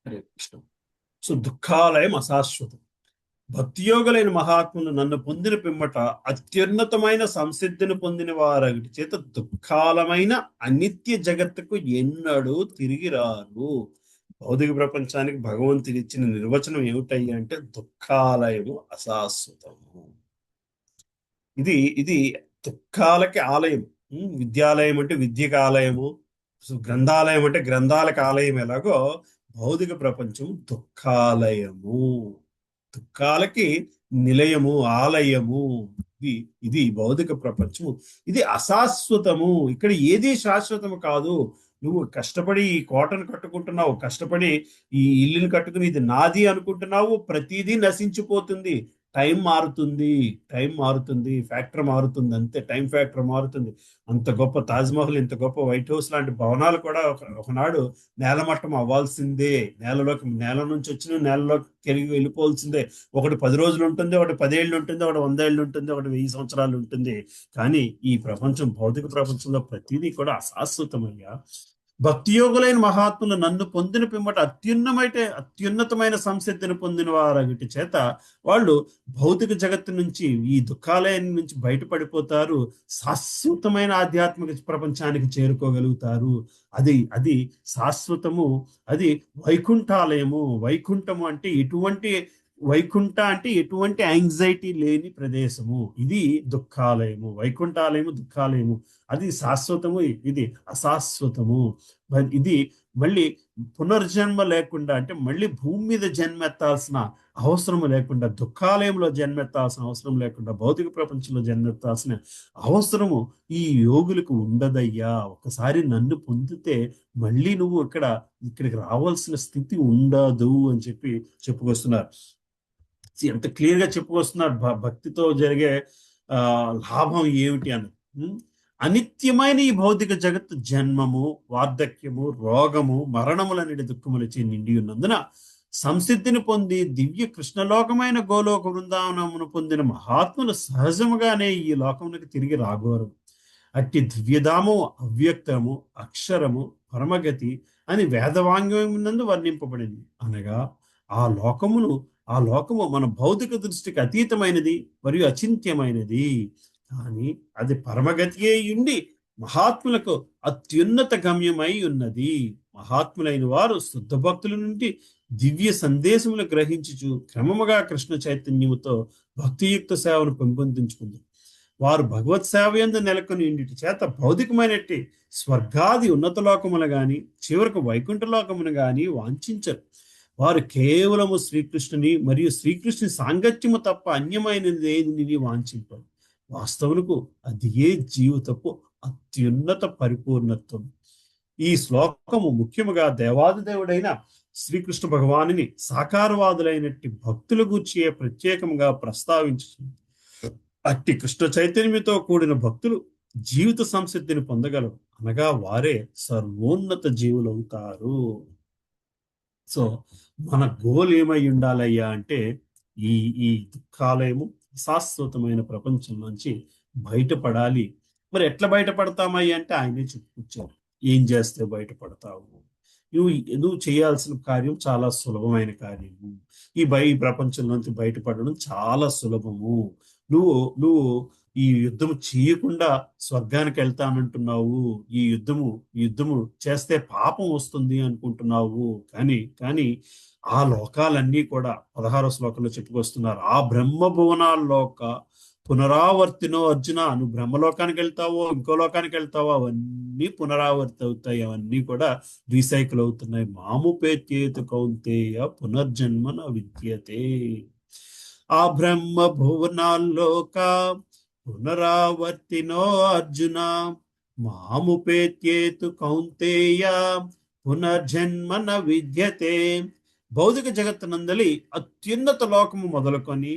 హరే కృష్ణ. సో దుఃఖాలయం అశాశ్వతం. భక్తియోగులైన మహాత్ములు నన్ను పొందిన పిమ్మట అత్యున్నతమైన సంసిద్ధిని పొందిన వారి చేత దుఃఖాలమైన అనిత్య జగత్తుకు ఎన్నడూ తిరిగి రారు. భౌతిక ప్రపంచానికి భగవంతుడు ఇచ్చిన నిర్వచనం ఏమిటయ్యా అంటే దుఃఖాలయము అశాశ్వతము. ఇది దుఃఖాలకి ఆలయం. విద్యాలయం అంటే విద్యకు ఆలయము, గ్రంథాలయం అంటే గ్రంథాలకు ఆలయం. ఎలాగో భౌతిక ప్రపంచం దుఃఖాలయము, దుఃఖాలకి నిలయము, ఆలయము. ఇది భౌతిక ప్రపంచము. ఇది అశాశ్వతము. ఇక్కడ ఏది శాశ్వతము కాదు. నువ్వు కష్టపడి ఈ కోటను కట్టుకుంటున్నావు, కష్టపడి ఈ ఇల్లుని కట్టుకుని ఇది నాది అనుకుంటున్నావు. ప్రతిదీ నశించిపోతుంది. టైం మారుతుంది, ఫ్యాక్టర్ మారుతుంది, అంతే. టైం ఫ్యాక్టర్ మారుతుంది. అంత గొప్ప తాజ్మహల్, ఇంత గొప్ప వైట్ హౌస్ లాంటి భవనాలు కూడా ఒకనాడు నేలమట్టం అవ్వాల్సిందే. నేల నుంచి వచ్చిన నేలలోకి తిరిగి వెళ్ళిపోవాల్సిందే. ఒకటి 10 రోజులు ఉంటుంది, ఒకటి 10 ఏళ్ళు ఉంటుంది, ఒకటి 100 ఏళ్ళు ఉంటుంది, ఒకటి 1000 సంవత్సరాలు ఉంటుంది. కానీ ఈ ప్రపంచం, భౌతిక ప్రపంచంలో ప్రతిదీ కూడా అశాశ్వతమయ్యా. భక్తియోగులైన మహాత్ములు నన్ను పొందిన పిమ్మట అత్యున్నతమైన సంసిద్ధిని పొందిన వారి చేత వాళ్ళు భౌతిక జగత్తు నుంచి, ఈ దుఃఖాలయం నుంచి బయటపడిపోతారు. శాశ్వతమైన ఆధ్యాత్మిక ప్రపంచానికి చేరుకోగలుగుతారు. అది శాశ్వతము. అది వైకుంఠాలయము. వైకుంఠము అంటే ఎటువంటి యాంగ్జైటీ లేని ప్రదేశము. ఇది దుఃఖాలయము. వైకుంఠాలయము, దుఃఖాలయము. అది శాశ్వతము, ఇది అశాశ్వతము. ఇది మళ్ళీ పునర్జన్మ లేకుండా, అంటే మళ్ళీ భూమి మీద జన్మెత్తాల్సిన అవసరం లేకుండా, దుఃఖాలయంలో జన్మెత్తాల్సిన అవసరం లేకుండా, భౌతిక ప్రపంచంలో జన్మెత్తాల్సిన అవసరము ఈ యోగులకు ఉండదయ్యా. ఒకసారి నన్ను పొందితే మళ్ళీ నువ్వు ఇక్కడికి రావాల్సిన స్థితి ఉండదు అని చెప్పుకొస్తున్నారు. ఎంత క్లియర్ గా చెప్పుకొస్తున్నారు భక్తితో జరిగే లాభం ఏమిటి అని. అనిత్యమైన ఈ భౌతిక జగత్తు జన్మము, వార్ధక్యము, రోగము, మరణములనేటి దుఃఖములచే నిండి ఉన్నందున సంసిద్ధిని పొంది దివ్య కృష్ణలోకమైన గోలోక బృందావనమును పొందిన మహాత్ములు సహజముగానే ఈ లోకమునికి తిరిగి రాగోరు. అట్టి దివ్యధాము అవ్యక్తము, అక్షరము, పరమగతి అని వేదవాంగ్యమునందు వర్ణింపబడింది. అనగా ఆ లోకము మన భౌతిక దృష్టికి అతీతమైనది మరియు అచింత్యమైనది. కానీ అది పరమగతియే ఉండి మహాత్ములకు అత్యున్నత గమ్యమై ఉన్నది. మహాత్ములైన వారు శుద్ధ భక్తుల నుండి దివ్య సందేశములు గ్రహించుచు క్రమముగా కృష్ణ చైతన్యముతో భక్తియుక్త సేవను పెంపొందించుకుంది. వారు భగవత్ సేవయందు నెలకొని ఇంటి చేత భౌతికమైనట్టి స్వర్గాది ఉన్నత లోకములు గాని, చివరకు వైకుంఠ లోకమును గాని వాంఛించరు. వారు కేవలము శ్రీకృష్ణుని మరియు శ్రీకృష్ణుని సాంగత్యము తప్ప అన్యమైనది ఏది వాంఛింపరు. వాస్తవులకు అది ఏ జీవితపు అత్యున్నత పరిపూర్ణత్వం. ఈ శ్లోకము ముఖ్యముగా దేవాదిదేవుడైన శ్రీకృష్ణ భగవానుని సాకారవాదులైనట్టి భక్తుల గూర్చి ప్రత్యేకంగా ప్రస్తావించుతుంది. అట్టి కృష్ణ చైతన్యముతో కూడిన భక్తులు జీవిత సంసిద్ధిని పొందగలరు. అనగా వారే సర్వోన్నత జీవులవుతారు. సో మన గోల్ ఏమై ఉండాలయ్యా అంటే ఈ దుఃఖాలయము, శాశ్వతమైన ప్రపంచం నుంచి బయటపడాలి. మరి ఎట్లా బయటపడతామయ్యా అంటే ఆయనే చెప్పుకొచ్చారు. ఏం చేస్తే బయటపడతావు? నువ్వు చేయాల్సిన కార్యం చాలా సులభమైన కార్యము. ఈ ప్రపంచం నుంచి బయటపడడం చాలా సులభము. నువ్వు ఈ యుద్ధము చేయకుండా స్వర్గానికి వెళ్తానంటున్నావు. ఈ యుద్ధము చేస్తే పాపం వస్తుంది అనుకుంటున్నావు. కానీ ఆ లోకాలన్నీ కూడా 16వ శ్లోకంలో చెప్పుకొస్తున్నారు. ఆ బ్రహ్మ భువనాల్లోక పునరావర్తినో అర్జున, నువ్వు బ్రహ్మలోకానికి వెళ్తావో ఇంకో లోకానికి వెళ్తావో అవన్నీ పునరావర్తి అవుతాయి, అవన్నీ కూడా రీసైకిల్ అవుతున్నాయి. మాముపేత్యేతు కౌంతేయ పునర్జన్మ న విద్యతే. ఆ బ్రహ్మ భువనాల్లోక పునరావర్తినో అర్జున, మాముపేత్యేతు కౌంతేయ పునర్జన్మ న విద్యతే. భౌతిక జగత్తునందలి అత్యున్నత లోకము మొదలుకొని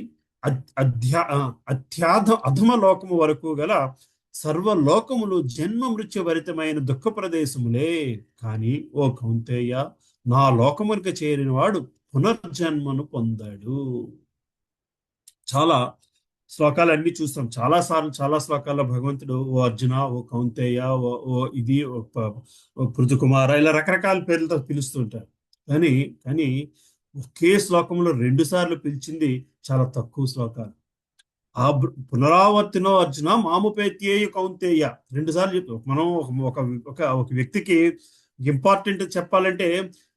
అధమ లోకము వరకు గల సర్వలోకములు జన్మ మృత్యుభరితమైన దుఃఖ ప్రదేశములే. కానీ ఓ కౌంతేయ, నా లోకమునికి చేరిన వాడు పునర్జన్మను పొందాడు. చాలా శ్లోకాలన్నీ చూస్తాం, చాలా సార్లు చాలా శ్లోకాల్లో భగవంతుడు ఓ అర్జున, ఓ కౌంతేయ, ఇది ఓ పృథుకుమార, ఇలా రకరకాల పేర్లతో పిలుస్తుంటారు. కానీ కానీ ఒకే శ్లోకంలో 2 సార్లు పిలిచింది చాలా తక్కువ శ్లోకాలు. ఆ పునరావర్తినో అర్జున మాముపేత్యేయ కౌంతేయ 2 సార్లు చెప్పు. మనం ఒక ఒక ఒక వ్యక్తికి ఇంపార్టెంట్ చెప్పాలంటే,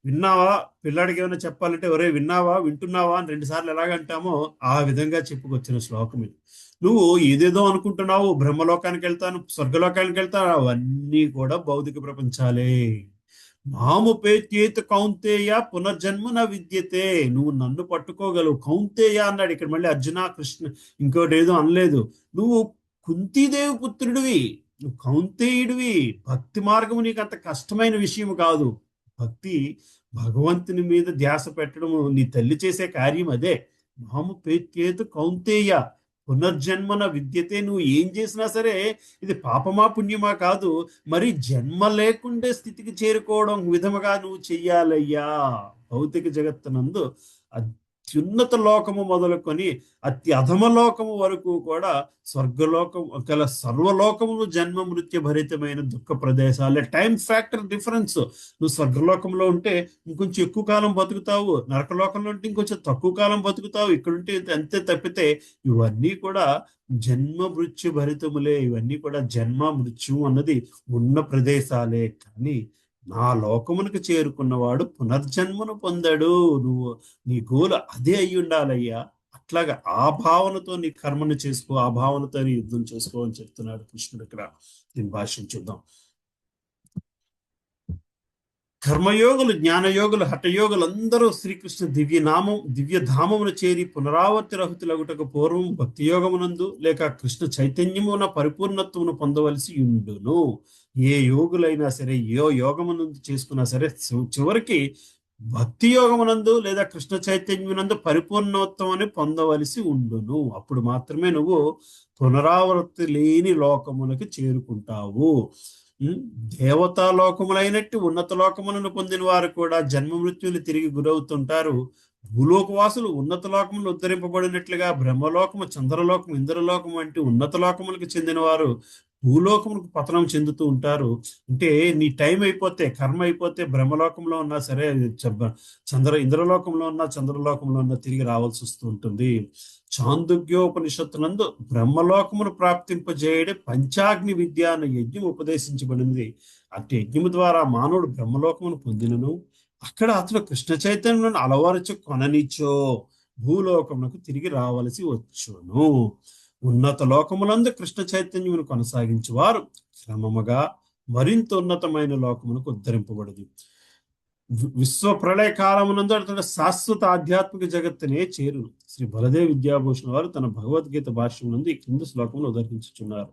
విన్నావా, పిల్లాడికి ఏమైనా చెప్పాలంటే ఒరే విన్నావా, వింటున్నావా అని 2 సార్లు ఎలాగంటామో ఆ విధంగా చెప్పుకొచ్చిన శ్లోకం ఇది. నువ్వు ఏదేదో అనుకుంటున్నావు, బ్రహ్మలోకానికి వెళ్తాను, స్వర్గలోకానికి వెళ్తాను, అవన్నీ కూడా భౌతిక ప్రపంచాలే. మాముపేత్యేత కౌంతేయ పునర్జన్మ న విద్యతే. నువ్వు నన్ను పట్టుకోగలవు. కౌంతేయ అన్నాడు ఇక్కడ, మళ్ళీ అర్జున కృష్ణ ఇంకోటి ఏదో అనలేదు. నువ్వు కుంతీదేవి పుత్రుడివి, నువ్వు కౌంతేయుడివి. భక్తి మార్గము నీకు అంత కష్టమైన విషయం కాదు. భక్తి భగవంతుని మీద ధ్యాస పెట్టడము నీ తల్లి చేసే కార్యం అదే. మాముపేత్యేత కౌంతేయ పునర్జన్మన విద్యతే. నువ్వు ఏం చేసినా సరే ఇది పాపమా పుణ్యమా కాదు, మరి జన్మ లేకుండే స్థితికి చేరుకోవడం విధముగా నువ్వు చెయ్యాలయ్యా. భౌతిక జగత్తునందు అత్యున్నత లోకము మొదలుకొని అతి అధమ లోకము వరకు కూడా స్వర్గలోకం గల సర్వలోకములు జన్మ మృత్యు భరితమైన దుఃఖ ప్రదేశాలే. Time factor difference. నువ్వు స్వర్గలోకంలో ఉంటే ఇంకొంచెం ఎక్కువ కాలం బతుకుతావు, నరకలోకంలో ఉంటే ఇంకొంచెం తక్కువ కాలం బతుకుతావు, ఇక్కడుంటే అంతే. తప్పితే ఇవన్నీ కూడా జన్మ మృత్యు భరితములే. ఇవన్నీ కూడా జన్మ మృత్యు అన్నది ఉన్న ప్రదేశాలే. కానీ నా లోకమునికి చేరుకున్నవాడు పునర్జన్మను పొందాడు. నువ్వు నీ గోలు అదే అయి ఉండాలయ్యా. అట్లాగా ఆ భావనతో నీ కర్మను చేసుకో, ఆ భావనతో నీ యుద్ధం చేసుకో అని చెప్తున్నాడు కృష్ణుడు ఇక్కడ. దీన్ని భాష్యం చూద్దాం. కర్మయోగులు, జ్ఞానయోగులు, హఠయోగులు అందరూ శ్రీకృష్ణ దివ్యధామమును చేరి పునరావర్తి రహితులగుటకు పూర్వం భక్తి యోగమునందు లేక కృష్ణ చైతన్యమున పరిపూర్ణత్వమును పొందవలసి ఉండును. ఏ యోగులైనా సరే, ఏ యోగమునందు చేసుకున్నా సరే, చివరికి భక్తి యోగమునందు లేదా కృష్ణ చైతన్యమునందు పరిపూర్ణత్వాన్ని పొందవలసి ఉండును. అప్పుడు మాత్రమే నువ్వు పునరావృత్తి లేని లోకములకు చేరుకుంటావు. దేవతా లోకములైనట్టు ఉన్నత లోకములను పొందిన వారు కూడా జన్మ మృత్యులు తిరిగి గురవుతుంటారు. భూలోకవాసులు ఉన్నత లోకములు ఉద్ధరింపబడినట్లుగా బ్రహ్మలోకము, చంద్రలోకము, ఇంద్రలోకము వంటి ఉన్నత లోకములకు చెందిన వారు భూలోకములకు పతనం చెందుతూ ఉంటారు. అంటే నీ టైం అయిపోతే, కర్మ అయిపోతే బ్రహ్మలోకంలో ఉన్నా సరే, ఇంద్రలోకంలో ఉన్నా చంద్రలోకంలో ఉన్నా తిరిగి రావాల్సి వస్తూ ఉంటుంది. చాందుగ్యోపనిషత్తునందు బ్రహ్మలోకమును ప్రాప్తింపజేయడే పంచాగ్ని విద్య అన్న యజ్ఞం ఉపదేశించబడింది. అట్టి యజ్ఞము ద్వారా మానవుడు బ్రహ్మలోకమును పొందినను అక్కడ అతను కృష్ణ చైతన్యమును అలవరచు కొననిచ్చో భూలోకమునకు తిరిగి రావలసి వచ్చును. ఉన్నత లోకములందు కృష్ణ చైతన్యమును కొనసాగించు వారు క్రమముగా మరింత ఉన్నతమైన లోకమునకు ఉద్ధరింపబడదు. విశ్వ ప్రళయ కాలమునందు అతడు శాశ్వత ఆధ్యాత్మిక జగత్తునే చేరును. శ్రీ బలదేవ్ విద్యాభూషణ్ వారు తన భగవద్గీత భాష్యమునందు ఈ క్రింది శ్లోకమును ఉదహరించుచున్నారు.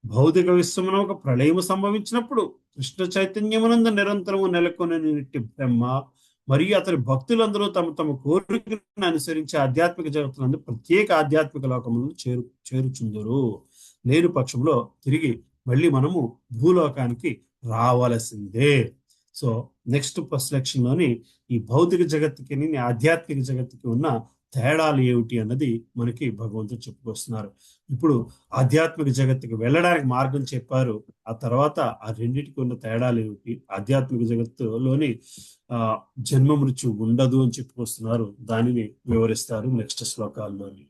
భౌతిక విశ్వమున ఒక ప్రళయము సంభవించినప్పుడు కృష్ణ చైతన్యమునందు నిరంతరము నెలకొనినట్టి బ్రహ్మ మరియు అతని భక్తులందరూ తమ తమ కోరికలను అనుసరించి ఆధ్యాత్మిక జగత్తునందు ప్రత్యేక ఆధ్యాత్మిక లోకములను చేరుచుందరు. లేని పక్షంలో తిరిగి మళ్ళీ మనము భూలోకానికి రావలసిందే. సో నెక్స్ట్ సెక్షన్ లోని ఈ భౌతిక జగత్తుకి ఆధ్యాత్మిక జగత్తుకి ఉన్న తేడాలు ఏమిటి అన్నది మనకి భగవంతుడు చెప్పుకొస్తున్నారు. ఇప్పుడు ఆధ్యాత్మిక జగత్తుకి వెళ్ళడానికి మార్గం చెప్పారు. ఆ తర్వాత ఆ రెండింటికి ఉన్న తేడాలు ఏమిటి, ఆధ్యాత్మిక జగత్తులోని జన్మ మృత్యు ఉండదు అని చెప్పుకొస్తున్నారు. దానిని వివరిస్తారు నెక్స్ట్ శ్లోకాల్లోని.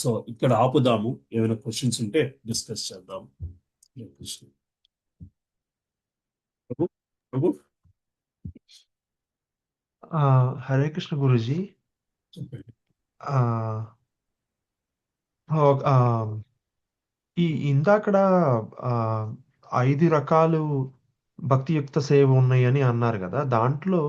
సో ఇక్కడ ఆపుదాము. ఏమైనా క్వశ్చన్స్ ఉంటే డిస్కస్ చేద్దాం. కృష్ణ ప్రభు హరే కృష్ణ గురుజీ. చెప్పండి. ఓ- ఆ, ఇందాకడ ఆ, 5 రకాలు భక్తియుక్త సేవ ఉన్నాయని అన్నారు కదా, దాంట్లో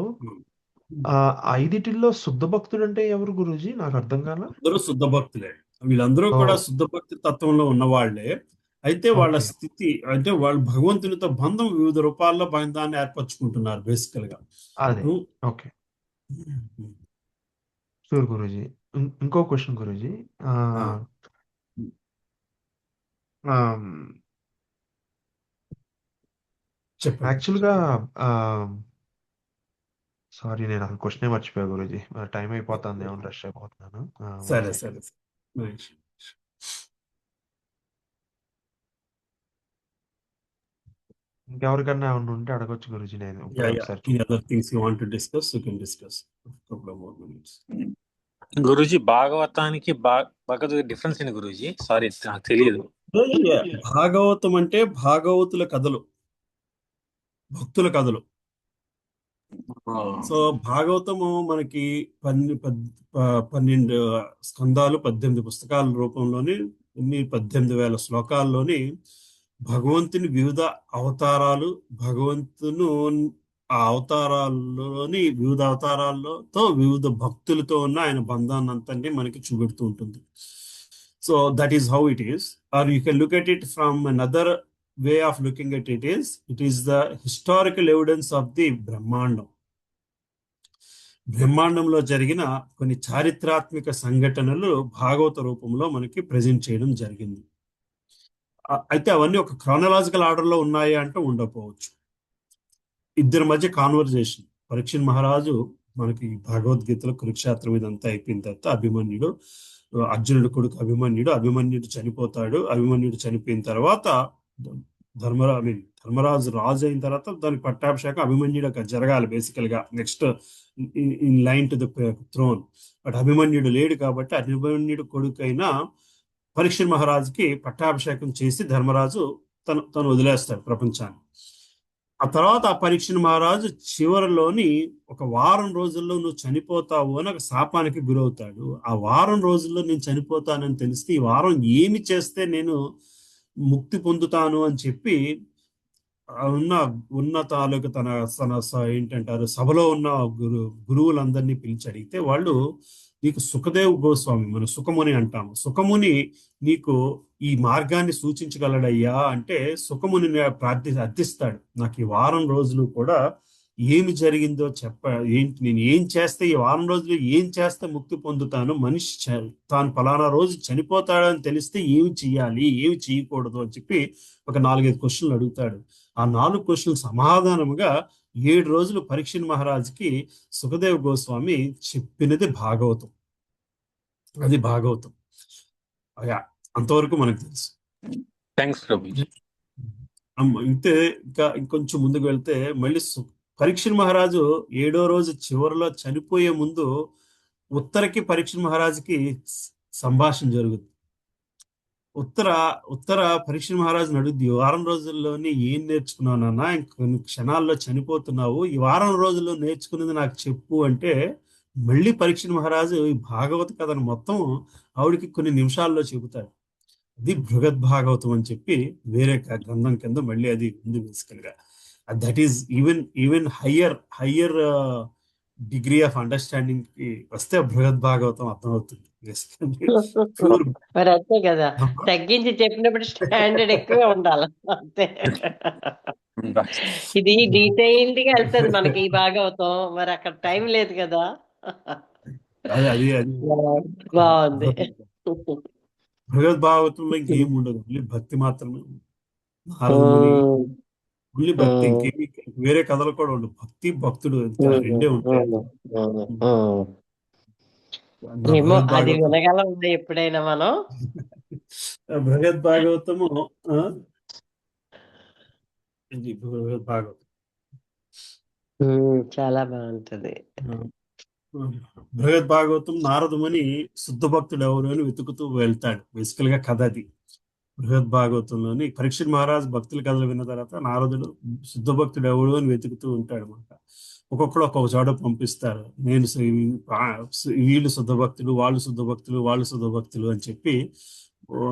ఆ 5టిల్లో శుద్ధ భక్తుడు అంటే ఎవరు గురూజీ? నాకు అర్థం కాల. అందరూ శుద్ధ భక్తులే. వీళ్ళందరూ ఓ, కూడా శుద్ధ భక్తి తత్వంలో ఉన్నవాళ్లే. అయితే వాళ్ళ ఓకే. స్థితి అంటే వాళ్ళు భగవంతునితో బంధం వివిధ రూపాల్లో బంధాన్ని ఏర్పరచుకుంటున్నారు బేసికల్ గా. అదే. ఓకే. షూర్ గురూజీ. ఇంకో క్వశ్చన్ గురూజీ. ఆ, ఆ, ఆమ్, చెప్పండి. యాక్చువల్గా సారీ, నేను అసలు క్వశ్చనే మర్చిపోయా గురూజీ. టైం అయిపోతుంది, ఏమైనా రష్ అయిపోతున్నాను. వన్ సరే సెకండ్. సరే సరే. Nice. ఇంకెవరికన్నా ఏమన్నా ఉంటే అడగొచ్చు గురూజీ, నేను ఇప్పుడే Yeah. ఒకసారి Any other things you want to discuss, you can discuss. A couple of more minutes. Guruji, భాగవతానికి భగవద్గీత డిఫరెన్స్ ఏంటి గురూజీ? సారీ, నాకు తెలియదు. భాగవతం అంటే భాగవతుల కథలు, భక్తుల కథలు. సో భాగవతము మనకి 12 స్కందాలు, 18 పుస్తకాల రూపంలోని 18,000 శ్లోకాల్లోని భగవంతుని వివిధ అవతారాలు, భగవంతును ఆ అవతారాల్లోని వివిధ అవతారాలతో వివిధ భక్తులతో ఉన్న ఆయన బంధాన్ని అంతని మనకి చూపెడుతూ ఉంటుంది. So that is how it is. Or you can look at it from another way of looking at it is the historical evidence of the బ్రహ్మాండం. బ్రహ్మాండంలో జరిగిన కొన్ని చారిత్రాత్మక సంఘటనలు భాగవత రూపంలో మనకి ప్రజెంట్ చేయడం జరిగింది. అయితే అవన్నీ ఒక క్రానలాజికల్ ఆర్డర్లో ఉన్నాయా అంటే ఉండకపోవచ్చు. ఇద్దరి మధ్య కాన్వర్జేషన్. పరీక్షణ్ మహారాజు మనకి భగవద్గీతలో కురుక్షేత్రం ఇదంతా అయిపోయిన తర్వాత అభిమన్యుడు, అర్జునుడు కొడుకు అభిమన్యుడు చనిపోతాడు. అభిమన్యుడు చనిపోయిన తర్వాత ధర్మరాజు రాజు అయిన తర్వాత దానికి పట్టాభిషేకం అభిమన్యుడు జరగాలి బేసికల్ గా, next in line to the throne. But అభిమన్యుడు లేడు కాబట్టి అభిమన్యుడు కొడుకైన పరీక్షణ్ మహారాజుకి పట్టాభిషేకం చేసి ధర్మరాజు తను వదిలేస్తాడు ప్రపంచాన్ని. ఆ తర్వాత ఆ పరీక్షణ్ మహారాజు చివరిలోని ఒక వారం రోజుల్లో నువ్వు చనిపోతావు అని ఒక శాపానికి గురవుతాడు. ఆ వారం రోజుల్లో నేను చనిపోతానని తెలిస్తే ఈ వారం ఏమి చేస్తే నేను ముక్తి పొందుతాను అని చెప్పి ఉన్న తాలూకు తన ఏంటంటారు సభలో ఉన్న గురువులందరినీ పిలిచి అడిగితే వాళ్ళు, నీకు సుఖదేవ్ గోస్వామి, మనం సుఖముని అంటాము, సుఖముని నీకు ఈ మార్గాన్ని సూచించగలడయ్యా అంటే సుఖముని అర్థిస్తాడు. నాకు ఈ వారం రోజులు కూడా ఏమి జరిగిందో నేను ఏం చేస్తే ఈ వారం రోజులు ఏం చేస్తే ముక్తి పొందుతాను, మనిషి తాను ఫలానా రోజు చనిపోతాడని తెలిస్తే ఏమి చెయ్యాలి, ఏమి చేయకూడదు అని చెప్పి ఒక 4-5 క్వశ్చన్లు అడుగుతాడు. ఆ 4 క్వశ్చన్లు సమాధానముగా 7 రోజులు పరీక్షణ్ మహారాజుకి సుఖదేవ్ గోస్వామి చెప్పినది భాగవతం. అది భాగవతం. అంతవరకు మనకు తెలుసు. థ్యాంక్స్ ప్రభుజీ. అయితే ఇంకొంచెం ముందుకు వెళ్తే మళ్ళీ పరీక్షణ్ మహారాజు 7వ రోజు చివరిలో చనిపోయే ముందు ఉత్తరకి పరీక్షణ్ మహారాజుకి సంభాషణ జరుగుతుంది. ఉత్తర పరీక్షణ్ మహారాజుని అడుగుద్ది, ఈ వారం రోజుల్లోనే ఏం నేర్చుకున్నావు నాన్న, ఇంకొన్ని క్షణాల్లో చనిపోతున్నావు, ఈ వారం రోజుల్లో నేర్చుకున్నది నాకు చెప్పు అంటే మళ్ళీ పరీక్షణ్ మహారాజు ఈ భాగవత కథను మొత్తం ఆవిడికి కొన్ని నిమిషాల్లో చెబుతాడు. అది బృహద్ భాగవతం అని చెప్పి వేరే గ్రంథం కింద మళ్ళీ అది ఉంది బేసికల్ గా. That is even higher degree of understanding కి వస్తే బృహద్ భాగవతం అర్థమవుతుంది. మరి అంతే కదా, తగ్గించి చెప్పినప్పుడు స్టాండర్డ్ ఎక్కువ ఉండాలి అంతే. ఇది డీటెయిల్డ్ గా వెళ్తుంది మనకి ఈ భాగవతం, మరి అక్కడ టైం లేదు కదా. అది బాగుంది. భగవద్ భాగవతంలో ఇంకేం ఉండదు, ఓన్లీ భక్తి మాత్రమే. నారదుని ఓన్లీ భక్తి, ఇంకేమి వేరే కథలు కూడా ఉండవు. భక్తి భక్తుడు రెండే ఉంటాయి. ఏమో అది వినగలం ఎప్పుడైనా మనం. భగవద్ భాగవతము భగవద్ భాగవతం చాలా బాగుంటది. భగవద్ భాగవతం నారదుమని శుద్ధ భక్తుడు ఎవరు అని వెతుకుతూ వెళ్తాడు. బేసికల్ గా కథ అది. బృహద్ భాగవతంలోని పరీక్షణ్ మహారాజ్ భక్తుల కథలు విన్న తర్వాత నారదుడు శుద్ధ భక్తుడు ఎవడు అని వెతుకుతూ ఉంటాడు అన్నమాట. ఒక్కొక్కడు ఒక్కొక్క చోట పంపిస్తారు. వీళ్ళు శుద్ధ భక్తులు, వాళ్ళు శుద్ధ భక్తులు అని చెప్పి ఆ,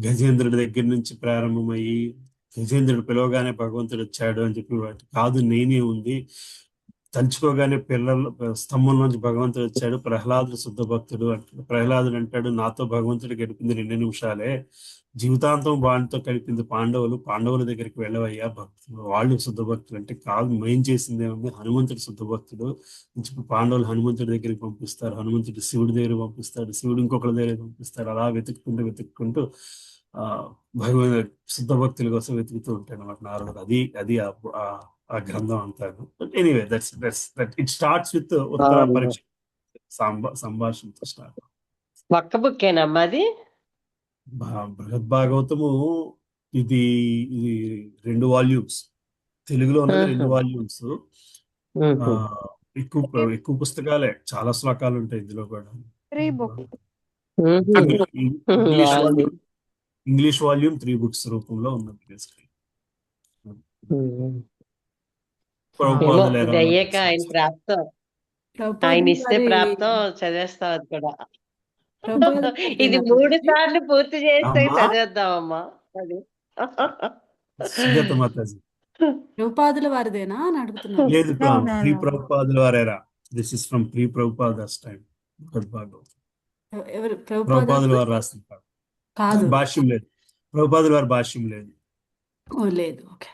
గజేంద్రుడి దగ్గర నుంచి ప్రారంభమయ్యి గజేంద్రుడు పిలవగానే భగవంతుడు వచ్చాడు అని చెప్పి వాటి కాదు నేనే ఉంది, తలుచుకోగానే పిల్లలు స్తంభం నుంచి భగవంతుడు వచ్చాడు, ప్రహ్లాదుడు శుద్ధ భక్తుడు అంటాడు. ప్రహ్లాదుడు అంటాడు నాతో భగవంతుడు గడిపింది 2 నిమిషాలే, జీవితాంతం వాడితో కలిపింది పాండవులు, పాండవుల దగ్గరికి వెళ్ళవయ్యా భక్తులు, వాళ్ళు శుద్ధ భక్తులు అంటే కాదు, మేం చేసింది ఏముంది, హనుమంతుడు శుద్ధ భక్తుడు అని చెప్పి పాండవులు హనుమంతుడి దగ్గరికి పంపిస్తారు, హనుమంతుడు శివుడి దగ్గరికి పంపిస్తాడు, శివుడు ఇంకొకరి దగ్గరికి పంపిస్తాడు, అలా వెతుక్కుంటూ ఆ భగవంతు శుద్ధ భక్తుల కోసం వెతుకుతూ ఉంటాడు అన్నమాట నారదుడు. అది అది ఆ గ్రంథం అంతా. But anyway that it starts with Uttara Pariksha సంభాషణతో స్టార్ట్. ఒక్క బుక్కేనమ్మా అది? బృహద్భాగవతము ఇది ఇది 2 వాల్యూమ్స్, తెలుగులో ఉన్నది 2 వాల్యూమ్స్. ఎక్కువ పుస్తకాలే, చాలా శ్లోకాలు ఉంటాయి ఇందులో కూడా. 3 books. English volume, English volume 3 books రూపంలో ఉన్నది బేసికలీ. ప్రభుపాదుల ఇది era అయ్యాక ఆయన ప్రాప్తం, ఆయన ఇస్తే ప్రాప్తం చదివేస్తాం అది కూడా. ఇది 3 సార్లు పూర్తి చేస్తే అమ్మా చదివేద్దామమ్మా అది. సుజాత మాతాజీ ప్రభుపాదుల వారిదేనా అని అడుగుతున్నాను. లేదు, No, no, ప్రీ no. ప్రభుపాదుల వారేరా. This is from pre Prabhupada's time. భగవద్భాగవతం ఎవరు ప్రభుపాదుల వారు రాసిన కాదు? భాష్యం లేదు, ప్రభుపాదుల వారి భాష్యం లేదు. ఓ లేదు, ఓకే,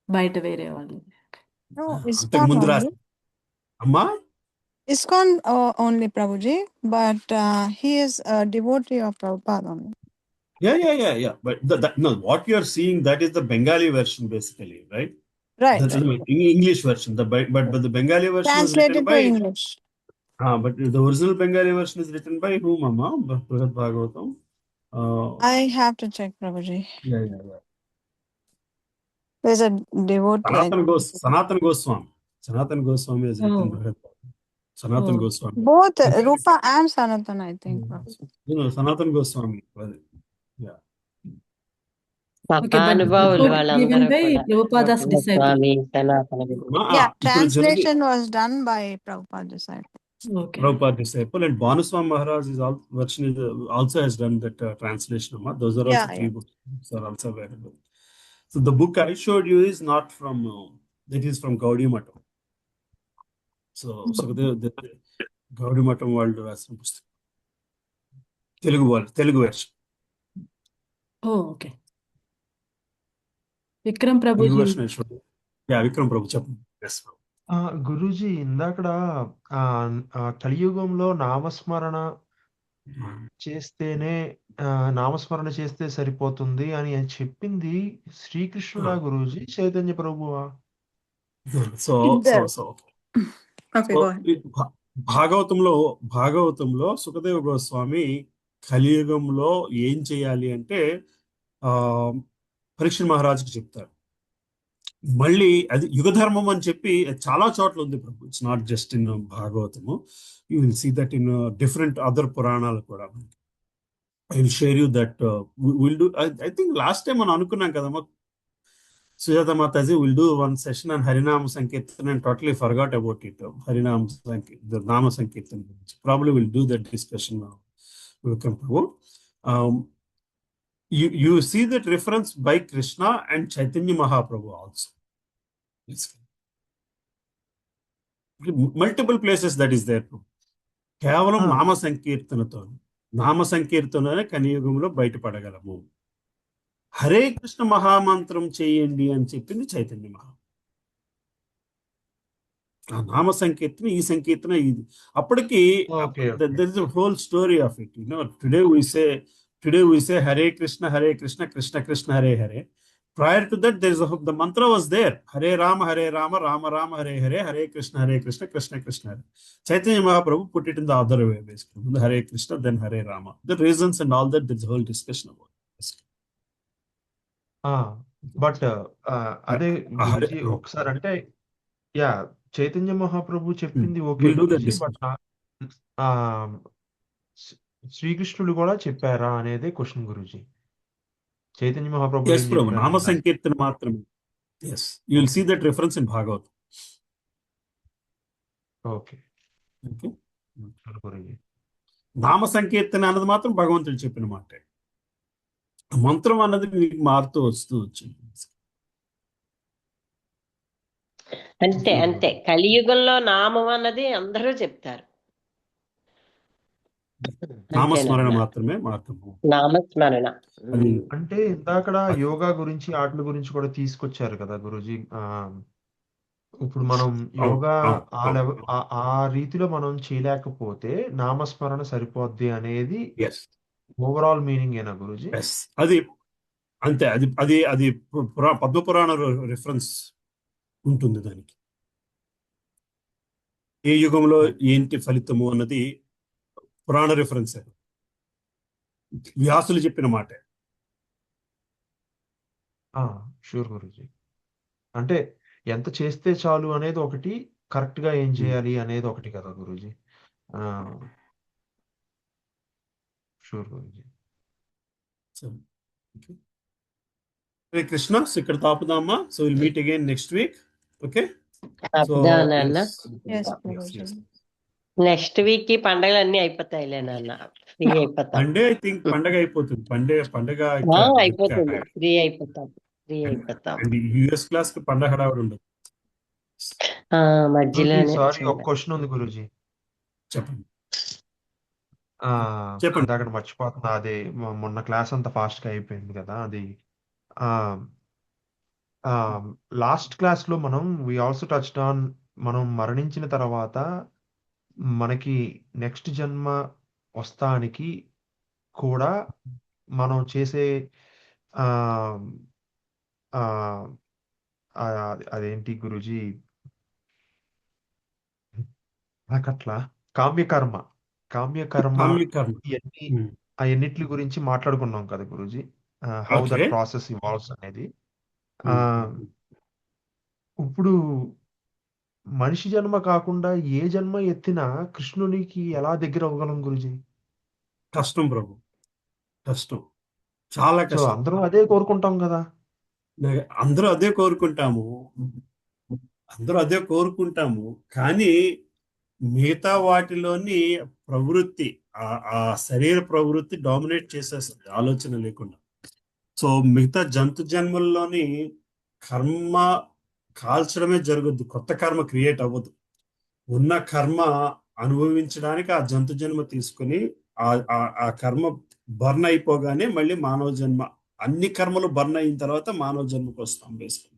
బయట వేరే వాళ్ళు. No, అంతకు ISKCON ముందు only. రాసిన అమ్మా. ISKCON only, Prabhuji, but he is a devotee of Prabhupada only. Yeah. But no, what you are seeing, that is the Bengali version basically, right? Right, That's right. the English version. But the Bengali version was written Translated to by. English. But the original Bengali version is written by whom, Amma? Brihad Bhagavatam. I have to check, Prabhuji. Yeah. There's a devotee. Sanatana Goswami. Sanatana Goswami has written Brihad Bhagavatam. Sanatana Goswami. Both Rupa and Sanatana, I think. Sanatana Goswami. Yeah. మహానుభావులు వాళ్ళందరూ కూడా. ప్రభుపాదాస్ డిసైపుల్. స్వామి సనాతన Yeah, translation was done by Prabhupada disciple. Okay. Prabhupada disciple, and Bhanuswami Maharaj version also has done that translation. Amma. Those are also 3 books are also available. So the book I showed you is not from that is from Gaudiya Matham. So the Gaudiya Matham వాళ్ళు రాసిన పుస్తకం, తెలుగు వెర్షన్. ఓ ఓకే. విక్రమ్ ప్రభు. తెలుగు వెర్షన్ విక్రమ్ ప్రభు చెప్పండి. Yes, ప్రభు. గురూజీ ఇందాకడ కలియుగంలో నామస్మరణ చేస్తే సరిపోతుంది అని చెప్పింది శ్రీకృష్ణుడా గురూజీ, చైతన్య ప్రభువా? So Okay, go ahead. భాగవతంలో సుఖదేవ గోస్వామి కలియుగంలో ఏం చేయాలి అంటే పరీక్ష మహారాజుకి చెప్తారు. మళ్ళీ అది యుగధర్మం అని చెప్పి చాలా చోట్ల ఉంది Prabhu. It's not just in భాగవతము, you will see that in different other పురాణాలు కూడా. I will share you that will do. I think last time మనం అనుకున్నాం కదమ్మా Sujatha Mataji, will do one session on హరినామ సంకీర్తన and totally forgot about it. హరినామ నామ సంకీర్తన గురించి probably will do that discussion Vikram Prabhu. You see that reference by Krishna and Chaitanya Mahaprabhu also. Multiple places that is there. కేవలం నామ సంకీర్తననే కలియుగంలో బయటపడగలము. హరే కృష్ణ మహామంత్రం చేయండి అని చెప్పింది చైతన్య మహా. ఆ నామ సంకీర్తన, ఈ సంకీర్తన ఇది. అప్పటికి there is a whole story of it. Today we say Hare Krishna, Krishna Krishna, Hare Hare. Prior to that, the mantra was there. Hare Rama, Rama Rama, Hare Hare, Hare Krishna, Krishna Krishna, Hare. Chaitanya Mahaprabhu put it in the other way, basically. Hare Krishna, then Hare Rama. The reasons and all that, there's a whole discussion about it. But అదే గురూజీ ఒకసారి అంటే చైతన్య మహాప్రభు చెప్పింది ఓకే గురూజీ, బట్ శ్రీకృష్ణుడు కూడా చెప్పారా అనేది క్వశ్చన్ గురూజీ. చైతన్య మహాప్రభు నామ సంకీర్తన మాత్రమే. Yes, you will see that reference in Bhagavatam. Okay. Okay. Guruji. నామ సంకీర్తన అన్నది మాత్రం భగవంతుడు చెప్పిన మాట. మంత్రం అన్నది మీకు మారుతూ వస్తూ వచ్చింది. అంతే అంతే, కలియుగంలో నామం అన్నది అందరూ చెప్తారు. నామస్మరణ అంతేనన్నా, మాత్రమే మార్గము. నామస్మరణ. అది అంటే ఇందాకడ యోగా గురించి ఆటల గురించి కూడా తీసుకొచ్చారు కదా గురూజీ. ఇప్పుడు మనం అవును యోగా అవును ఆ అవును లెవెల్ ఆ రీతిలో మనం చేయలేకపోతే నామస్మరణ సరిపోద్ది అనేది ఎస్ ఓవరాల్ మీనింగ్ ఏనా గురూజీ? ఎస్ అది అంతే. అది అది అది పద్మపురాణ రిఫరెన్స్ ఉంటుంది దానికి. ఏ యుగంలో ఏంటి ఫలితము అన్నది పురాణ రిఫరెన్స్. వ్యాసులు చెప్పిన మాట. షూర్ గురూజీ. అంటే ఎంత చేస్తే చాలు అనేది ఒకటి, కరెక్ట్ గా ఏం చేయాలి అనేది ఒకటి కదా గురూజీ. షూర్ గురూజీ. హరే కృష్ణ. సో ఇక్కడ తాపుదామా. So will meet again next week. Okay. So అప్పుదానన్న, Yes, Prabhuji. నెక్స్ట్ వీక్ కి పండగలు అన్ని అయిపోతాయిలే నాన్న, ఫ్రీ అయిపోతాం. పండే ఐ థింక్ పండగ అయిపోతుంది. పండగ అయిపోతుంది, ఫ్రీ అయిపోతాం, ఫ్రీ అయిపోతాం. యుఎస్ క్లాస్ కి పండగ హడావిడి ఉండదు. మధ్యలోనే సారీ, ఒక క్వశ్చన్ ఉంది గురూజీ. చెప్పండి. చెప్పండి. ఇందాక మర్చిపోతున్నా. అదే మొన్న క్లాస్ అంతా ఫాస్ట్ గా అయిపోయింది కదా. అది లాస్ట్ క్లాస్ లో మనం వి ఆల్సో టచ్డ్ ఆన్, మనం మరణించిన తర్వాత మనకి నెక్స్ట్ జన్మ వస్తానికి కూడా మనం చేసే ఆ ఆ ఆ, అదేంటి గురూజీ, నాకట్లా కామ్యకర్మ కామ్యకర్మ కామ్యకర్మ. ఇవన్నీ అవన్నిటి గురించి మాట్లాడుకున్నాం కదా Guruji. How okay. That process evolves అనేది. ఆ, ఇప్పుడు మనిషి జన్మ కాకుండా ఏ జన్మ ఎత్తినా కృష్ణునికి ఎలా దగ్గర అవ్వగలం గురూజీ? కష్టం ప్రభు, కష్టం, చాలా సో కష్టం. అందరం అదే కోరుకుంటాం కదా. అందరూ అదే కోరుకుంటాము, అందరూ అదే కోరుకుంటాము. కానీ మిగతా వాటిలోని ప్రవృత్తి, ఆ శరీర ప్రవృత్తి డామినేట్ చేసేస్తుంది ఆలోచన లేకుండా. సో మిగతా జంతు జన్మల్లోని కర్మ కాల్చడమే జరుగుద్ది, కొత్త కర్మ క్రియేట్ అవ్వదు. ఉన్న కర్మ అనుభవించడానికి ఆ జంతు జన్మ తీసుకుని ఆ కర్మ బర్న్ అయిపోగానే మళ్ళీ మానవ జన్మ, అన్ని కర్మలు బర్న్ అయిన తర్వాత మానవ జన్మకు వస్తాం. బేసికలీ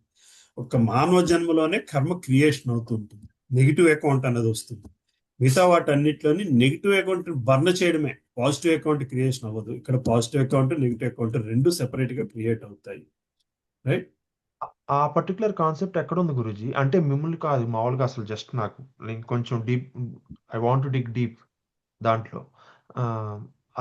ఒక మానవ జన్మలోనే కర్మ క్రియేషన్ అవుతుంటుంది, నెగిటివ్ అకౌంట్ అనేది వస్తుంది. మిగతా వాటన్నిటిలోని నెగిటివ్ అకౌంట్ బర్న్ చేయడమే, పాజిటివ్ అకౌంట్ క్రియేషన్ అవ్వదు. ఇక్కడ పాజిటివ్ అకౌంట్ నెగిటివ్ అకౌంట్ రెండు సెపరేట్ గా క్రియేట్ అవుతాయి. రైట్. ఆ పర్టికులర్ కాన్సెప్ట్ ఎక్కడ ఉంది గురూజీ? అంటే మిమ్మల్ని కాదు, మామూలుగా అసలు జస్ట్ నాకు కొంచెం deep, I want to dig deep దాంట్లో. ఆ,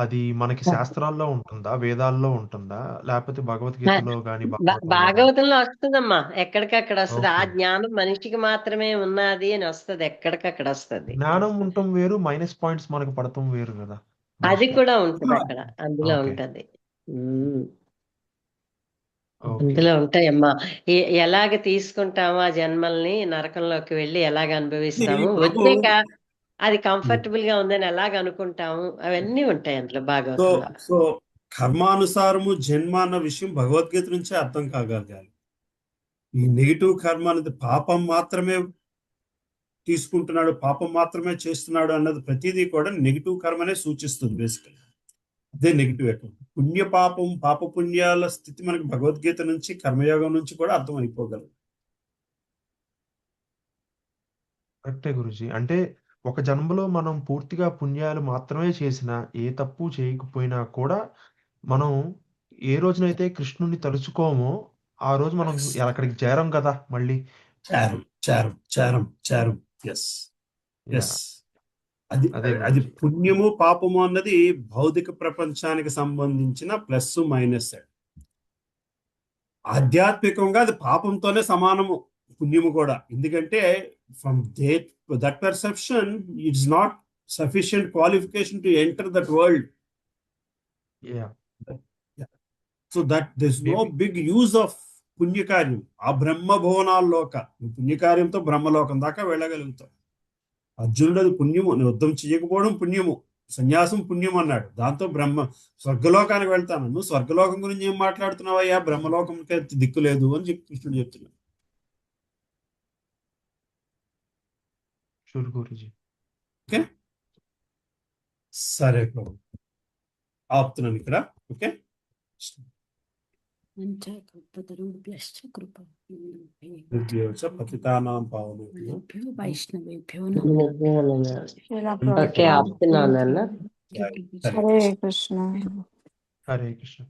అది మనకి శాస్త్రాల్లో ఉంటుందా, వేదాల్లో ఉంటుందా, లేకపోతే భగవద్గీతలో కానీ భాగవతంలో కానీ? భాగవతంలో వస్తుందమ్మా, ఎక్కడికక్కడ వస్తుంది. ఆ ఓకే. జ్ఞానం మనిషికి మాత్రమే ఉన్నది అని వస్తుంది, ఎక్కడికక్కడ వస్తుంది. జ్ఞానం ఉండటం వేరు, మైనస్ పాయింట్స్ మనకు పడటం వేరు కదా. అది కూడా ఉంటది అక్కడ, అందులో ఓకే. ఉంటది. ఉమ్. ఓకే. అందులో ఉంటాయమ్మా. ఎలాగ తీసుకుంటామో ఆ జన్మల్ని, నరకంలోకి వెళ్ళి ఎలాగ అనుభవిస్తాము, ప్రభు వచ్చాక అది కంఫర్టబుల్ గా ఉందని ఎలాగ అనుకుంటాము, అవన్నీ ఉంటాయి అందులో సో భాగవతంలో. సో కర్మానుసారము జన్మ అన్న విషయం భగవద్గీత నుంచే అర్థం కాగలగాలి. ఈ నెగిటివ్ కర్మ అనేది పాపం మాత్రమే తీసుకుంటున్నాడు, పాపం మాత్రమే చేస్తున్నాడు అన్నది ప్రతిదీ కూడా నెగిటివ్ కర్మనే సూచిస్తుంది. బేసికల్ అదే నెగిటివ్ అకౌంట్. పుణ్య పాపం, పాప పుణ్యాల స్థితి మనకి భగవద్గీత నుంచి, కర్మయోగం నుంచి కూడా అర్థం అయిపోగలదు. కరెక్టే గురుజీ. అంటే ఒక జన్మలో మనం పూర్తిగా పుణ్యాలు మాత్రమే చేసినా, ఏ తప్పు చేయకపోయినా కూడా, మనం ఏ రోజునైతే కృష్ణుని తలుచుకోమో ఆ రోజు మనం అక్కడికి చేరం కదా మళ్ళీ. చారం చారం చారం చారం. Yes yes. అది అదే అది గురూజీ. పుణ్యము పాపము అన్నది భౌతిక ప్రపంచానికి సంబంధించిన ప్లస్ మైనస్. ఆధ్యాత్మికంగా అది పాపంతోనే సమానము పుణ్యము కూడా. ఎందుకంటే from that perception it's not sufficient qualification to enter that world. So that this no big use of పుణ్యకార్యం. ఆ బ్రహ్మ భువనాల్లోక పుణ్యకార్యంతో బ్రహ్మలోకం దాకా వెళ్ళగలుగుతాం. అర్జునుడు అది పుణ్యము, యుద్ధం చేయకపోవడం పుణ్యము, సన్యాసం పుణ్యం అన్నాడు. దాంతో స్వర్గలోకానికి వెళ్తాను. నువ్వు స్వర్గలోకం గురించి ఏం మాట్లాడుతున్నావయ్యా, బ్రహ్మలోకంకి దిక్కు లేదు అని చెప్పి కృష్ణుడు చెప్తున్నాడు. షూర్ గురుజీ. ఓకే, సరే ప్రభు, ఆపుతున్నాను ఇక్కడ. ఓకే, పతితానాం పావనేభ్యో వైష్ణవేభ్యో శ్రీలా ఓకే, ప్రభుపాద. ఆపుతున్నాను అన్న. జై. హరే కృష్ణ. హరే కృష్ణ.